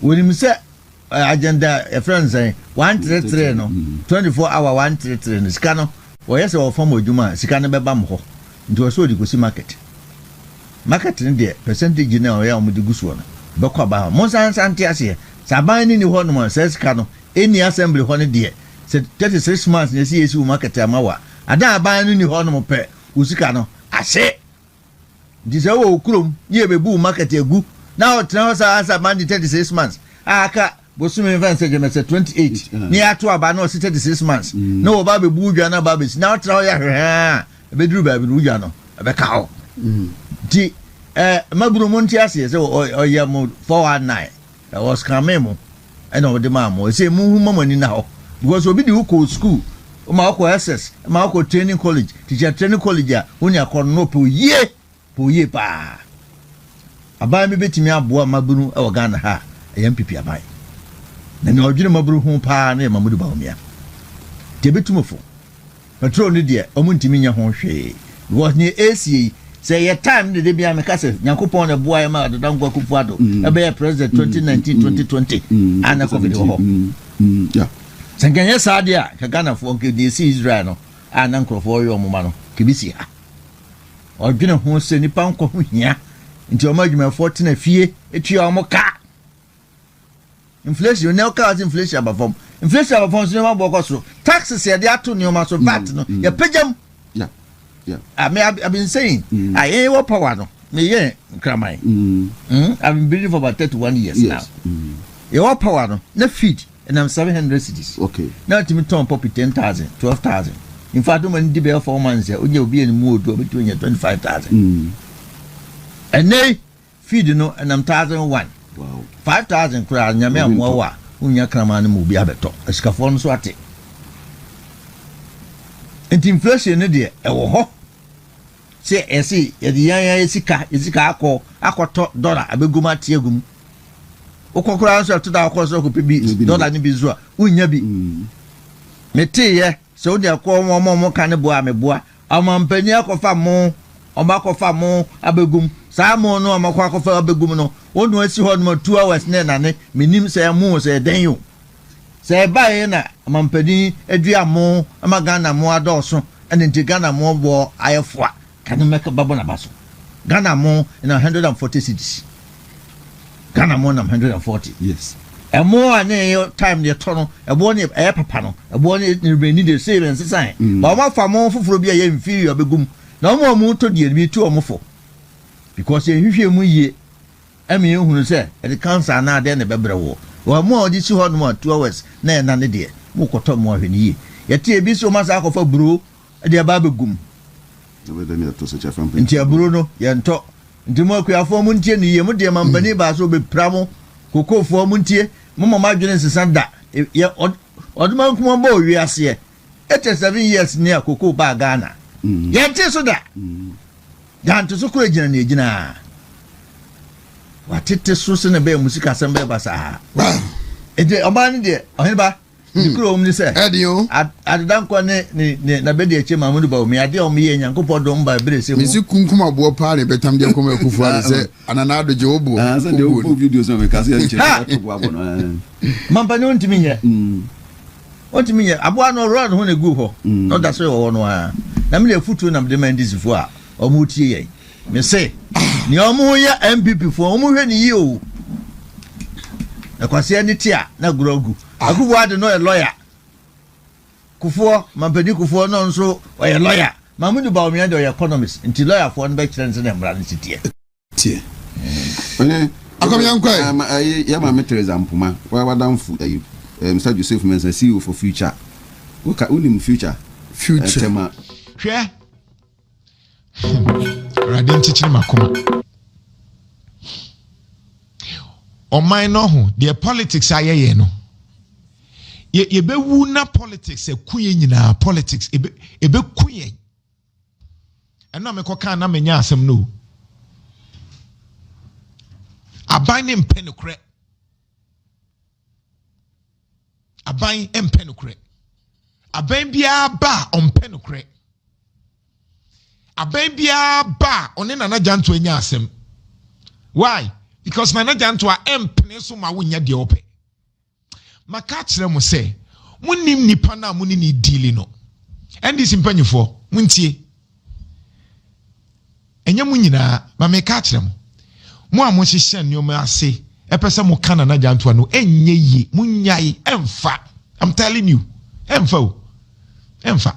woni mi se agenda a friend say 133 no 24 hour 133 no sika no wo yese wo form odwuma sika no beba mo ho nti wo so di go si market ni de percentage na o ya mo di guso no be kwa ba mo san ase saban ni ho no mo se sika no eni assembly ho ne de se 36 months ne si esi market amawa ada aban ni ho no mo pe usika no ase di se wo krom ye bebu market egu na o tena sa man di 36 months aka bosumi event je mese 28 ni ato aba na o 36 months na o ba be buudwa na ba be na o tra o ya hwe be duru ba be buudwa no be ka o di maguru monti ase se o ya mo 419 that was kamemo and o de mamo se mu hu mamani na ho because obi di uko school o ma ko SS ma ko training college teacher training college a unya ko no po ye pa abai me betimi aboa maburu e wo Ghana ha MPP abai na me odwene maburu hu pa na mamudu bawmia de betumofo petrol ni de omuntimi nya ho hwe because ni ACA say your time de bia me kase nyankopon na boa ma do dankwa kufuado e be president 2019 2020 ana covid ho yeah sanganya sadia ka Ghana fo nke de si Israel no ana nkrofo yo moma no kibisi ha odwene ho se nipa nko ho hia nti o ma dwuma 14 na fie etua o mo ka inflation now cause inflation above so ma bo koso taxes ye dey ato ni o ma so VAT no ye pejam yeah I've been saying I ain't what power no me ye nkramai I've been building for about 31 years now ye what power no na feed and I'm 700 cities okay now to me turn pop 10,000 12,000 in fact when di be 4 months onye obi en mu odu obi 25,000 and nay feed no and am 1,001 wow 5,000 kura nyame amwo wa unya krama no mu bi abeto asikafo no so ate enti inflation ne de e wo ho se esi ye di yan esika akoto dollar abeguma tiegum okokora so to da akoso ko bi dollar ni bi zo a unya bi mete ye se wo de akọ mo ka ne boa me boa amampani akofa mo omakofa mo abegum saa mo no amakwa akofa abegum no onu asi ho no 2 hours ne na ne minim se mo se den yo se bae na amampani adua mo amagana mo adoso ene nti Ghana mo bo ayefo can you make a babo na baso Ghana mo in 140 cities Ghana mo na 140 yes e mo ane time de tono e bo ni e papa no e bo ni reni de savings sign ba ma fa mo foforo bi e inferior begum na mo to de bi tu o mo fo because e hwehwe mu yie e me ehunu se e de cancer na de ne bebre wo wa mo odi si ho no 2 hours na e na ne de mo koto mo ahwe ni yie ye te bi so ma sa akofa buro e de ba begum nti aburo no yento nti mo akuafo mu ntie ni ye mu de mambani ba so be pramo kokofo mu ntie mo mama dwene sesanda ye oduma nkumo ba owi ase 87 years ne akoko ba Ghana ye ntie so da ganto so kura gina ne gina watete so se ne be musika sem be ba sa ede omani de oheba nikuro omni se edio adan ko ne na be de eche mamudu ba omi ade omi ye nyankopɔ dom ba bere se mu misi kunkuma bo pa ne betam de koma akufu ade se anana do je obo se de obo videos no me kasi ya nche to bo abo no mamba ne ontimi nye ontimi nye abo ano road ho ne gu ho no da so wo no a na me le futu na me de NDC fo a omo tie ye me se ni omo ya MPP fo omo hwe ni yi o na kwase ani tia na grogu akubu ade no a lawyer kufuo mampedi kufuo no nso o a lawyer mamudu ba omi ade o economist nti lawyer fo no be kire nse na mra ne tie tie akomya nkwai ya ma Teresa Mpuma wa damfu Mr. Joseph Mensah CEO for future uka unim future tema hwe radin chichiri makoma oman no ho the politics ayeye no ye be wu na politics ekuye nyina politics ebe kuye eno me koka na menya asem no aban ne mpenukre aban empenukre aban bia ba ompenukre aban bia ba one na janto enya asem why because na janto a empene so ma wonya de ope maka kire mo se munim nipa na muni ni deal no NDC mpanyifo muntie enye munyina ma meka kire mo a mo hihye nneoma ase epese mo kana na janto no enye yi munyai emfa I'm telling you emfa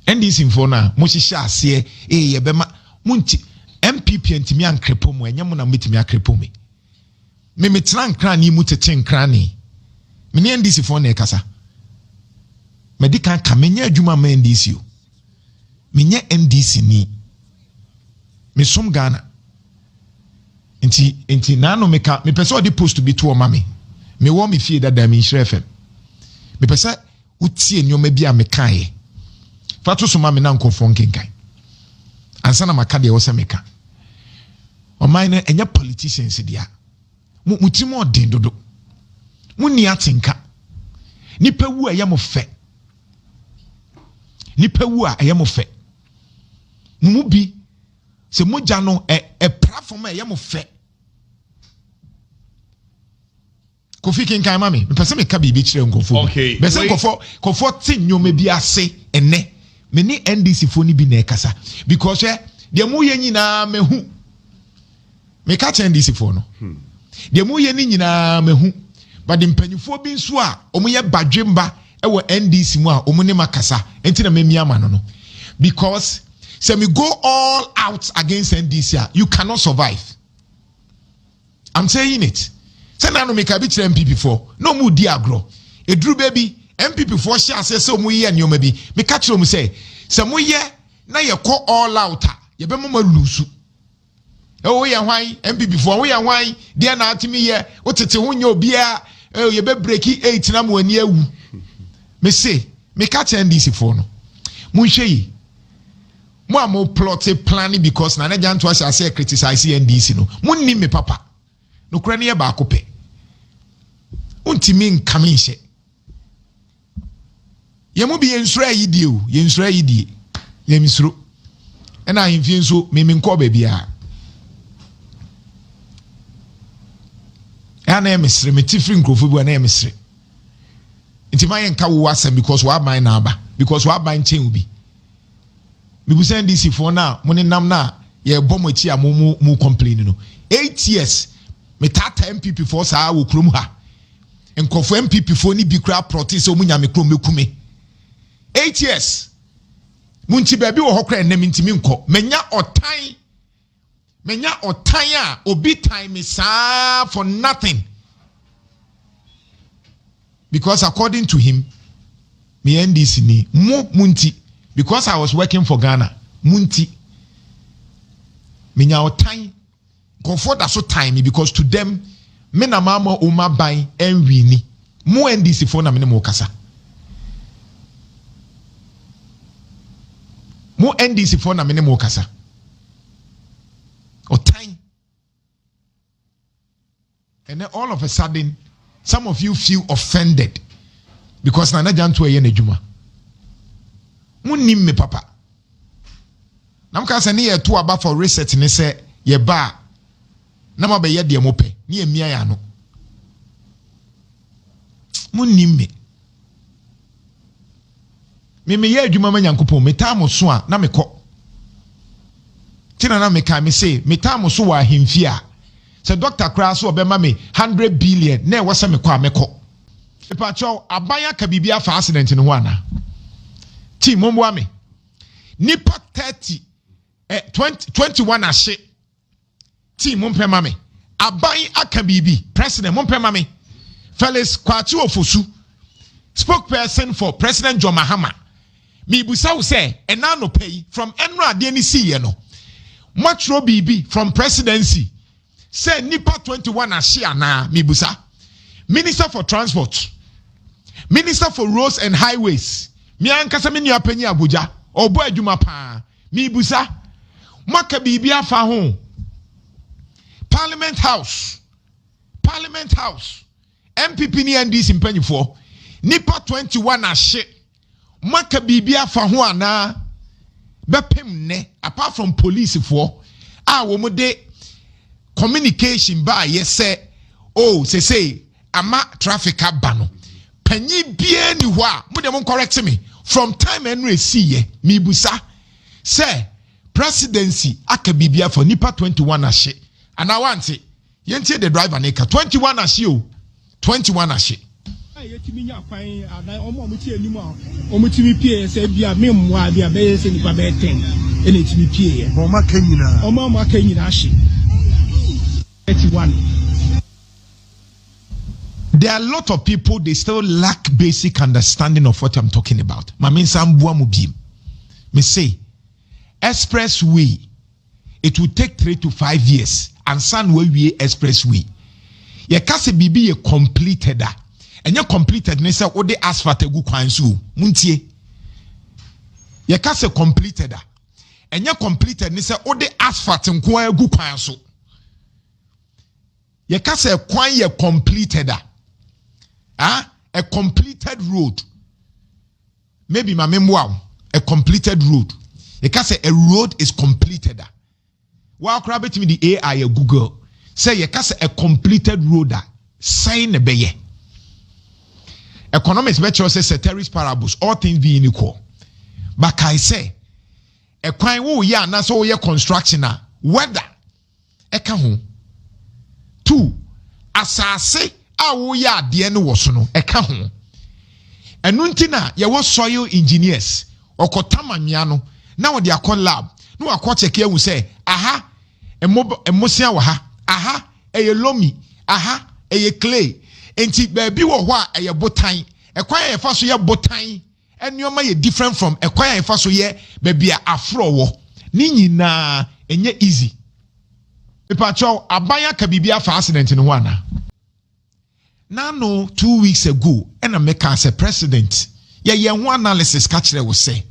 NDC mfo na mo hihye ase ye bema munti MPP antimi ankrepo mo enye mo na metimi akrepo me metran kran ni mu tete nkran ni me ne NDC fo na ekasa medical kamenya adwuma ma NDC o menye NDC ni me som Ghana enti na no meka me pese odi post bi to o ma me wo me fie dada me nhire fm me pese utie nyoma bi a me kae fato so ma me na nkonfo nkenkan ansa na maka de wo se meka o man na enya politicians dia mutimo den dodo munni atenka nipa wu ayemo fe mu bi se moja no platform ayemo fe kofi kinkan mami me pese me ka bibi kire nkofo okay be se kofo tin nyoma bi ase ene me ni NDC fo ni bi na ekasa because de mu ye nyina mehu me ka chen NDC fo no de mu ye ni nyina mehu but the mpanyufo bi nso a omo ye badwemba e wo NDC mu a omo ne makasa enti na memia ma no because say me go all out against NDC you cannot survive. I'm saying it. Say na no make a bi kire MPP for no mu di agro eduru baby MPP for share say so mu ye nneoma bi me ka kire mu say se mu ye na ye call all out ye be mo malusu e wo ye hwan MPP for wo ye hwan de na atimi ye wo tete ho nya obia ye be breaki 8 na mo ani awu me say me ka kire NDC for no mu hwe yi mo am plot planning because na janto asha say criticize NDC no munni me papa no kura ne ye ba akopɛ untimi nkame hye yemu bi yensura yidie o yensura yidie yemisuro ena ahemfie nso meme nkɔ ba bia ana emesre metifri nkrofo bi na emesre ntima ye nka wo asem because wa ban na aba because wa ban chen ubi bibu send this for na mo ne nam na ye bomo chi a mo complain no 8 years me tata MPP for sa wo krom ha nkofo MPP for ni bi kra protest o munya me krom mekume 8 years munti baby wo hokra enam ntimi nko menya otan a obi time sa for nothing because according to him me NDC ni munti because I was working for Ghana munti menya otan comfort that so time because to them me na mama o ma ban enwi ni mo NDC for na me mo kasa mo NDC for na me mo kasa otan and then all of a sudden some of you feel offended because na janto eye na djuma munnim me papa nam ka se ne ye to aba for research ne se ye ba na ma be ye de mo pe ne emia ya no munnim me ye adwuma ma nyankopon me ta mo so a na me kɔ tina na me ka me say me ta mo so wa hemfi a se doctor kra so obema me 100 billion na e wo se me kɔ a me kɔ ipa chow abanya ka bibia fa accident no ho ana ti momwa me nipa 30 21 ahye ti mompema me aban aka bibi president mompema me Felix Kwatu Ofosu spokesperson for President John Mahama mi busa wo say ena no pay from enro ade ni see ye no matro bibi from presidency say nipa 21 ahye ana mi busa Minister for Transport, Minister for Roads and Highways mi ankasa me nua panyi Abuja obo adwuma pa mi busa maka bibia fa ho Parliament House MPP ni NDC mpanyifo nipa 21 ahye maka bibia fa ho ana bepem ne apart from police for wo mo de communication ba yese oh say ama traffic abano panyi bia ni ho a mo de mo correct me from time enre see ye mi busa say presidency aka bibia for nipa 21 ahye and I want it yentie the driver neka 21 ahye o 21 ahye yetimi nya kwan adan omo ti enimu a omo ti mi pie se bia memwa bia be se nipa be 10 ene ti mi pie ye omo aka nyina ahye 31. There are a lot of people, they still lack basic understanding of what I'm talking about. Me say, expressway, it will take 3 to 5 years. And Sunway we expressway. Ye kase bibi ye completed that. And ye completed, ne say, o de asphalt egu kwansu. Muntie. Ye kase completed that. And ye completed, ne say, o de asphalt nkwa egu kwansu. Ye kase kwan ye completed that. A completed road. Maybe my memoir, a completed road. You can say a road is completed. While crab to me the AI Google say you can say a completed road. Sign a beye. Economics better say ceteris paribus, all things being equal. But I say a crime wo ya na so ye construction weather. Eka ho. 2 asase awo ya de no woso no eka ho enu ntina ye wo soil engineers okotama nwia no na wo de akon lab no akọ check ehu say aha emosia wa ha aha eye lomi aha eye clay enti ba bi wo ho a eye botan ɛkwan yɛ fa so yɛ botan ɛnneɛma yɛ different from ɛkwan yɛ fa so yɛ baabi a afro wɔ ne nyinaa ɛnyɛ easy ipatwɛw aban aka biribi afa accident no ho ana nano 2 weeks ago ɛna meka sɛ president yɛyɛ ho analysis ka kyerɛ wo sɛ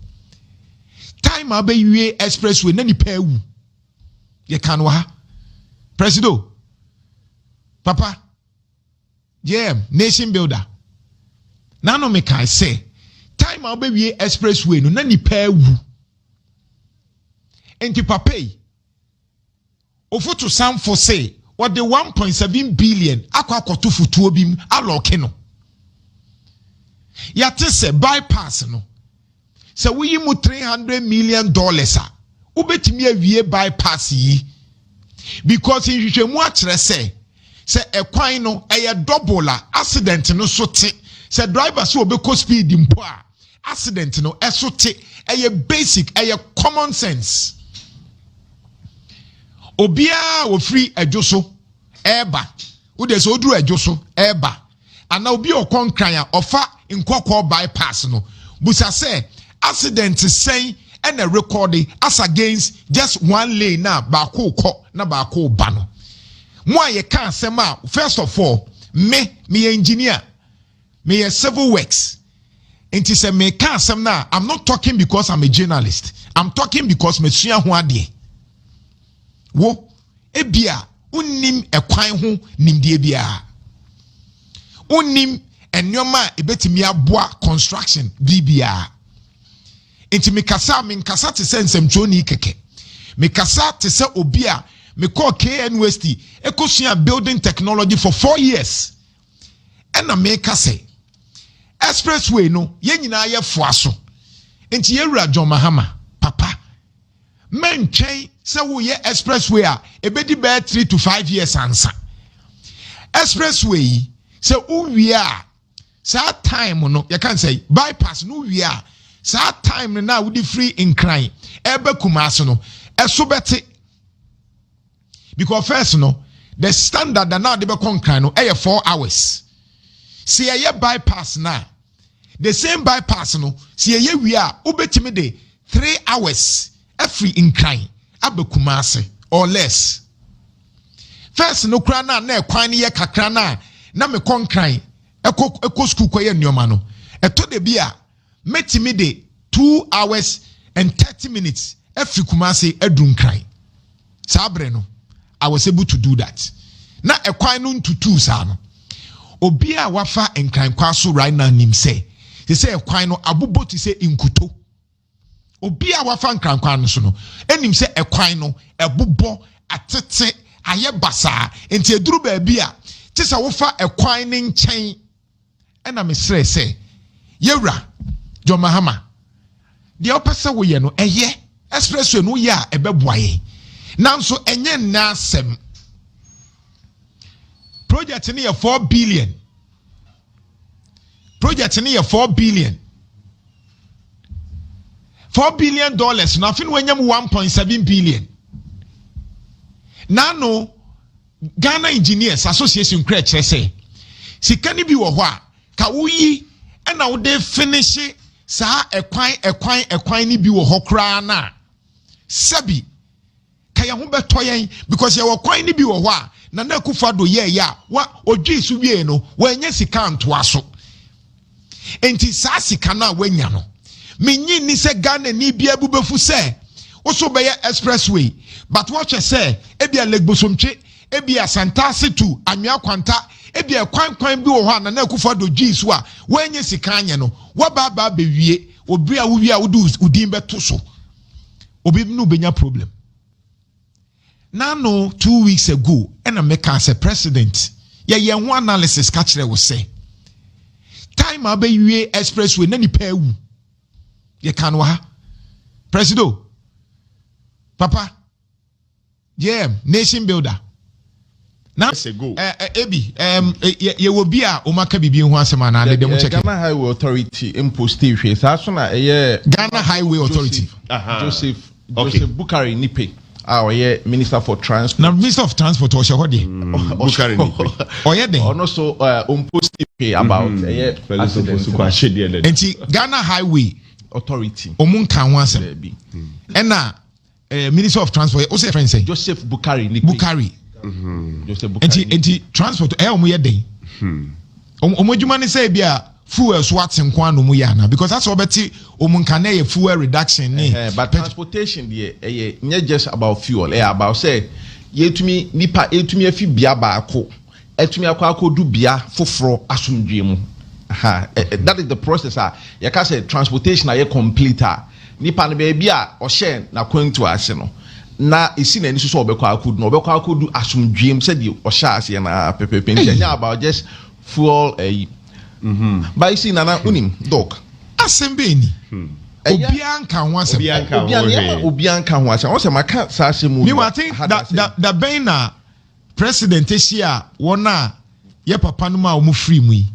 time a bɛwie expressway na nipa awu yɛka no ha presido papa nation builder nano meka sɛ time a bɛwie expressway no na nipa awu enti papa yi ofutu samfo say what the 1.7 billion akwakoto futuo bim aloke no yate se bypass no se we mu $300 million a ubetimi awie bypass yi because in hwehwemu akyere se ekwan no eye double a accident no so te se driver so obeko speed mpo a accident no eso te eye basic eye common sense obia wo free adwoso eba wo de so oduru adwoso eba ana obi okonkran a ofa nkokọ bypass no busa say accident say and a recording as against just one lane na ba ko na ba ko ba no mo aye kan asem a first of all me engineer me civil works enti say me kan asem na I'm not talking because I'm a journalist I'm talking because me sua ho ade wo ebia unnim ekwan ho nimdie bia unnim ennyoma ebetimi aboa construction bibia enti me kasa te sensem troni keke me kasa te se obi a me call KNUST ekosua building technology for 4 years ena me kase expressway no ye nyina ye foaso enti yewura John Mahama papa men chain se wo ye expressway a ebedi be 3 to 5 years ansa expressway se uwie a sa time no you can say bypass no wie a sa time na wo di free in crime ebe kumaso no eso beti because first no the standard that now they be concran no 4 hours see ye bypass na the same bypass no see ye wie a obetimi de 3 hours free in crime abekumase or less first no kra na ekwan ye kakra na me concran eko school koye nneoma no eto de bia metimi de 2 hours and 30 minutes free kumase adun kran sabre no I was able to do that na ekwan no ntutu sa no obi a wafa enkran kwaso right now nim say ekwan no abobo ti say inkuto obi a wafa enkran kwan no so no enim say ekwan no ebobo atete aye basa enti eduru ba bia ti say wofa ekwan ne nchen ena me sre say yewra John Mahama de opese wo ye no eye expressway no ye a ebeboaye nanso enye na asem project ni 4 billion project ni 4 billion $4 billion na fin wenyam 1.7 billion nano Ghana Engineers Association kra kire say sika ni bi wo ho a ka wuyi na wo de finish sa ekwan ni bi wo ho kra na sabi kaya ho beto yen because ye wo kwan ni bi wo ho a na kufa do ye ya wa odwi su wie no wanya sika nto aso enti sa sika na wanya no menyi ni se Ghana ni bia bubefu se oso be expressway but what you say ebia legbosomche ebia santase to anwa kwanta ebia kwan bi wo ho na kufa do jisu a wanya sika anya no wa ba bewie obi a wo wie a wo udin beto so obi no benya problem nano 2 weeks ago and I make as a president ye ho analysis ka kire wo say time abayiwe expressway na nipa awu ye kan wa ha presido papa nation builder na ebi ye will be a o maka bibi ho asema na de dem check Ghana Highway Authority imposti hwe sa so na Ghana Highway Authority Joseph Bukari Nipe our Minister for Transport. Now, Minister of Transport, Oshawadi. Or yet, also pay about Ghana Highway Authority. Omunka once. And now, Minister of Transport, what's your friend say? Joseph Bukari. Joseph Bukari. And transport, day. Omojumani say, Bia. Fuel swats and quantum muyana because that's what Betty Omunkane fuel reduction. But transportation, not just about fuel, about say, ye to me, nipa, to me, if you bia bako, to me, I could do bia for asum dream. That is the process. You can say transportation, I complete. Nipa baby or share na going to Arsenal. Na isi na nisu so obekwa could no obekwa could do asum dream said you or shas na pepe about just fuel But you see, Nana Unim, dog. Asembeni. Obianka once. Obianka once. I also, my cat says, I think that the Bena president this year, one ye papa no ma free me.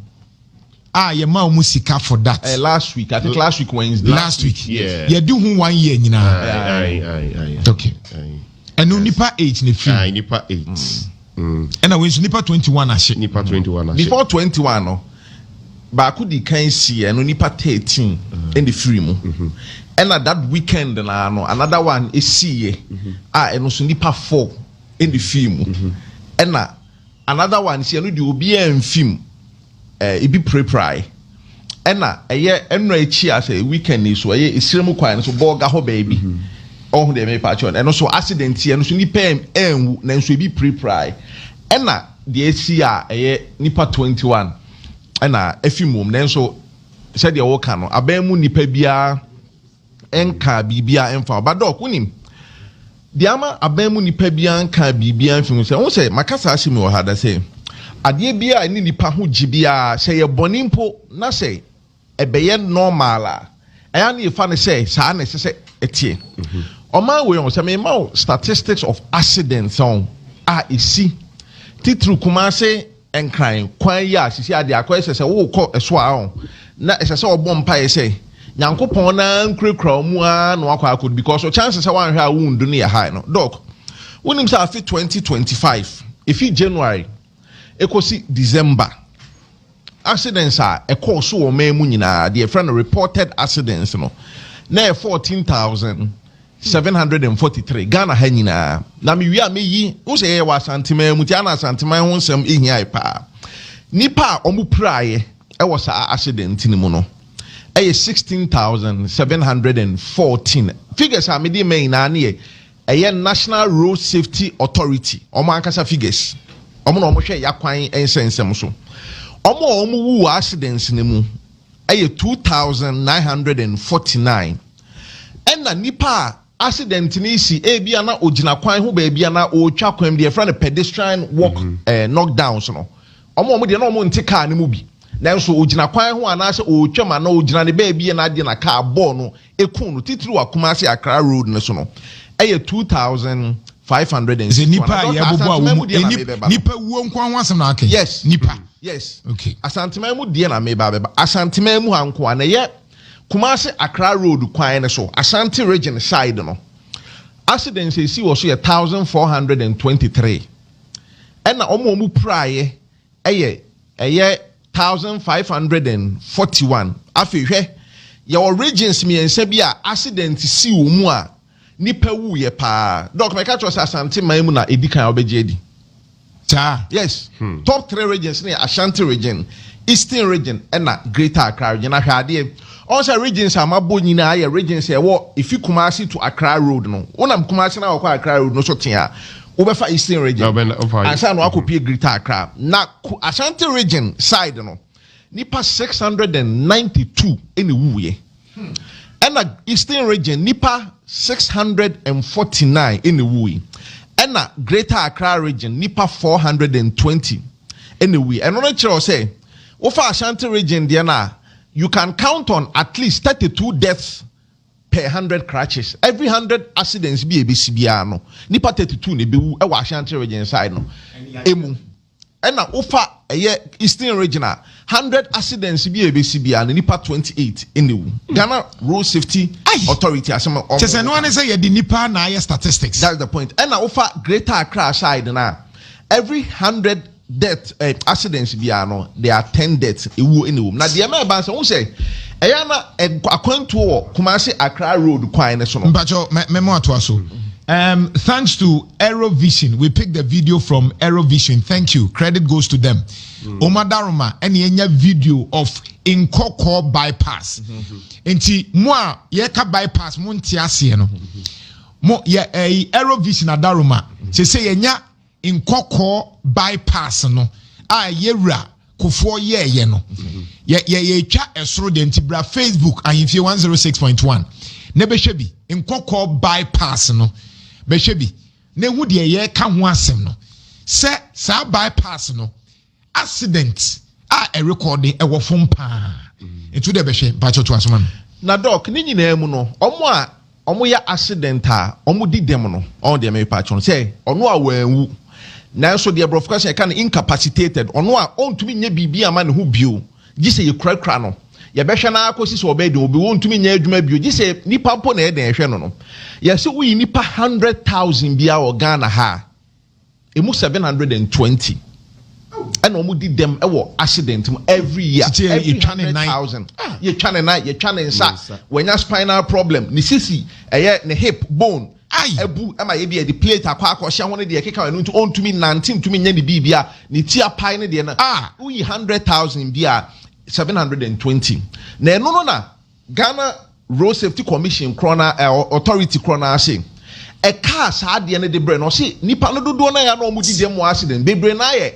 Ye ma musika for that. Last week, I think last week Wednesday. Last week, yeah. You do 1 year, you know. Okay. And no nipa 8 ni free. Nipa 8. And I went to nipa 21 ashe. Nipa 21 Before 21, no. But I could can't see and only part 13 in the free mo. And at that weekend, another one is see and also nipa 4 in the film. And another one see and do be in film. It be pre-pry. And a year and as a weekend is so a ceremony and so boga ho baby. Oh, they may patch on and also accident and so nipa and then so be pre-pry. And the ACR a nipa 21. And a few moments so said the old cano a bemu nipa bia enka bibia enfa but dog winim the ama a bemu nipa bia enka bibia enfa say makasa asimi o hada say ade bia ni nipa ho gibia say ye bonimpo na say ebeye normal a aya na ifa ne say sa na say etie oma we on say me ma statistics of accidents on isi titru kumase enkran kwan ya sisi ade akwa sese wo kɔ ɛso a on na ɛsese ɔbɔ mpa yɛ sɛ nyankopɔn na nkrekra mu a na wakɔ akɔ because chances sɛ wan hwɛ a wundu ne yɛ high no dog wonim sɛ afi 2025 ifi January ekosi December accidents a ɛkɔ so wɔ man mu nyinaa the friend reported accidents no na 14,743 Ghana ha nyinaa na me wi a me yi wo sɛ yɛ wa Ashanti man mu ti ana Ashanti man ho nsɛm ehia pa nipa ɔmo prae ɛwɔ sa accident ni mu no ɛyɛ 16,714 figures a me di man na ne ɛyɛ National Road Safety Authority ɔmo ankasa figures ɔmo na ɔmo hwɛ yakwan nsɛnsɛm so ɔmo wu accidents ni mu ɛyɛ 2,949 ɛna nipa accident ni si ebia na ogina kwan ho baabia na otwa kwan de friend pedestrian walk knockdowns no omo de na omo nte car ni mu bi nanso ogina kwan ho ana se otwa ma na ogina ne baabia na de na car ball no ekun no titiri wa Kumasi Accra road ne so no eye 2,500 ze nipa ya bobo awu nipa wuo nkwan ho asem na aka yes nipa yes okay Asantema mu de na me ba Asantema mu hanko ana ye Kumasi Accra road kwan ne so Ashanti region side no accidents see was 1,423 and omo praye eye 1,541 afi hwe your regions me ensa bi a accident see wo mu a nipa wu ye pa doc me catch us Ashanti man mu na edikan obeje edi cha yes top 3 regions ne Ashanti region Eastern region and Greater Accra region ahwade also regions amabo nyina ya regions e wo ifi Kumasi to Accra road no wonam Kumasi na akwa Accra road no so tia wo be fa Eastern region ansa no akopie Greater Accra na Ashanti region side no nipa 692 ene wuye and Eastern region nipa 649 ene wuye and Greater Accra region nipa 420 ene wuye and no kire say wo fa Ashanti region there na you can count on at least 32 deaths per 100 crashes. Every 100 accidents be a BCBR no. Nipa 32 ne be wu e wa Ashanti region side no. Emu. And na ofa Eastern Regional 100 accidents be a BCB and nipa 28 in the Ghana Road Safety Authority. Just no say the nipa na statistics. That's the point. And I offer Greater Accra side now. Every 100 death accidents be there are 10 deaths in the room. Now the Americans who say according to Kumasi Accra Road quite so. Thanks to Aerovision, we picked the video from Aerovision. Thank you. Credit goes to them. Omadaruma, any video of Inkoko bypass. Enti moi yeka bypass munti asieno. Mo Aerovision adaruma. Se say yenya Inkoko bypass no. Yera kufo ye no. Ye twa esro de ntibra Facebook ahimfie 106.1. Nebeshebi Inkoko bypass no. Beshebi ne hu de ye ka ho asem no se sa bypass no accident a recording e wo fom pa etu de behwe pa choto asoma na doc ni nyina mu no omo ya accident a omo di dem no on de me pa chono say ono a wanwu na so de broadcast can incapacitated ono a ontumi nya bibi ama ne ho bio gi se ye krakra no ye behwe na akosi so obedi obi wontumi nya adwuma bio gi se nipa po na e den hwe no yes we nipa 100,000 bia o Ghana ha emu 720 and omo di dem e wo accident every year every 100,000 ye chane na ye chane nsa when ya spinal problem ni sisi ne hip bone ebu ama ye bia the plate akwa hye ho ne de keka no ntu ontumi 19 tumi nya ni bibia ni tia pai ne de na we 100,000 bia 720 na eno no na Ghana Road Safety Commission Corona Authority Corona say a car sad the end of the brain or see nipa no do na ya no mu di dem accident be brain na ye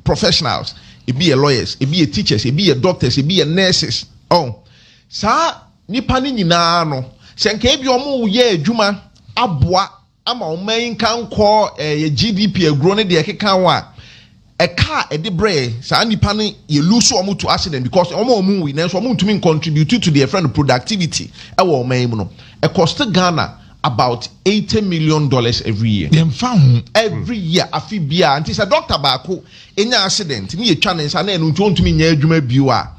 professionals it be a lawyers it be a teachers it be a doctors it be a nurses sa nipa ni nyina no se nka bi omo ye adwuma aboa ama o man kan ko GDP agro ne de keka wa a car at the brain sa nipa ni ye lose omo to accident because omo we na so omo ntumi contribute to their friend productivity e wo man no e cost Ghana about $80 million every year. Them found every year afi bia anti say doctor baako enya accident ni ye twa ne nsa na enu ntumi nya adwuma biwa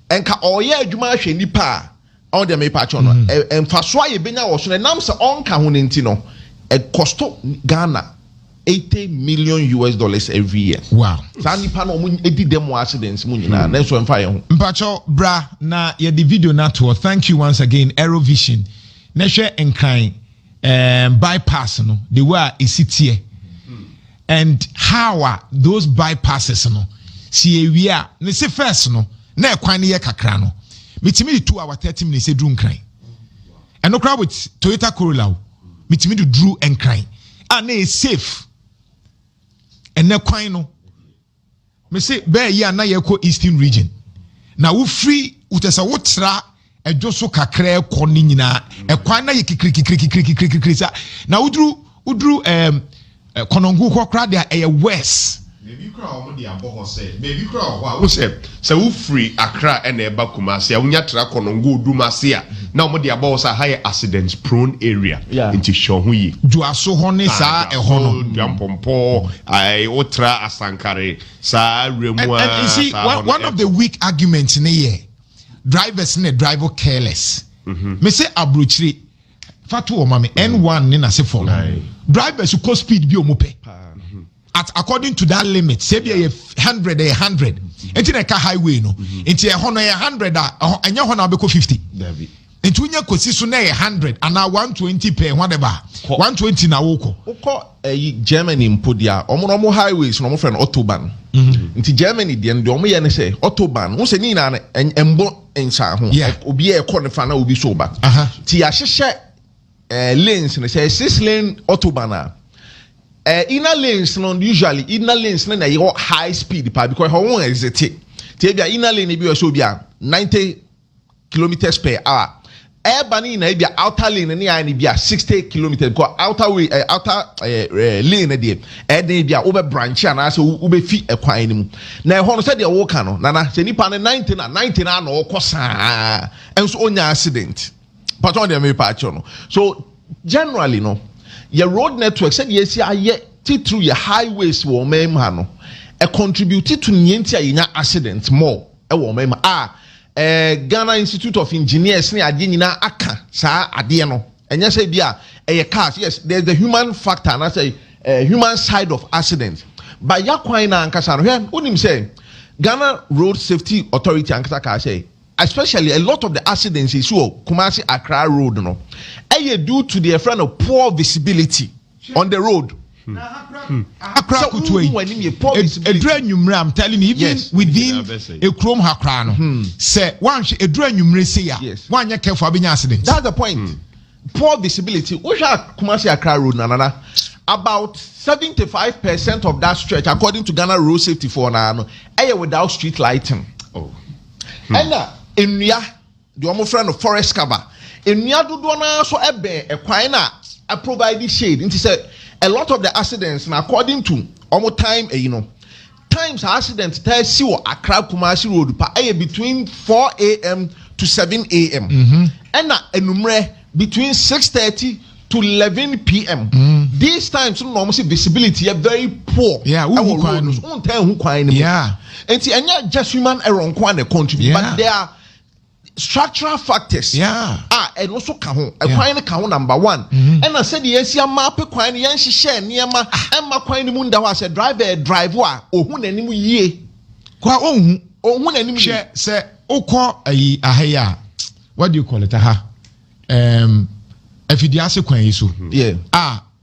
enka oye adwuma hwe nipa on dem e patch no emfa so aye benya wo so na nam se onka ho ne nti no e cost Ghana $80 million every year. Wow. Sa nipa no mo edi dem accidents mu nyina na so emfa ye ho. Mpacho bra na ye the video na to thank you once again Aerovision. Na hwe enkan bypass no the way is it here and how are those bypasses no see we are ne say first no na ekwan ye kakra no mitimi 2 hours 30 minutes e dru nkran and no crowd with Toyota Corolla mitimi do dru nkran and na safe and na kwan no me say be ye na ye ko Eastern region na wo free utesa wo tra ejo so kakra ko ni nyina ekwan na ye kikirikirikirikirikirikiri sa na udru konongu ko kra de e west maybe kra o de abo say maybe kra o say wo free Accra and eba Kumasi a unya tra konongu dumase a na o de abo say high accident prone area into shohu yi du aso ho ne sa e ho no duampompo ai otra asankare sa remu and you see one of the weak arguments in here drivers ne driver careless me say abrochire fatu o mame N1 ne na se follow drivers who cause speed bi o mo pe at according to that limit say be 100 enti na ka highway no enti e ho no 100 a anya ho na be ko 50 enti unya kosi so na 100 and 120 per whatever 120 na woko Germany mpodia omo highways no mo friend autobahn nti Germany de omo ye ne say autobahn wo se ni na embo ensa ho obi e ko ne fa na obi so ba ti ya hyehyɛ lanes ne say 6 lane autobahn inner lanes no usually inner lanes na your high speed pa because how won exit ti bia inner lane bi so bia 90 kilometers per hour Ebani na bia outer lane ni ani bia 60 kilometers because outer way lane dey bia over branch and so ube fi ekwan ni mu na ho no say dey wo ka no na se nipa ne 90 na na okosa enso onya accident but on dey me patch no so generally no your road network said yes aye through your highways wo mem ha no contributed to nienti a yenya accident more ɛwɔ ɔman Ghana Institute of Engineers ne ade nyina aka saa ade no ɛnyɛ sɛ bi a cars. Yes, there's the human factor and I say human side of accident but yakwan na ankasa no hwɛ wonim sɛ Ghana Road Safety Authority ankasa ka say especially a lot of the accidents is Kumasi Accra Road no due to the friend of poor visibility on the road. Accra Kutwe. I'm telling you, even within a Chrome Hakrano, say one a drain you say one year for being accident. That's the point. Poor visibility. Kumasi Accra Road, Nana. About 75% of that stretch, according to Ghana Road Safety for Nano, without street lighting. Oh. And in Nia, the almost friend of forest cover. In Nia do na so ebe a quina a provide shade. Into say a lot of the accidents, and according to almost time, times accidents tell see Accra Kumasi Road between 4 a.m. to 7 a.m. And enumere between 6:30 to 11 p.m. These times, almost visibility are very poor. Yeah, yeah. And see, and not just human error contribute, but there are structural factors. Yeah. And also number one. And I said, yes, your map, yanshi share near my Emma Quine Munda was a driver, or who any ye. Qua own, or one enemy share, say, Oko a what do you call it? If you ask a question, yeah.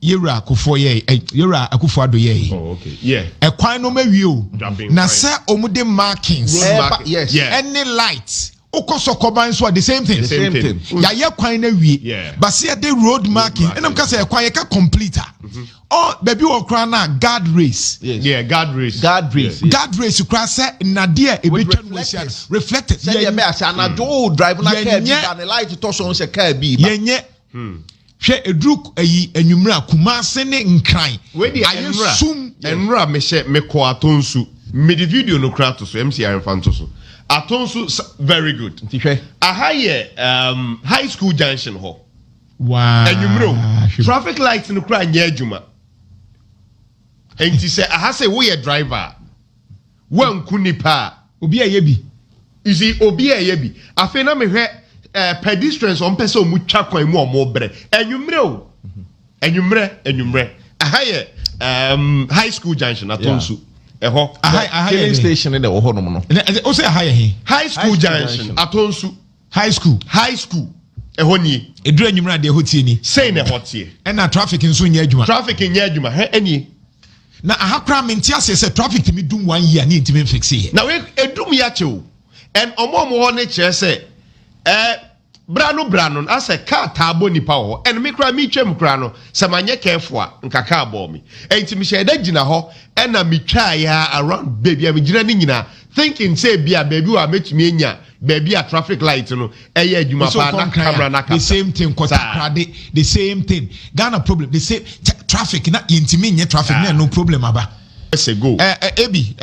Yera kufoye, yera akufado ye. Oh, okay. Yeah. A quino me view. Na say omude markings. Yes. Yeah. Any lights. Okoso combines what the same thing. The same thing. Ya ye quino we. Yeah. But see the road marking. And I'm gonna say a quayeka completer. Oh, baby or crana guard race. Yes. Yeah, guard race. Guard race. Yes. Guard race. You cross say nadia a bit reflected. Yeah, me say na do drive na car bi and the light to so say car bi. Yenye. Hwɛ edru ayi enwumra Kumase ne nkran we di enwura me hye me ko atonsu me di video no kra to so MCR fanto so atonsu very good nti hwɛ aha ye high school junction ho wow enwumra traffic lights no kra nya adwuma enti sɛ aha sɛ wo ye driver wanku nipa obi aye bi isi obi aye bi afi na me hwɛ pedestrians on person mu twa kwan mu omo bre enwumre aha ye high school junction atonsu eho filling station in the ho no no o say aha ye high school junction atonsu high school eho ni edura enwumre de ho tie ni say na ho tie na traffic nso nya adwuma he eni na aha kra menti ase say traffic mi dum 1 year ni ntimi fix here na we edum ya chew and omo ho ne kire say brano asa car tabo nipa ho and me kra me twam kra no se manye careful nka car bo me enti me sheda gina ho and na me twa ya around baby am gina ni nyina thinking say bia baby wa metumi enya baby a traffic light no eye adwuma pa na camera na the same thing kota krade the same thing Ghana problem the same traffic na intimi nye traffic na no problem aba let's go ebi